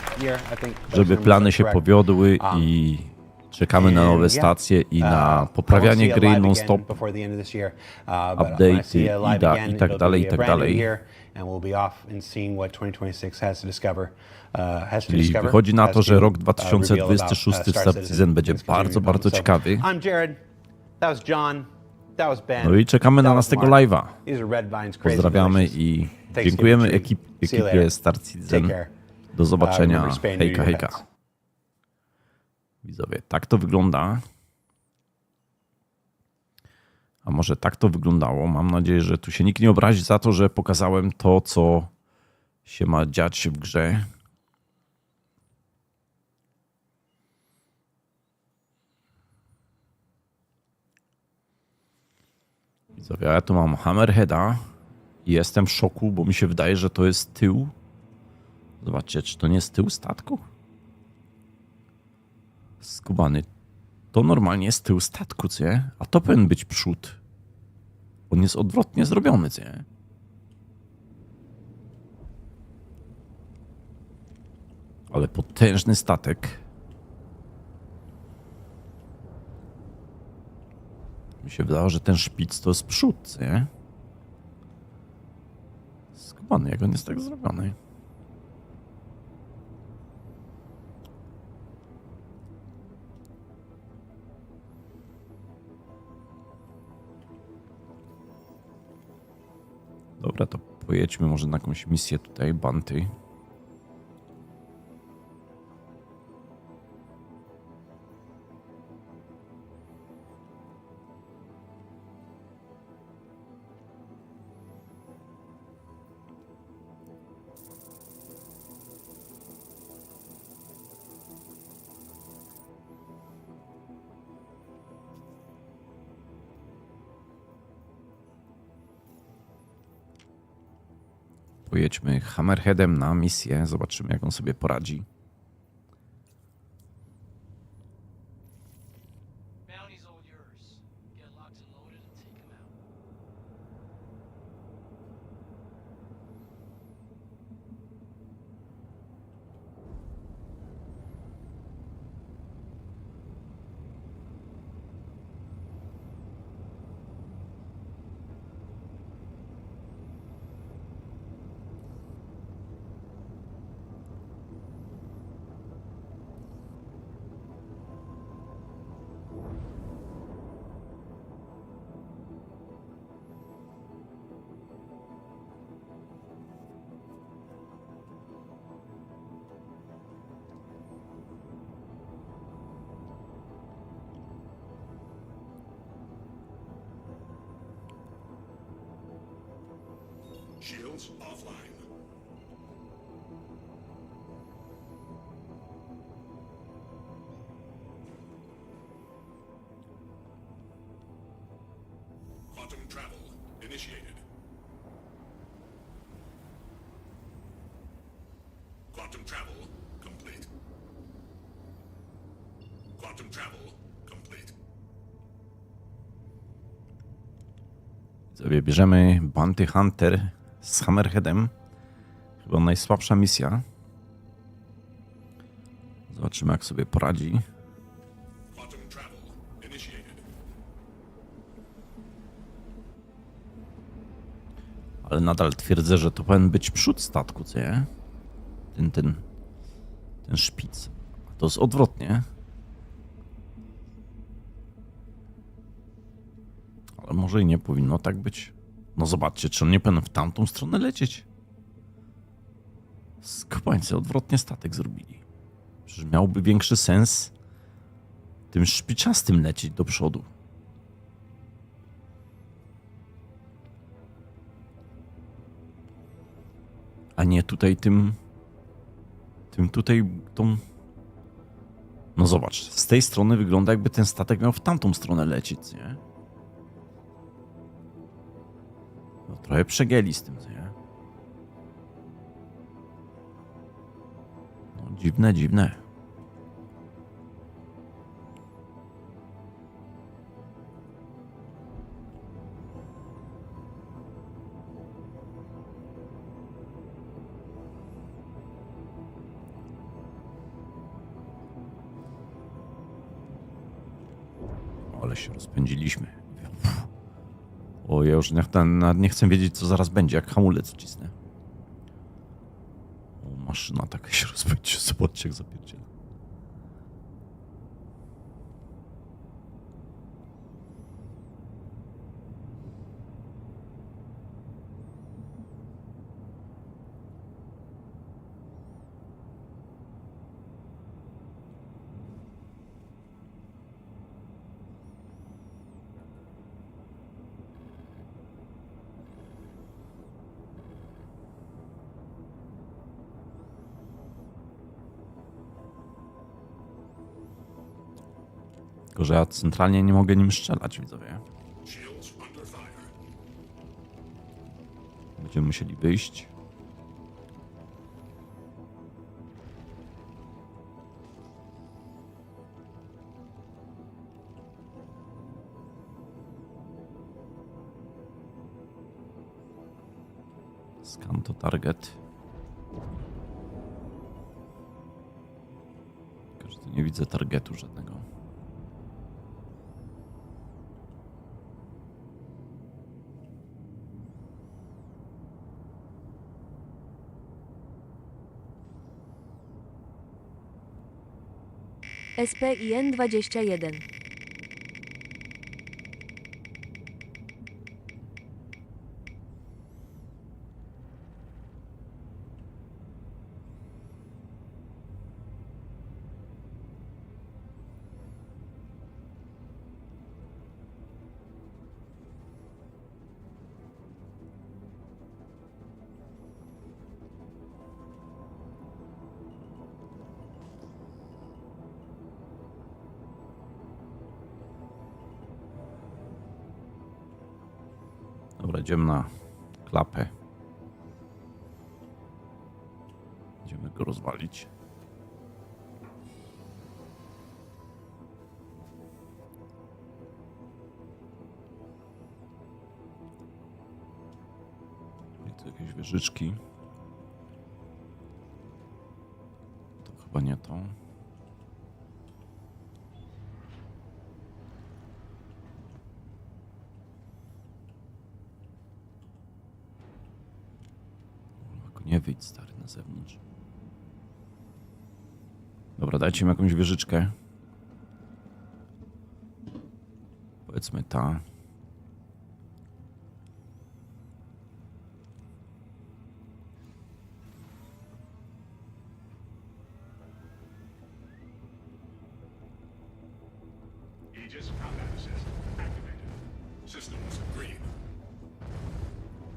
żeby plany się powiodły i czekamy na nowe stacje i na poprawianie gry non-stop, update'y i tak dalej, i tak dalej. Czyli wychodzi na to, że rok 2026 w Star Citizen będzie bardzo, bardzo ciekawy. No i czekamy na następnego live'a. Pozdrawiamy i dziękujemy ekipie Star Citizen. Do zobaczenia. Hejka, hejka. Widzowie, tak to wygląda. A może tak to wyglądało? Mam nadzieję, że tu się nikt nie obrazi za to, że pokazałem to, co się ma dziać w grze. Widzowie, ja tu mam Hammerheada i jestem w szoku, bo mi się wydaje, że to jest tył. Zobaczcie, czy to nie jest tył statku? Skubany. To normalnie jest tył statku, co nie? A to powinien być przód. On jest odwrotnie zrobiony, co nie? Ale potężny statek. Mi się wydało, że ten szpic to jest przód, co nie? Skubany, jak on jest tak zrobiony. Dobra, to pojedźmy może na jakąś misję tutaj, Banty. Pojedźmy Hammerheadem na misję, zobaczymy jak on sobie poradzi. Shields offline. Quantum travel initiated. Quantum travel complete. Quantum travel complete. Sobie bierzemy Bounty Hunter z Hammerheadem. Chyba najsłabsza misja. Zobaczymy, jak sobie poradzi. Quantum travel initiated. Ale nadal twierdzę, że to powinien być przód statku, co nie? Ten szpic. A to jest odwrotnie. Ale może i nie powinno tak być. No zobaczcie, czy on nie powinien w tamtą stronę lecieć. Skubańcy odwrotnie statek zrobili. Przecież miałby większy sens tym szpiczastym lecieć do przodu. A nie tutaj tym tutaj tą... No zobacz, z tej strony wygląda, jakby ten statek miał w tamtą stronę lecieć, nie? No trochę przegięli z tym, nie? No dziwne, dziwne. Ale się rozpędziliśmy. O, ja już nie chcę wiedzieć, co zaraz będzie, jak hamulec wcisnę. O, maszyna taka się rozpędzi. Zobaczcie, jak zapierdziela. Tylko, że ja centralnie nie mogę nim strzelać, widzowie. Shields under fire. Będziemy musieli wyjść. Scan to target. Tylko, że tu nie widzę targetu żadnego. SPIN 21. Dobra, idziemy na klapę. Będziemy go rozwalić. I tu jakieś wieżyczki. To chyba nie to. Nie wyjdź, stary, na zewnątrz. Dobra, dajcie mi jakąś wieżyczkę. Powiedzmy ta. Aegis combat assist activated. Systems green.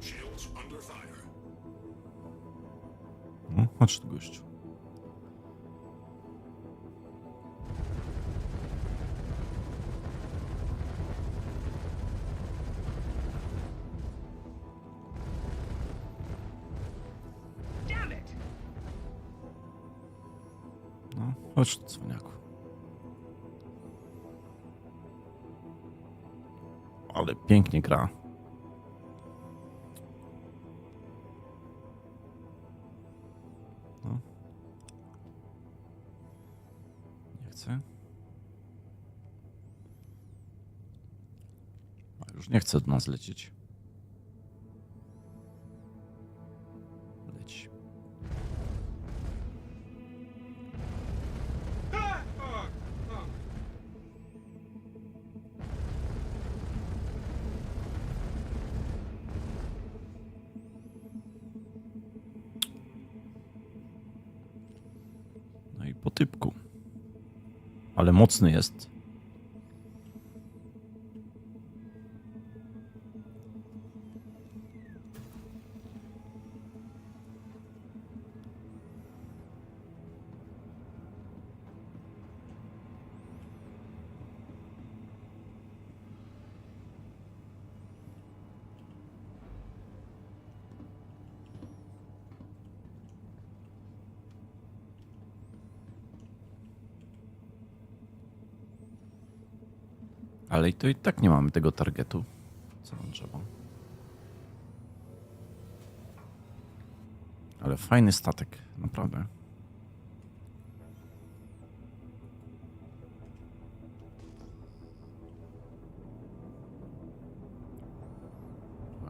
Shields under fire. Chodź tu, gościu. No, chodź tu, cwaniaku. Ale pięknie gra. No. Nie chcę. A już nie chce do nas lecieć. Leci. No i po typku. Ale mocny jest. Ale i to i tak nie mamy tego targetu. Co nam trzeba? Ale fajny statek, naprawdę.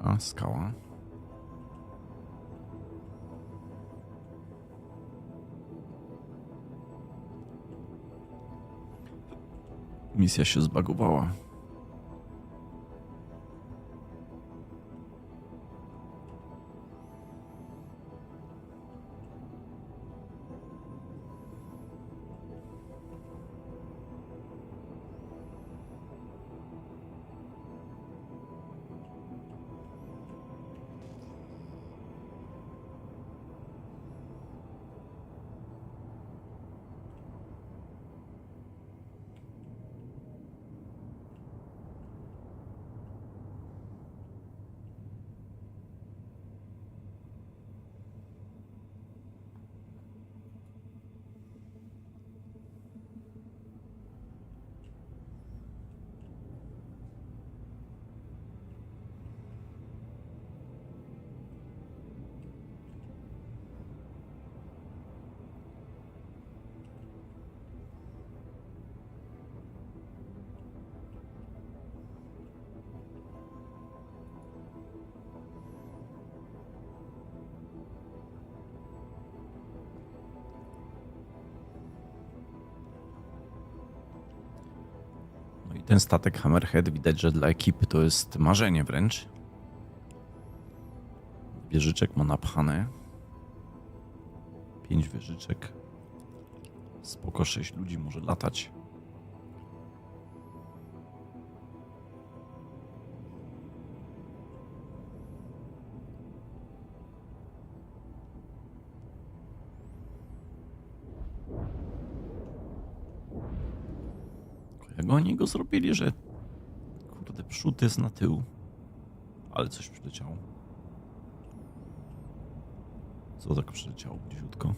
A, skała. Misja się zbagowała. No i ten statek Hammerhead widać, że dla ekipy to jest marzenie wręcz. Wieżyczek ma napchane. 5 wieżyczek. Spoko, 6 ludzi może latać. Jak oni go zrobili, że kurde, przód jest na tył. Ale coś przyleciało. Co tak przyleciało bliziutko?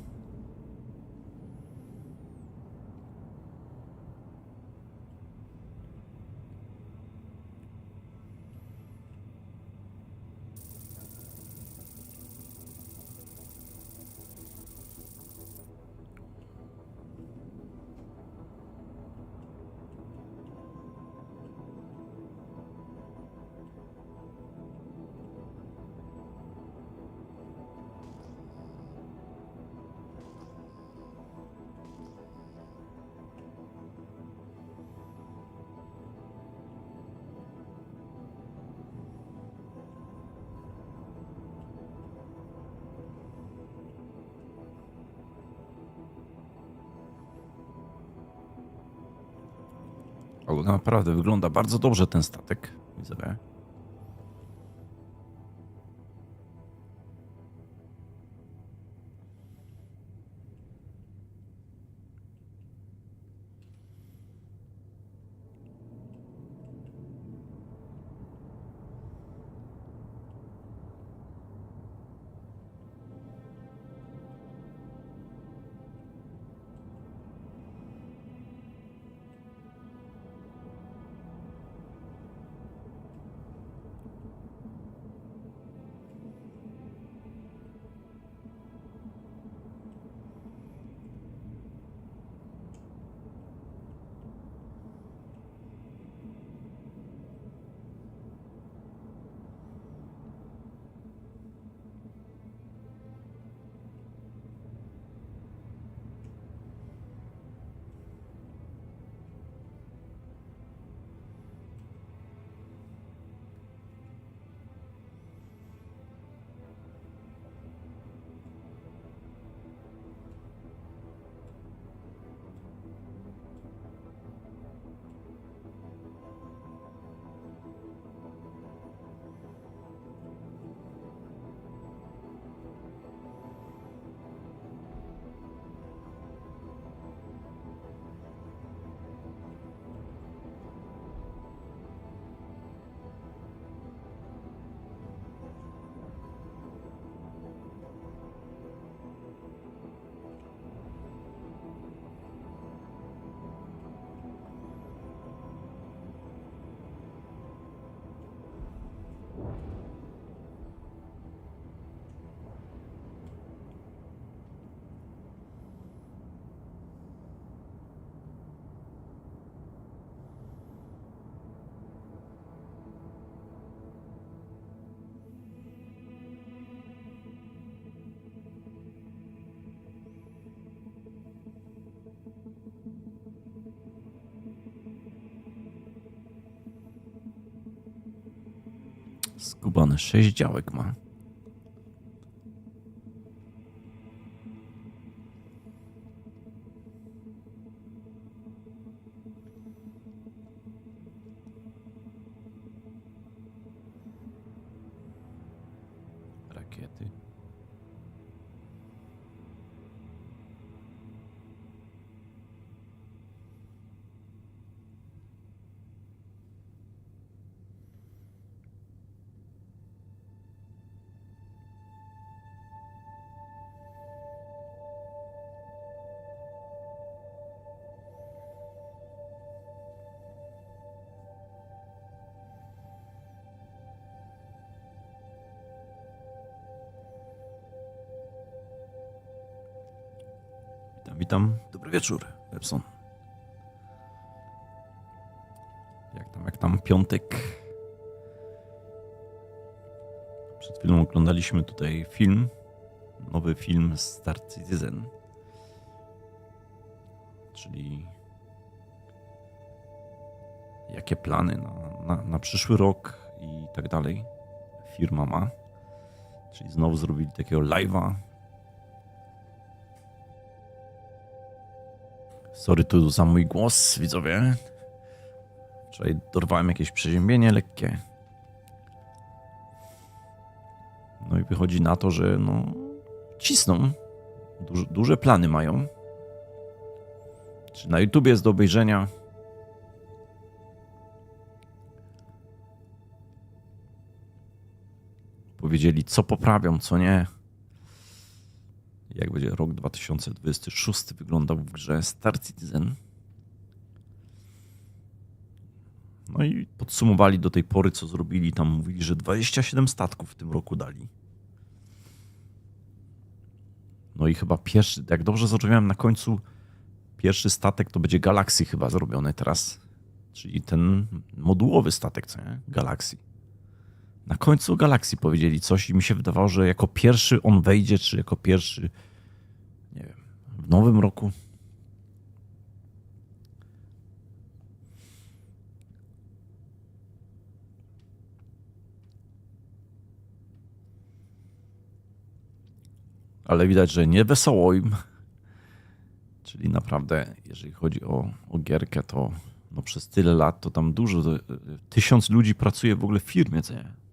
Ale naprawdę wygląda bardzo dobrze ten statek. Widzę. Skubany 6 działek ma. Rakiety. Witam. Dobry wieczór, Epson. Jak tam piątek? Przed chwilą oglądaliśmy tutaj film, nowy film Star Citizen, czyli jakie plany na przyszły rok i tak dalej firma ma. Czyli znowu zrobili takiego live'a. Sorry tu za mój głos, widzowie. Wczoraj dorwałem jakieś przeziębienie lekkie. No i wychodzi na to, że no cisną. Duże plany mają. Czy na YouTube jest do obejrzenia. Powiedzieli, co poprawią, co nie. Jak będzie rok 2026 wyglądał w grze Star Citizen. No i podsumowali do tej pory, co zrobili. Tam mówili, że 27 statków w tym roku dali. No i chyba pierwszy, jak dobrze zrozumiałem, na końcu pierwszy statek to będzie Galaxy chyba zrobiony teraz. Czyli ten modułowy statek, co nie? Galaxy. Na końcu Galaxy powiedzieli coś i mi się wydawało, że jako pierwszy on wejdzie, czy jako pierwszy, nie wiem, w nowym roku. Ale widać, że nie wesoło im. Czyli naprawdę, jeżeli chodzi o gierkę, to no przez tyle lat to tam dużo, 1000 ludzi pracuje w ogóle w firmie, co nie?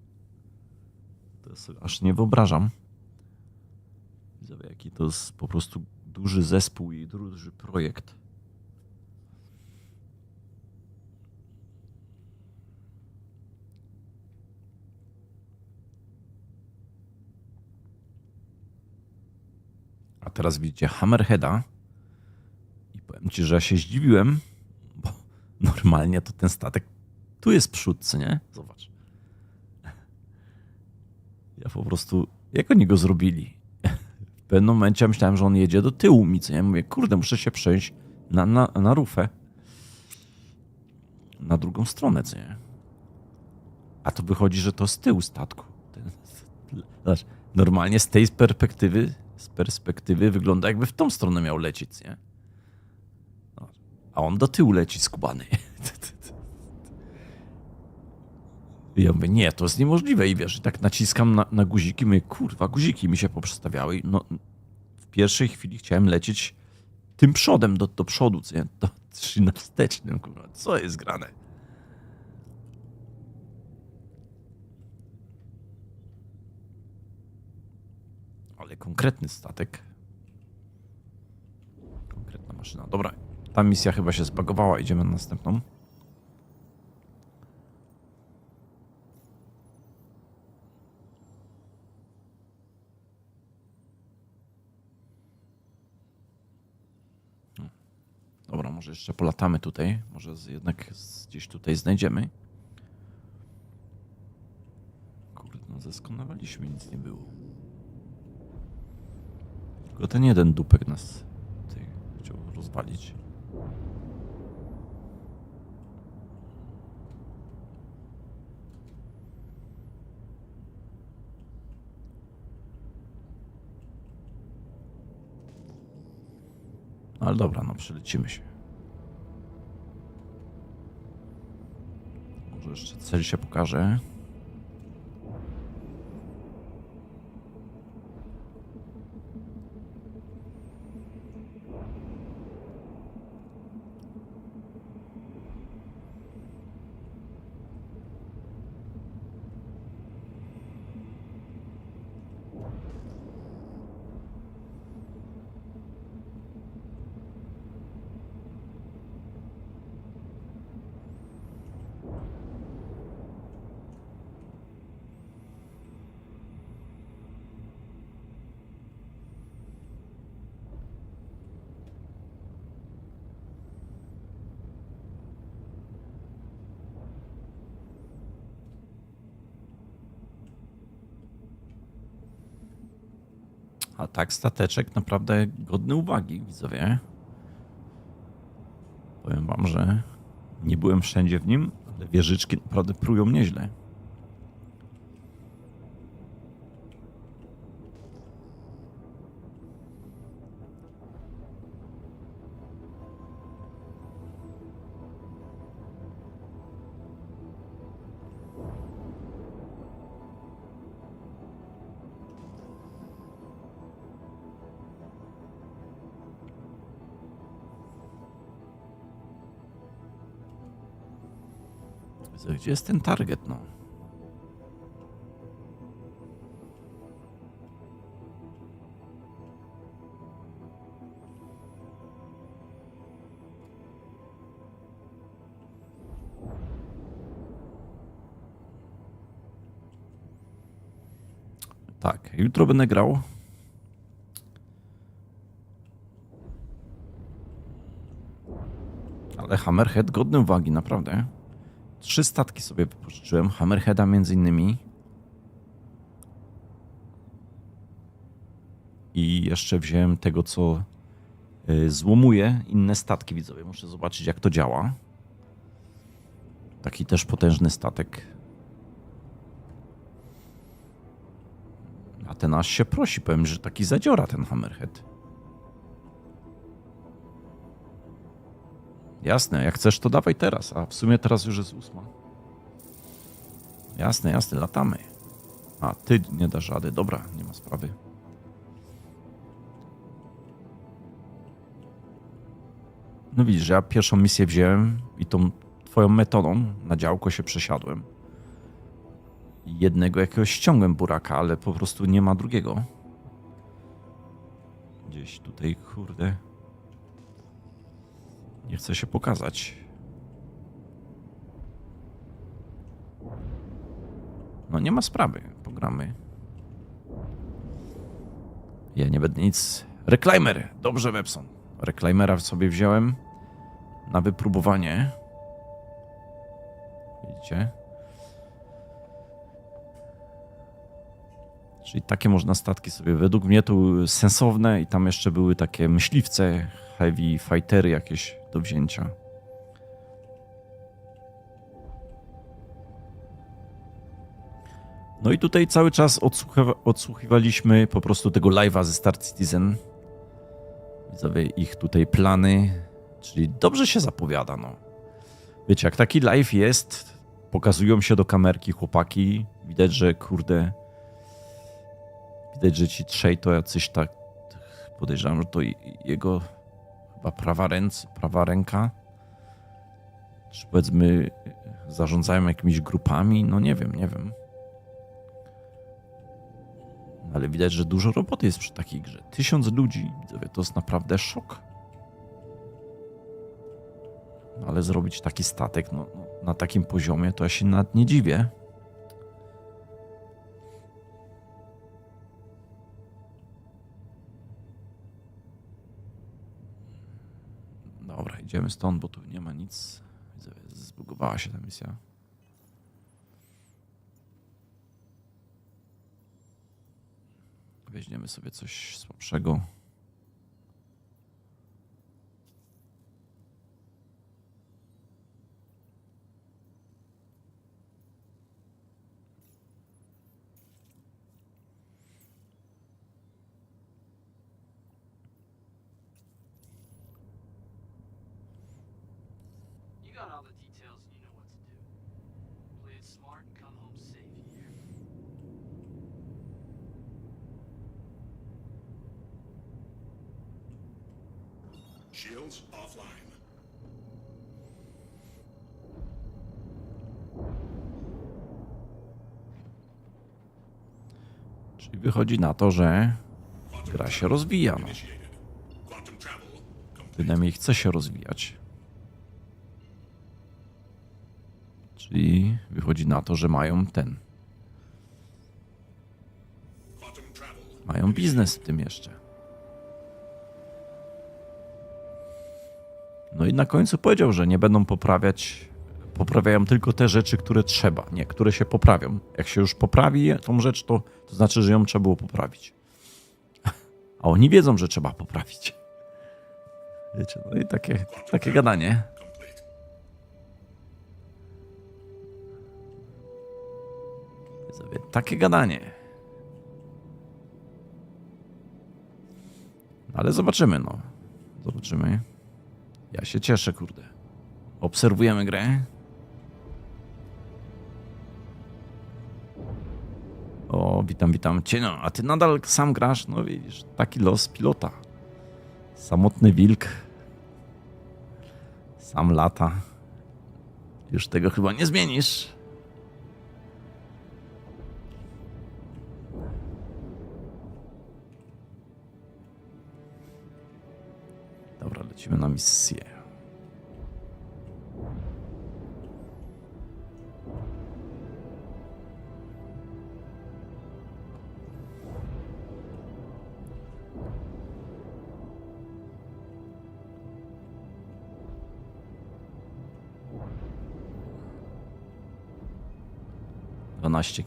To sobie aż nie wyobrażam. Widzę, jaki to jest po prostu duży zespół i duży projekt. A teraz widzicie Hammerheada i powiem ci, że ja się zdziwiłem, bo normalnie to ten statek tu jest przód, co nie? Zobacz. Ja po prostu, jak oni go zrobili? W pewnym momencie myślałem, że on jedzie do tyłu mi, co nie? Mówię, kurde, muszę się przejść na rufę. Na drugą stronę, co nie? A to wychodzi, że to z tyłu statku. Zobacz, normalnie z tej perspektywy wygląda, jakby w tą stronę miał lecieć, nie? A on do tyłu leci skubany. I ja mówię, nie, to jest niemożliwe. I wiesz, tak naciskam na guziki, mówię, kurwa, guziki mi się poprzestawiały. No, w pierwszej chwili chciałem lecieć tym przodem do przodu, co nie? Czyli na wstecznym, kurwa, co jest grane? Ale konkretny statek. Konkretna maszyna. Dobra, ta misja chyba się zbagowała. Idziemy na następną. Dobra, może jeszcze polatamy tutaj. Może jednak gdzieś tutaj znajdziemy. Kurde, no zeskonowaliśmy, nic nie było. Tylko ten jeden dupek nas tutaj chciał rozwalić. Ale dobra, no przelecimy się. Może jeszcze cel się pokaże. A tak stateczek naprawdę godny uwagi, widzowie. Powiem wam, że nie byłem wszędzie w nim, ale wieżyczki naprawdę prują nieźle. Gdzie jest ten target, no? Tak, jutro będę grał. Ale Hammerhead godny uwagi, naprawdę. 3 statki sobie wypożyczyłem. Hammerheada między innymi. I jeszcze wziąłem tego, co złomuje inne statki, widzowie. Muszę zobaczyć, jak to działa. Taki też potężny statek. A ten aż się prosi. Powiem, że taki zadziora ten Hammerhead. Jasne, jak chcesz, to dawaj teraz. A w sumie teraz już jest 8. Jasne, jasne, latamy. A, ty nie dasz rady. Dobra, nie ma sprawy. No widzisz, ja pierwszą misję wziąłem i tą twoją metodą na działko się przesiadłem. Jednego jakiegoś ściągłem buraka, ale po prostu nie ma drugiego. Gdzieś tutaj, kurde... Nie chce się pokazać. No nie ma sprawy. Pogramy. Ja nie będę nic... Reclaimer! Dobrze, Webson. Reclaimera sobie wziąłem na wypróbowanie. Widzicie? Czyli takie można statki sobie... Według mnie tu sensowne i tam jeszcze były takie myśliwce, heavy fightery jakieś do wzięcia. No i tutaj cały czas odsłuchiwaliśmy po prostu tego live'a ze Star Citizen. Widzowie, ich tutaj plany, czyli dobrze się zapowiada, no. Wiecie, jak taki live jest, pokazują się do kamerki chłopaki, widać, że kurde, widać, że ci trzej to jacyś tak, podejrzewam, że to jego chyba prawa ręka, czy powiedzmy zarządzają jakimiś grupami, no nie wiem. Ale widać, że dużo roboty jest przy takiej grze. 1000 ludzi, widzowie, to jest naprawdę szok. No, ale zrobić taki statek no, na takim poziomie, to ja się nawet nie dziwię. Dobra, idziemy stąd, bo tu nie ma nic. Widzowie, zbugowała się ta misja. Weźmiemy sobie coś słabszego. You got all the details and you know what to do. Play it smart and come home safe here. Shields offline. Czyli wychodzi na to, że gra się rozwija. No. Initiated. Quantum travel complete. Bynajmniej chce się rozwijać. Czyli wychodzi na to, że mają Quantum travel. mają biznes w tym jeszcze. No i na końcu powiedział, że nie będą poprawiają tylko te rzeczy, które trzeba, nie, które się poprawią. Jak się już poprawi tą rzecz, to znaczy, że ją trzeba było poprawić. A oni wiedzą, że trzeba poprawić. Wiecie, no i takie gadanie. Complete. Widzowie, takie gadanie. Ale zobaczymy, no. Zobaczymy. Ja się cieszę, kurde. Obserwujemy grę. O, witam cię. No, a ty nadal sam grasz? No widzisz, taki los pilota. Samotny wilk. Sam lata. Już tego chyba nie zmienisz. Dobra, lecimy na misję.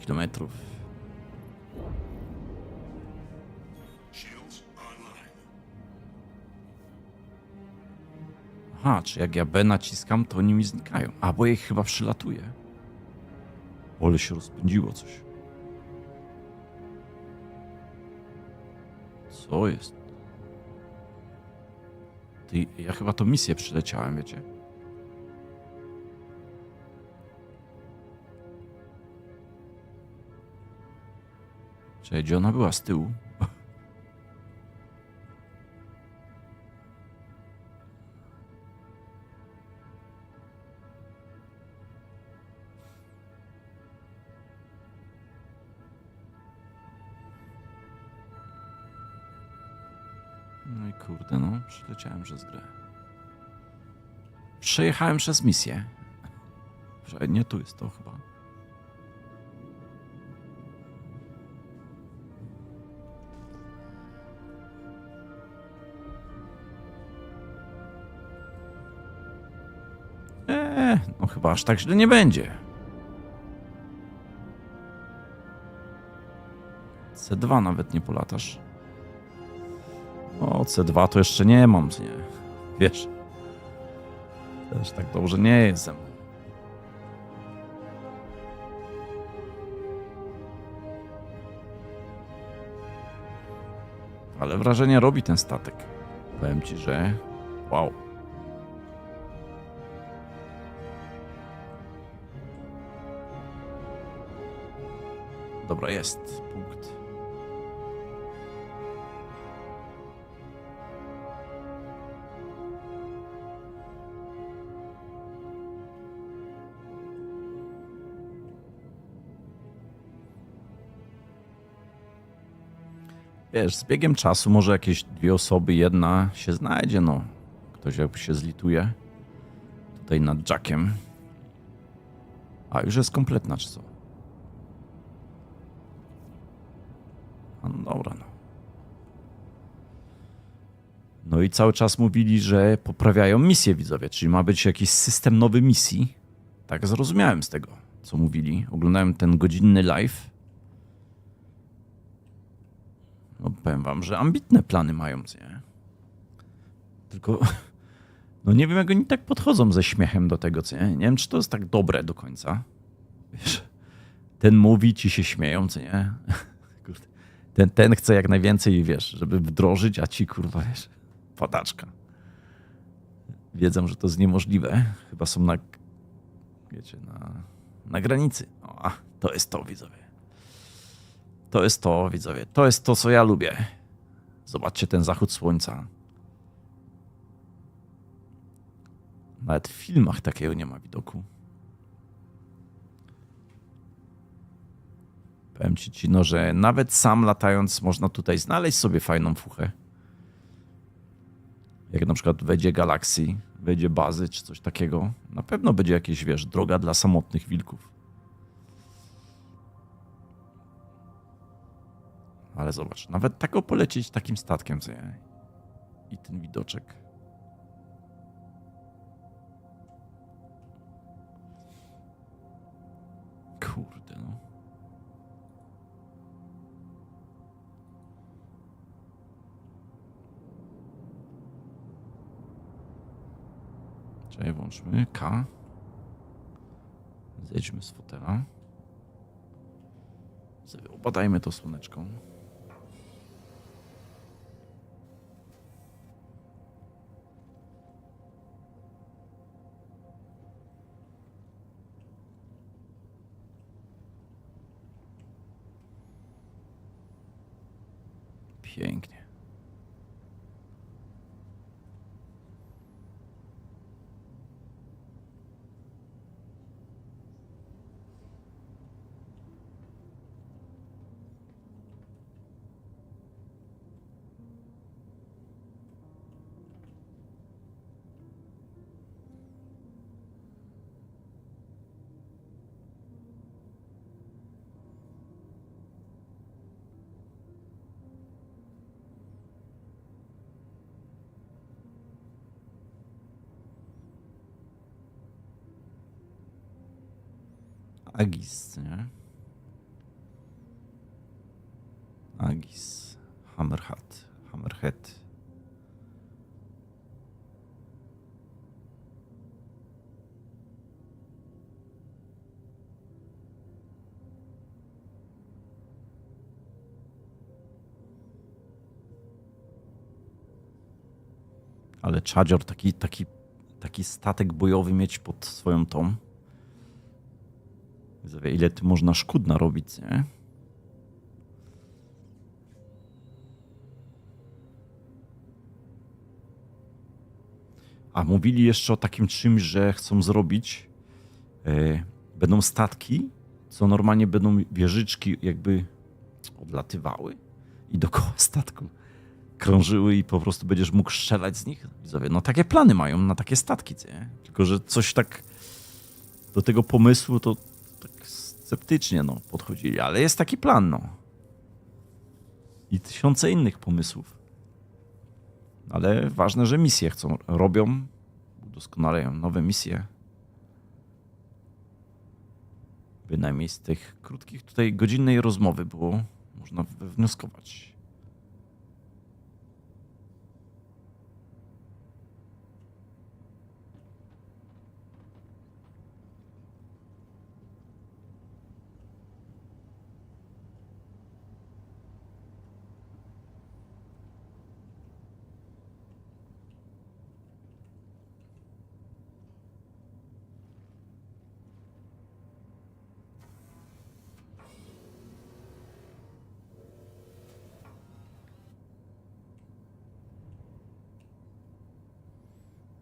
Kilometrów. Shields online. Aha, czy jak ja B naciskam, to oni mi znikają. A, bo ich chyba przylatuje. Ole się rozpędziło coś. Co jest? Ty, ja chyba to misję przyleciałem, wiecie? Czekaj, gdzie ona była? Z tyłu? No i kurde, no, przyleciałem przez grę. Przejechałem przez misję. Nie, tu jest to chyba. No chyba aż tak źle nie będzie. C2 nawet nie polatasz. O, C2 to jeszcze nie mam, nie. Wiesz. Też tak dobrze nie jest ze mną. Ale wrażenie robi ten statek. Powiem ci, że wow. Dobra, jest punkt. Wiesz, z biegiem czasu może jakieś 2 osoby, jedna się znajdzie, no. Ktoś jakby się zlituje. Tutaj nad Jackiem. A, już jest kompletna, czy co? A, no dobra, no. No i cały czas mówili, że poprawiają misję, widzowie, czyli ma być jakiś system nowy misji. Tak zrozumiałem z tego, co mówili. Oglądałem ten godzinny live. No powiem wam, że ambitne plany mają, nie? Tylko, no nie wiem, jak oni tak podchodzą ze śmiechem do tego, co nie? Nie wiem, czy to jest tak dobre do końca. Wiesz, ten mówi, ci się śmieją, co nie? Kurde. Ten chce jak najwięcej, wiesz, żeby wdrożyć, a ci, kurwa, wiesz, padaczka. Wiedzą, że to jest niemożliwe. Chyba są na, wiecie, na granicy. O, to jest to, widzowie. To jest to, widzowie. To jest to, co ja lubię. Zobaczcie ten zachód słońca. Nawet w filmach takiego nie ma widoku. Powiem ci, no, że nawet sam latając można tutaj znaleźć sobie fajną fuchę. Jak na przykład wejdzie galaksji, wejdzie bazy czy coś takiego. Na pewno będzie jakieś, wiesz, droga dla samotnych wilków. Ale zobacz, nawet tak polecieć takim statkiem, co ja. I ten widoczek. Kurde, no. Czekaj, włączmy K. Zejdźmy z fotela. Obadajmy to słoneczką. Pięknie. Agis, nie? Agis. Hammerhead. Ale Czadzior, taki statek bojowy mieć pod swoją tą. Ile tu można szkód narobić, nie? A mówili jeszcze o takim czymś, że chcą zrobić. Będą statki, co normalnie będą wieżyczki jakby odlatywały i dookoła statku krążyły i po prostu będziesz mógł strzelać z nich. Widzowie, no takie plany mają na takie statki, nie? Tylko że coś tak do tego pomysłu to tak sceptycznie no, podchodzili, ale jest taki plan, no. I tysiące innych pomysłów. Ale ważne, że misje robią, udoskonalają nowe misje. Bynajmniej z tych krótkich tutaj godzinnej rozmowy było można wywnioskować.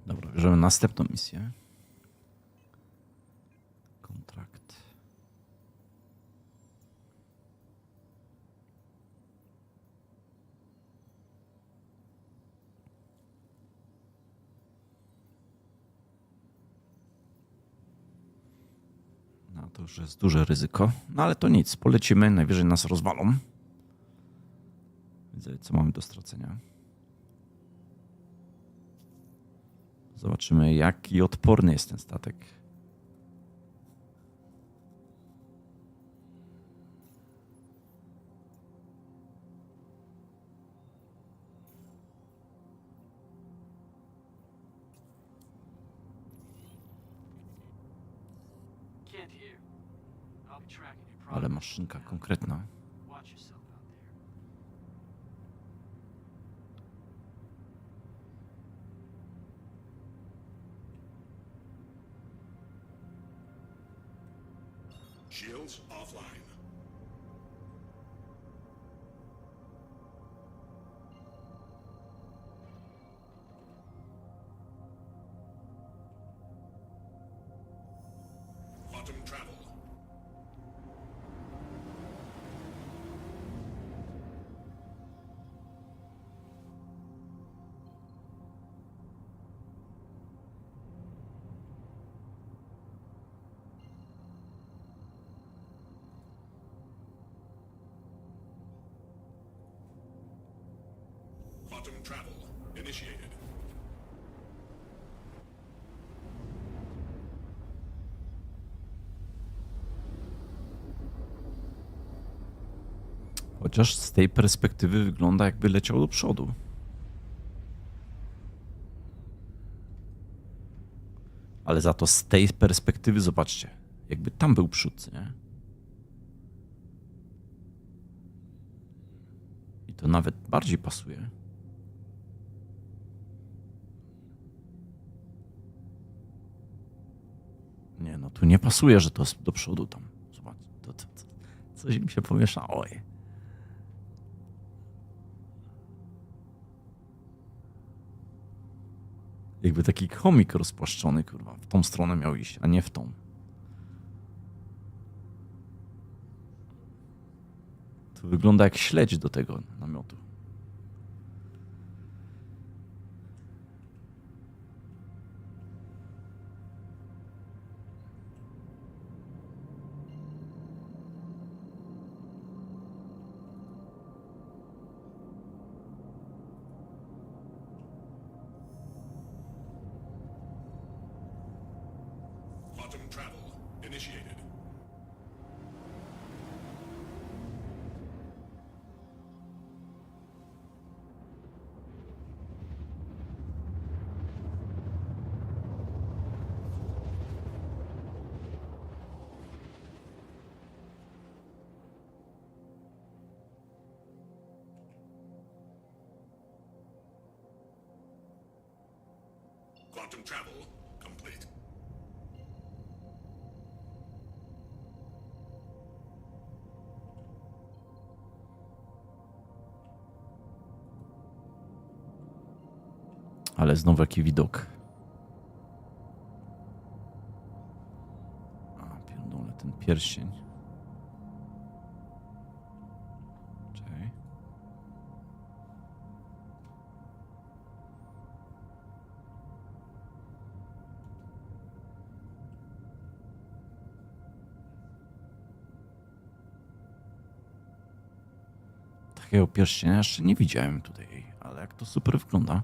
Dobra, bierzemy następną misję. Kontrakt. No to już jest duże ryzyko. No ale to nic, polecimy, najwyżej nas rozwalą. Widzę, co mamy do stracenia. Zobaczymy, jaki odporny jest ten statek. Can't hear. I'll be tracking your Ale progress. maszynka konkretna. Watch yourself out there. Shields offline. Quantum travel. Quantum travel initiated. Chociaż z tej perspektywy wygląda, jakby leciał do przodu. Ale za to z tej perspektywy, zobaczcie, jakby tam był przód, nie? I to nawet bardziej pasuje. Nie, no tu nie pasuje, że to jest do przodu tam. Zobacz, coś mi się pomieszało. Jakby taki chomik rozpłaszczony, kurwa, w tą stronę miał iść, a nie w tą. To wygląda jak śledź do tego namiotu. Quantum travel initiated. Quantum travel complete. Ale znowu jaki widok. A, pierdolę, ten pierścień. Czekaj. Takiego pierścienia jeszcze nie widziałem tutaj, ale jak to super wygląda.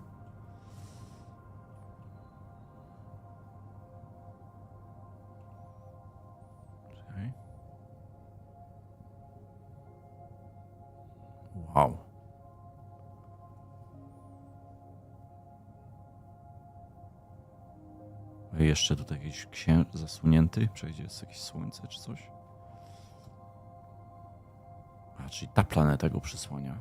Czekaj. Wow. A jeszcze tutaj jakiś zasłonięty. Przejdzie jest jakieś słońce czy coś. A, czyli ta planeta go przysłania.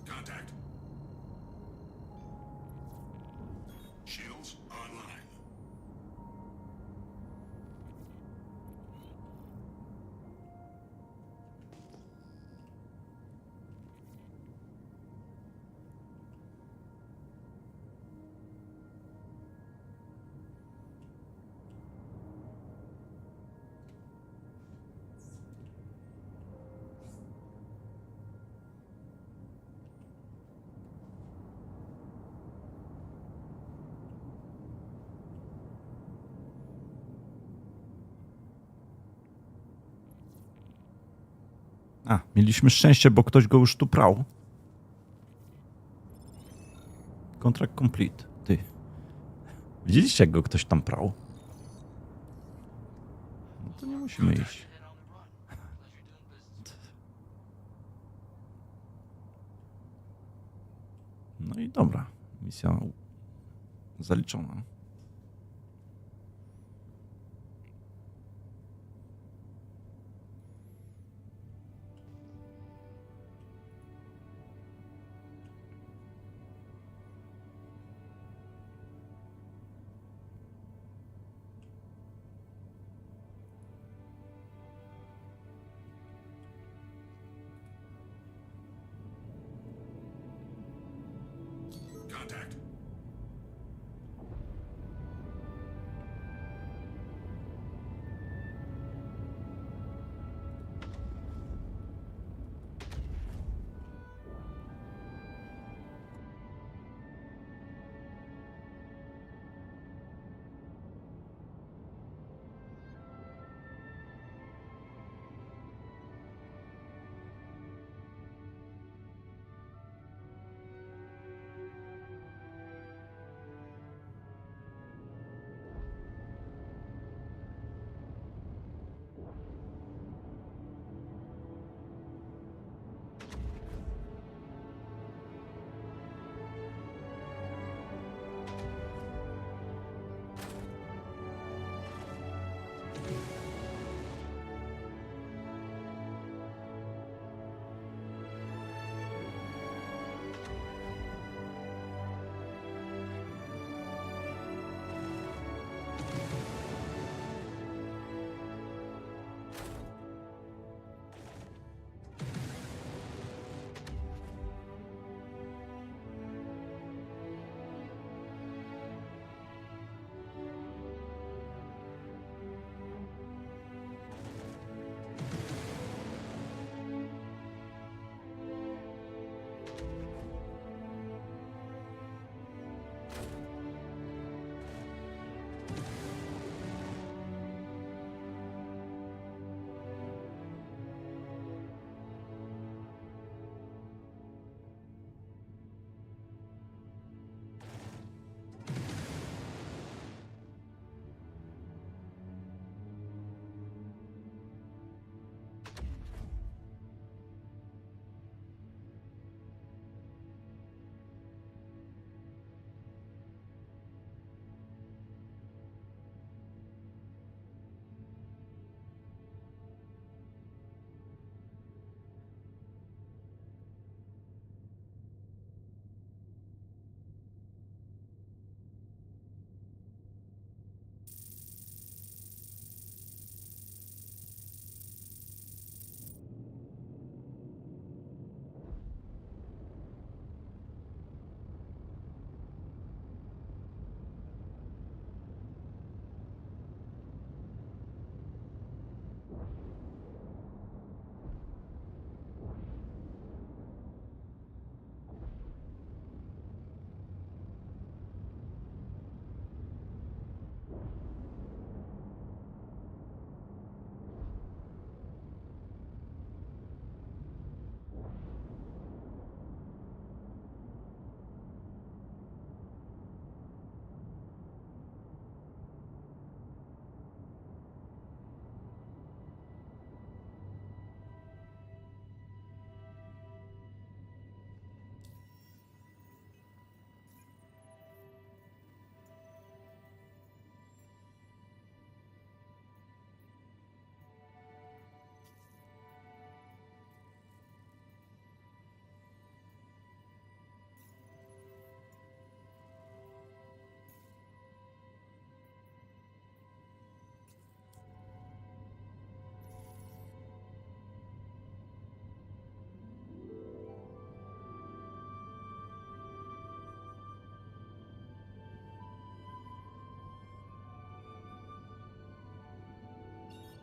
Contact. Shields online. A, mieliśmy szczęście, bo ktoś go już tu prał. Kontrakt complete. Ty. Widzieliście, jak go ktoś tam prał? No to nie musimy iść. Head on the run. Pleasure doing business. No i dobra. Misja zaliczona. Contact.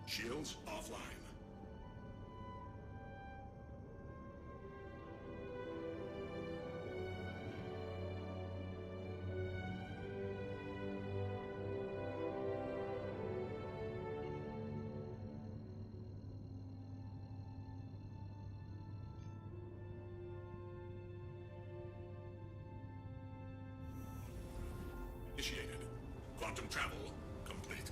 Shields offline. Initiated. Quantum travel complete.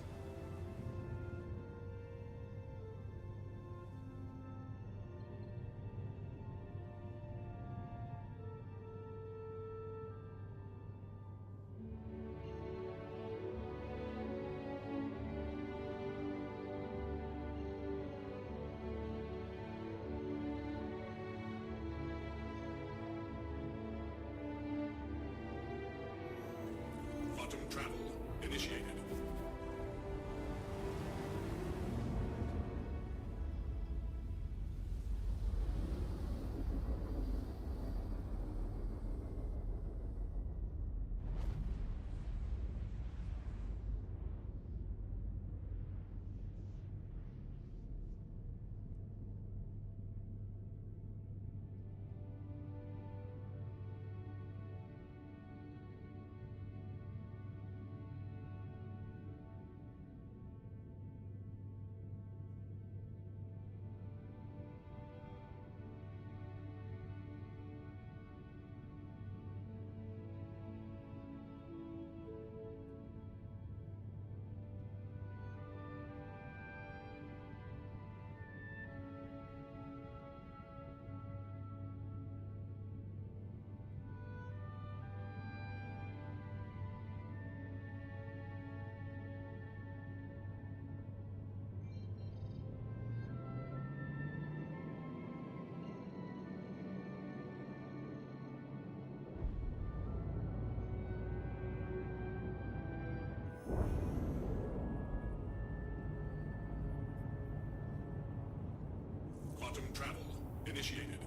initiated.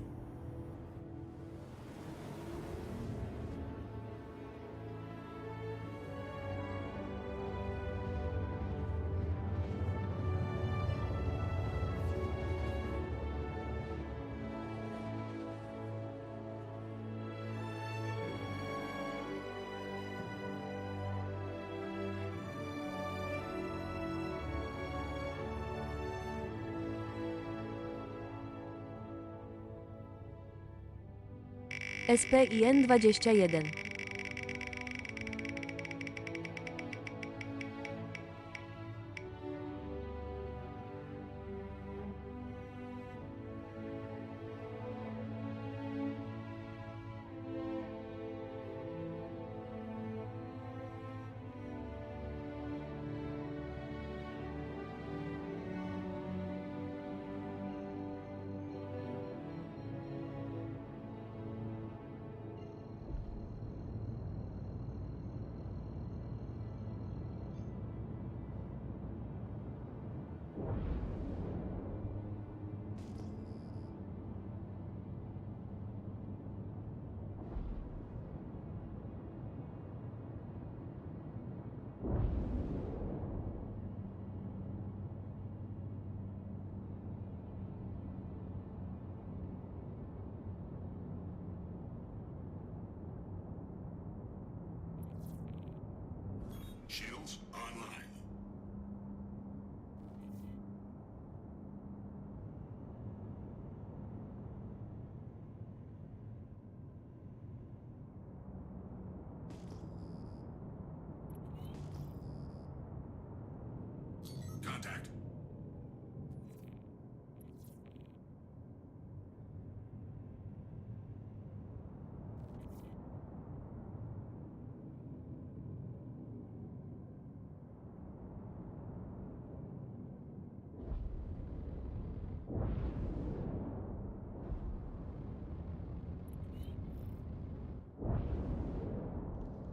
SPIN-21. Shields online. Contact.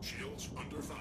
Shields under fire.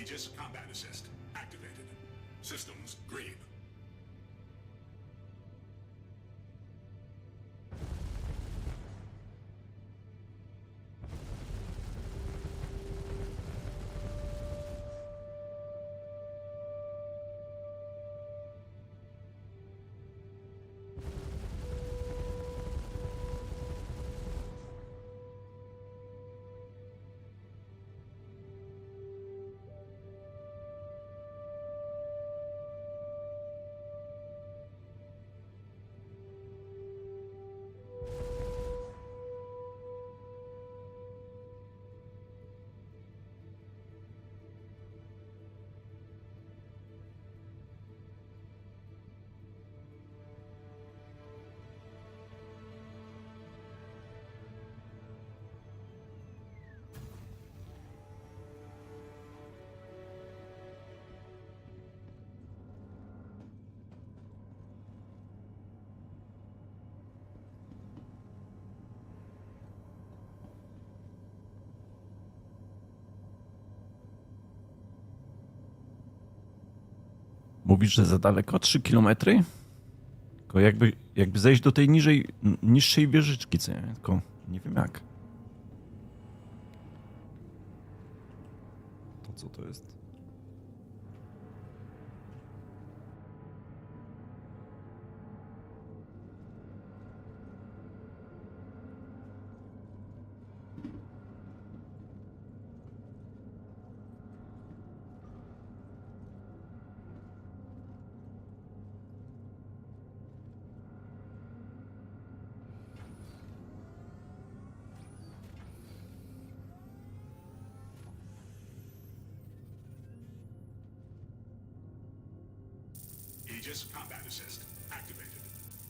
Aegis Combat Assist activated. Systems green. Mówisz, że za daleko? 3 kilometry? Tylko jakby zejść do tej niższej wieżyczki, co nie? Tylko nie wiem jak. To co to jest? Aegis combat assist activated.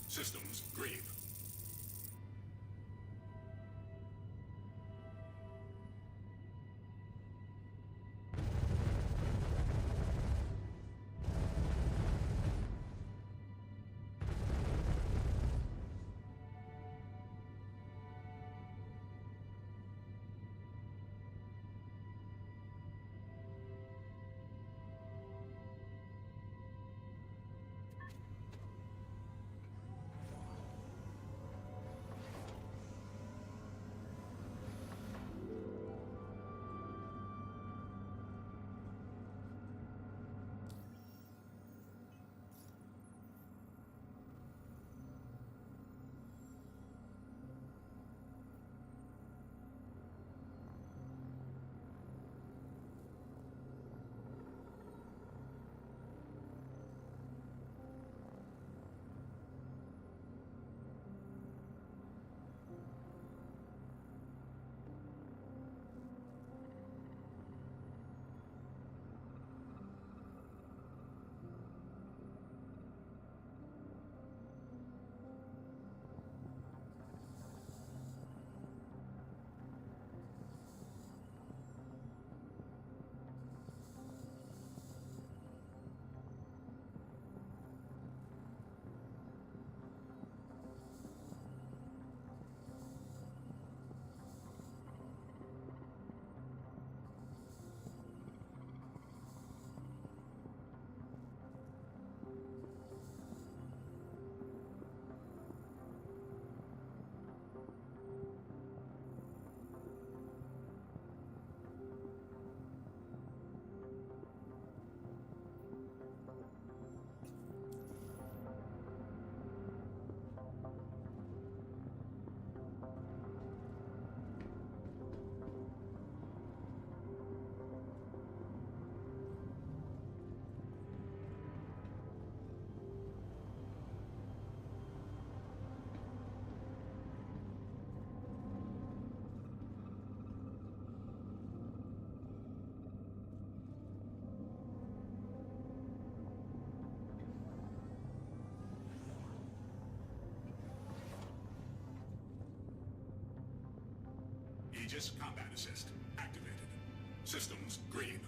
Systems green. Aegis combat assist activated. Systems green.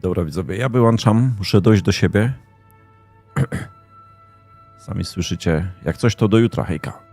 Dobra widzowie, ja wyłączam, muszę dojść do siebie. Sami słyszycie, jak coś to do jutra, hejka.